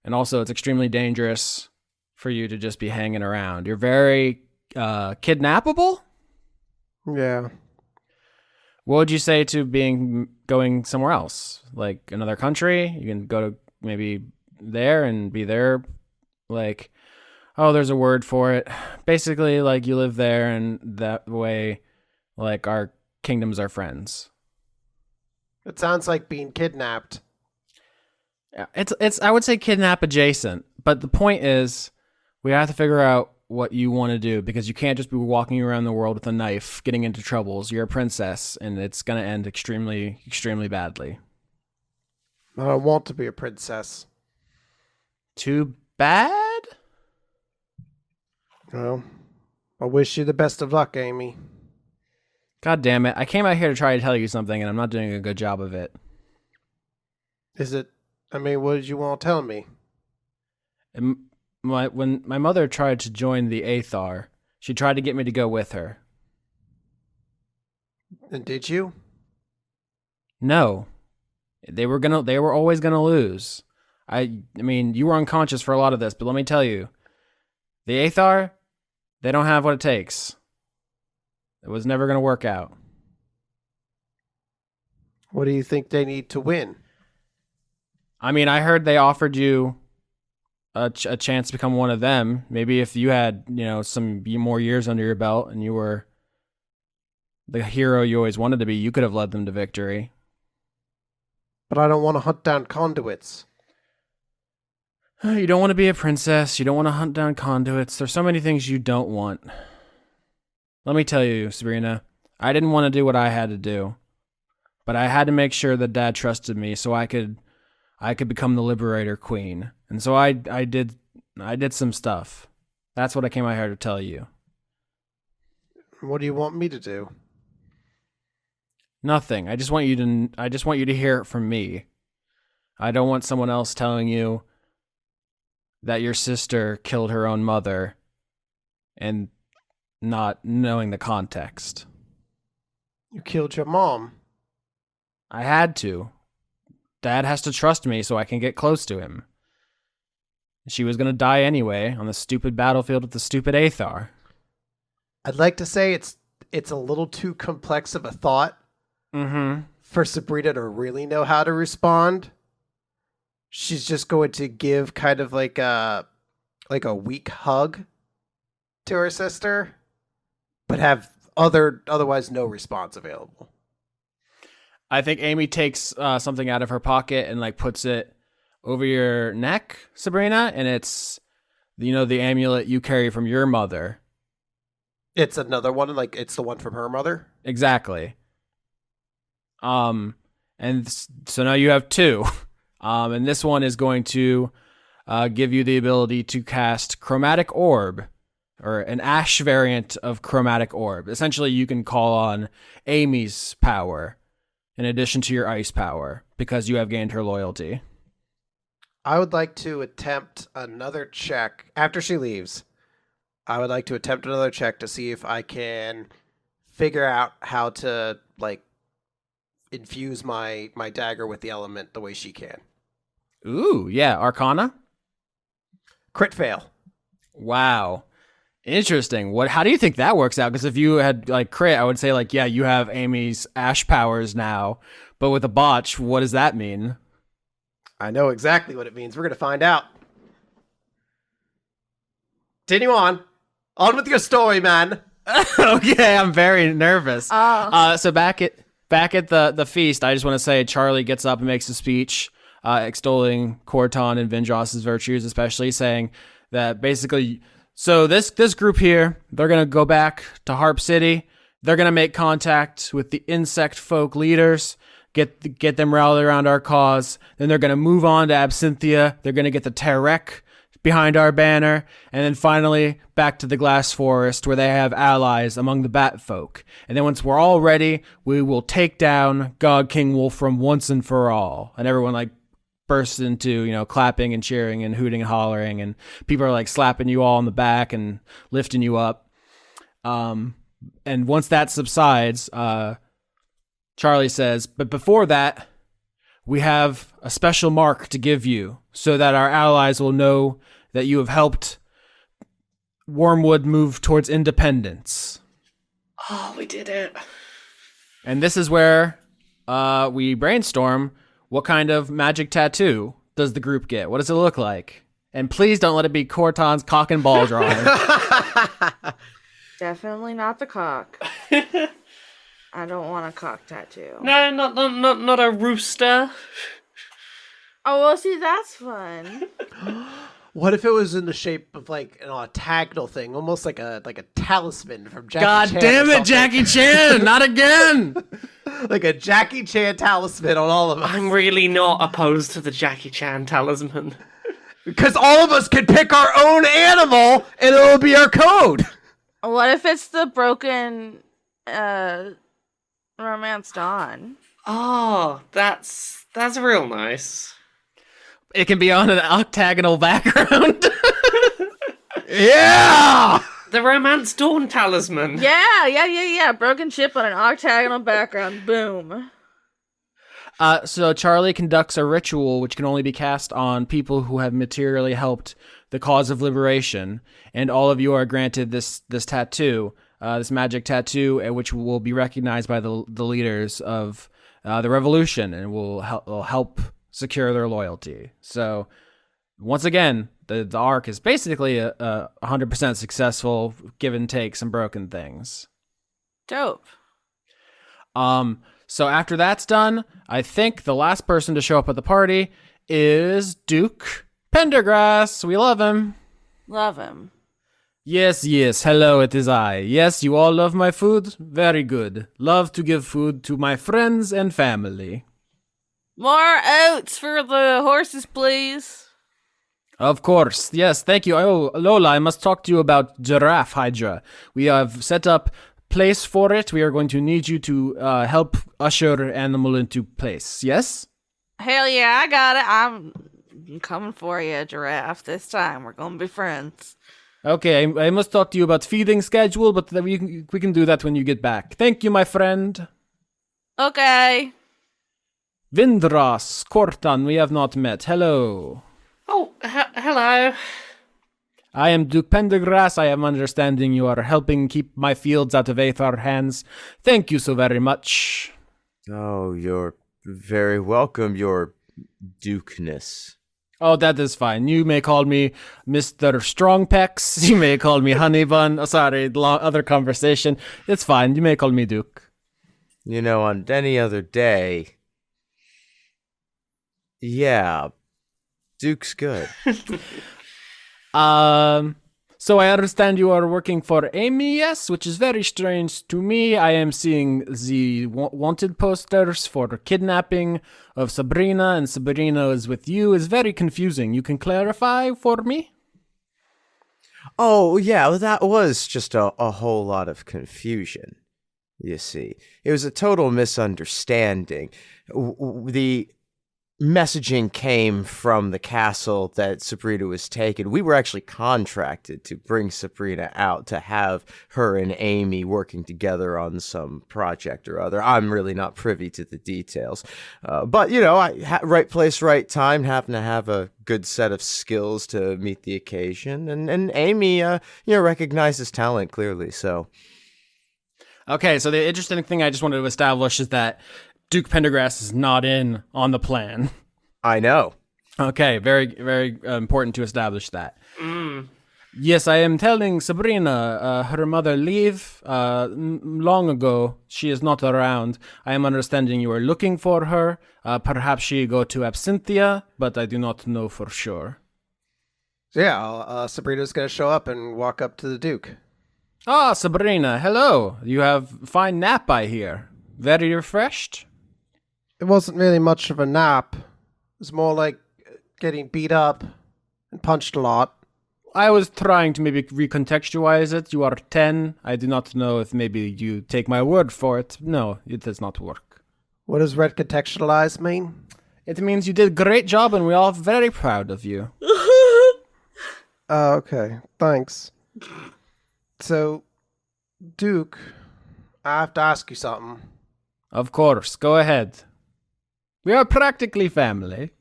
Speaker 5: and also it's extremely dangerous for you to just be hanging around. You're very kidnappable?
Speaker 3: Yeah.
Speaker 5: What would you say to going somewhere else? Like another country? You can go to maybe there and be there. There's a word for it. Basically, you live there and that way, our kingdoms are friends.
Speaker 3: It sounds like being kidnapped.
Speaker 5: Yeah, it's I would say kidnap adjacent. But the point is, we have to figure out what you want to do because you can't just be walking around the world with a knife, getting into troubles. You're a princess, and it's going to end extremely, extremely badly.
Speaker 3: I don't want to be a princess.
Speaker 5: Too bad?
Speaker 3: Well, I wish you the best of luck, Amy.
Speaker 5: God damn it. I came out here to try to tell you something, and I'm not doing a good job of it.
Speaker 3: What did you want to tell me?
Speaker 5: When my mother tried to join the Aethar, she tried to get me to go with her.
Speaker 3: And did you?
Speaker 5: No. They were always gonna lose. I mean, you were unconscious for a lot of this, but let me tell you, the Aethar, they don't have what it takes. It was never gonna work out.
Speaker 3: What do you think they need to win?
Speaker 5: I mean, I heard they offered you a chance to become one of them. Maybe if you had, some more years under your belt and you were the hero you always wanted to be, you could have led them to victory.
Speaker 3: But I don't want to hunt down conduits.
Speaker 5: You don't want to be a princess. You don't want to hunt down conduits. There's so many things you don't want. Let me tell you, Sabrina, I didn't want to do what I had to do. But I had to make sure that Dad trusted me so I could
Speaker 2: I could become the Liberator Queen. And so I did some stuff. That's what I came out here to tell you.
Speaker 3: What do you want me to do?
Speaker 2: Nothing. I just want you to hear it from me. I don't want someone else telling you that your sister killed her own mother and not knowing the context.
Speaker 3: You killed your mom.
Speaker 2: I had to. Dad has to trust me so I can get close to him. She was going to die anyway on the stupid battlefield with the stupid Aethar.
Speaker 3: I'd like to say it's a little too complex of a thought for Sabrina to really know how to respond. She's just going to give kind of like a weak hug to her sister, but have otherwise no response available.
Speaker 2: I think Amy takes something out of her pocket and like puts it over your neck, Sabrina, and it's the amulet you carry from your mother.
Speaker 3: It's another one, like it's the one from her mother.
Speaker 2: Exactly. And so now you have two. And this one is going to give you the ability to cast Chromatic Orb, or an Ash variant of Chromatic Orb. Essentially, you can call on Amy's power in addition to your ice power because you have gained her loyalty.
Speaker 3: I would like to attempt another check after she leaves. I would like to attempt another check to see if I can figure out how to like infuse my dagger with the element the way she can.
Speaker 2: Ooh, yeah, Arcana?
Speaker 3: Crit fail.
Speaker 2: Wow. Interesting. How do you think that works out? Because if you had like crit, I would say like, yeah, you have Amy's Ash powers now. But with a botch, what does that mean?
Speaker 3: I know exactly what it means. We're going to find out. Continue on. On with your story, man.
Speaker 2: Okay, I'm very nervous. So back at the feast, I just want to say Charlie gets up and makes a speech extolling Khorton and Vindrass's virtues, especially saying that basically, so this group here, they're going to go back to Harp City. They're going to make contact with the insect folk leaders, get them rallied around our cause. Then they're going to move on to Absinthia. They're going to get the Terek behind our banner, and then finally back to the Glass Forest where they have allies among the Bat folk. And then once we're all ready, we will take down God King Wolfram once and for all. And everyone like bursts into, clapping and cheering and hooting and hollering, and people are like slapping you all on the back and lifting you up. And once that subsides, Charlie says, but before that, we have a special mark to give you so that our allies will know that you have helped Wormwood move towards independence.
Speaker 4: Oh, we did it.
Speaker 2: And this is where we brainstorm what kind of magic tattoo does the group get? What does it look like? And please don't let it be Khorton's cock and ball drawing.
Speaker 6: Definitely not the cock. I don't want a cock tattoo.
Speaker 4: No, not a rooster.
Speaker 6: Oh, well, see, that's fun.
Speaker 3: What if it was in the shape of like an octagonal thing, almost like a talisman from Jackie
Speaker 2: God
Speaker 3: Chan?
Speaker 2: damn it, Jackie Chan! Not again!
Speaker 3: Like a Jackie Chan talisman on all of us.
Speaker 4: I'm really not opposed to the Jackie Chan talisman.
Speaker 3: Because all of us can pick our own animal and it'll be our code.
Speaker 6: What if it's the broken Romance Dawn?
Speaker 4: Oh, that's real nice.
Speaker 2: It can be on an octagonal background.
Speaker 3: Yeah!
Speaker 4: The Romance Dawn talisman.
Speaker 6: Yeah. Broken chip on an octagonal background. Boom.
Speaker 2: So Charlie conducts a ritual which can only be cast on people who have materially helped the cause of liberation, and all of you are granted this tattoo, this magic tattoo, which will be recognized by the leaders of the revolution, and will help secure their loyalty. So once again, the arc is basically a 100% successful, give and take some broken things.
Speaker 6: Dope.
Speaker 2: So after that's done, I think the last person to show up at the party is Duke Pendergrass. We love him.
Speaker 6: Love him.
Speaker 2: Yes, hello, it is I. Yes, you all love my food? Very good. Love to give food to my friends and family.
Speaker 6: More oats for the horses, please.
Speaker 2: Of course. Yes, thank you. Oh, Lola, I must talk to you about Giraffe Hydra. We have set up place for it. We are going to need you to help usher animal into place. Yes?
Speaker 6: Hell yeah, I got it. I'm coming for you, Giraffe. This time we're gonna be friends.
Speaker 2: Okay, I must talk to you about feeding schedule, but we can do that when you get back. Thank you, my friend.
Speaker 6: Okay.
Speaker 2: Vindrass, Khorton, we have not met. Hello.
Speaker 4: Oh, hello.
Speaker 2: I am Duke Pendergrass. I am understanding you are helping keep my fields out of Aethar hands. Thank you so very much.
Speaker 7: Oh, you're very welcome, your dukeness.
Speaker 2: Oh, that is fine. You may call me Mr. Strongpecs. You may call me Honeybun. Oh, sorry, other conversation. It's fine. You may call me Duke.
Speaker 7: You know, on any other day, yeah, Duke's good.
Speaker 2: So I understand you are working for Amy, yes, which is very strange to me. I am seeing the wanted posters for kidnapping of Sabrina, and Sabrina is with you. It's very confusing. You can clarify for me?
Speaker 7: Oh, yeah, well, that was just a whole lot of confusion, you see. It was a total misunderstanding. The messaging came from the castle that Sabrina was taken. We were actually contracted to bring Sabrina out to have her and Amy working together on some project or other. I'm really not privy to the details. But, you know, right place, right time, happen to have a good set of skills to meet the occasion. And Amy, recognizes talent clearly, so.
Speaker 2: Okay, so the interesting thing I just wanted to establish is that Duke Pendergrass is not in on the plan.
Speaker 7: I know.
Speaker 2: Okay, very, very important to establish that.
Speaker 4: Mm.
Speaker 2: Yes, I am telling Sabrina her mother leave long ago. She is not around. I am understanding you are looking for her. Perhaps she go to Absinthia, but I do not know for sure.
Speaker 3: Yeah, Sabrina's gonna show up and walk up to the Duke.
Speaker 2: Ah, Sabrina, hello. You have fine nap, I hear. Very refreshed?
Speaker 3: It wasn't really much of a nap. It was more like getting beat up and punched a lot.
Speaker 2: I was trying to maybe recontextualize it. You are 10. I do not know if maybe you take my word for it. No, it does not work.
Speaker 3: What does red contextualize mean?
Speaker 2: It means you did a great job and we're all very proud of you.
Speaker 3: Okay, thanks. So, Duke, I have to ask you something.
Speaker 2: Of course, go ahead. We are practically family.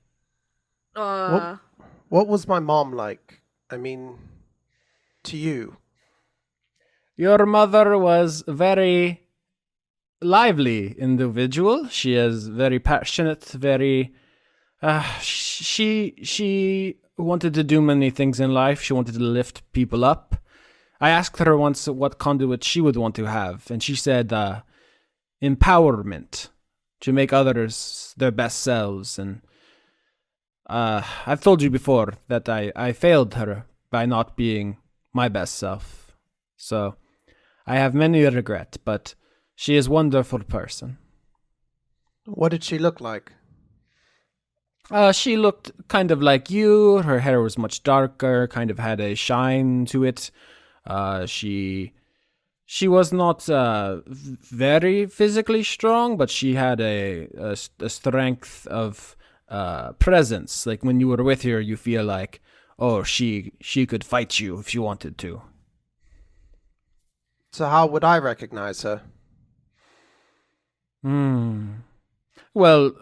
Speaker 3: What was my mom like? I mean, to you.
Speaker 2: Your mother was very lively individual. She is very passionate, very... She wanted to do many things in life. She wanted to lift people up. I asked her once what conduit she would want to have, and she said empowerment, to make others their best selves. And I've told you before that I failed her by not being my best self. So I have many regret, but she is a wonderful person.
Speaker 3: What did she look like?
Speaker 2: She looked kind of like you. Her hair was much darker, kind of had a shine to it. She was not very physically strong, but she had a strength of presence. Like when you were with her, you feel like, oh, she could fight you if she wanted to.
Speaker 3: So how would I recognize her?
Speaker 2: Well,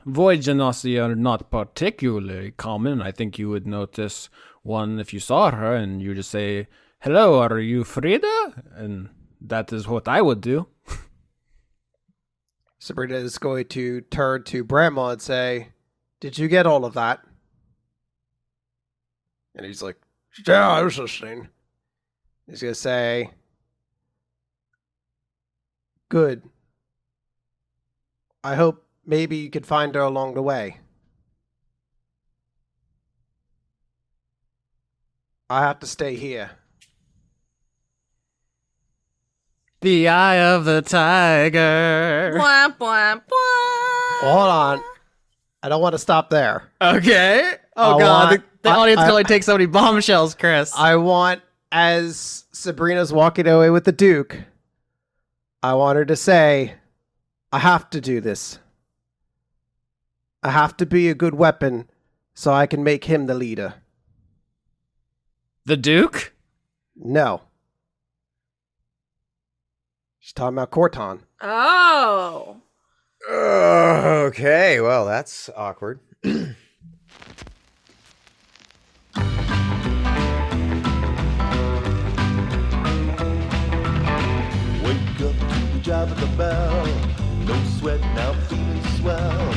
Speaker 2: void genasi are not particularly common. I think you would notice one if you saw her and you just say, hello, are you Frida? And that is what I would do.
Speaker 3: Sabrina is going to turn to Bramwell and say, did you get all of that? And he's like, yeah, I was listening. He's going to say, good. I hope maybe you could find her along the way. I have to stay here.
Speaker 2: The eye of the tiger.
Speaker 6: Bwah, bwah, bwah.
Speaker 3: Hold on. I don't want to stop there.
Speaker 2: Okay. Oh
Speaker 3: I
Speaker 2: god,
Speaker 3: want-
Speaker 2: the audience can only take so many bombshells, Chris.
Speaker 3: I want, as Sabrina's walking away with the Duke, I want her to say, I have to do this. I have to be a good weapon so I can make him the leader.
Speaker 2: The Duke?
Speaker 3: No. She's talking about Khorton.
Speaker 6: Oh.
Speaker 7: Okay, well, that's awkward.
Speaker 9: Wake up to the job of the bell. No sweat, now I'm feeling swell.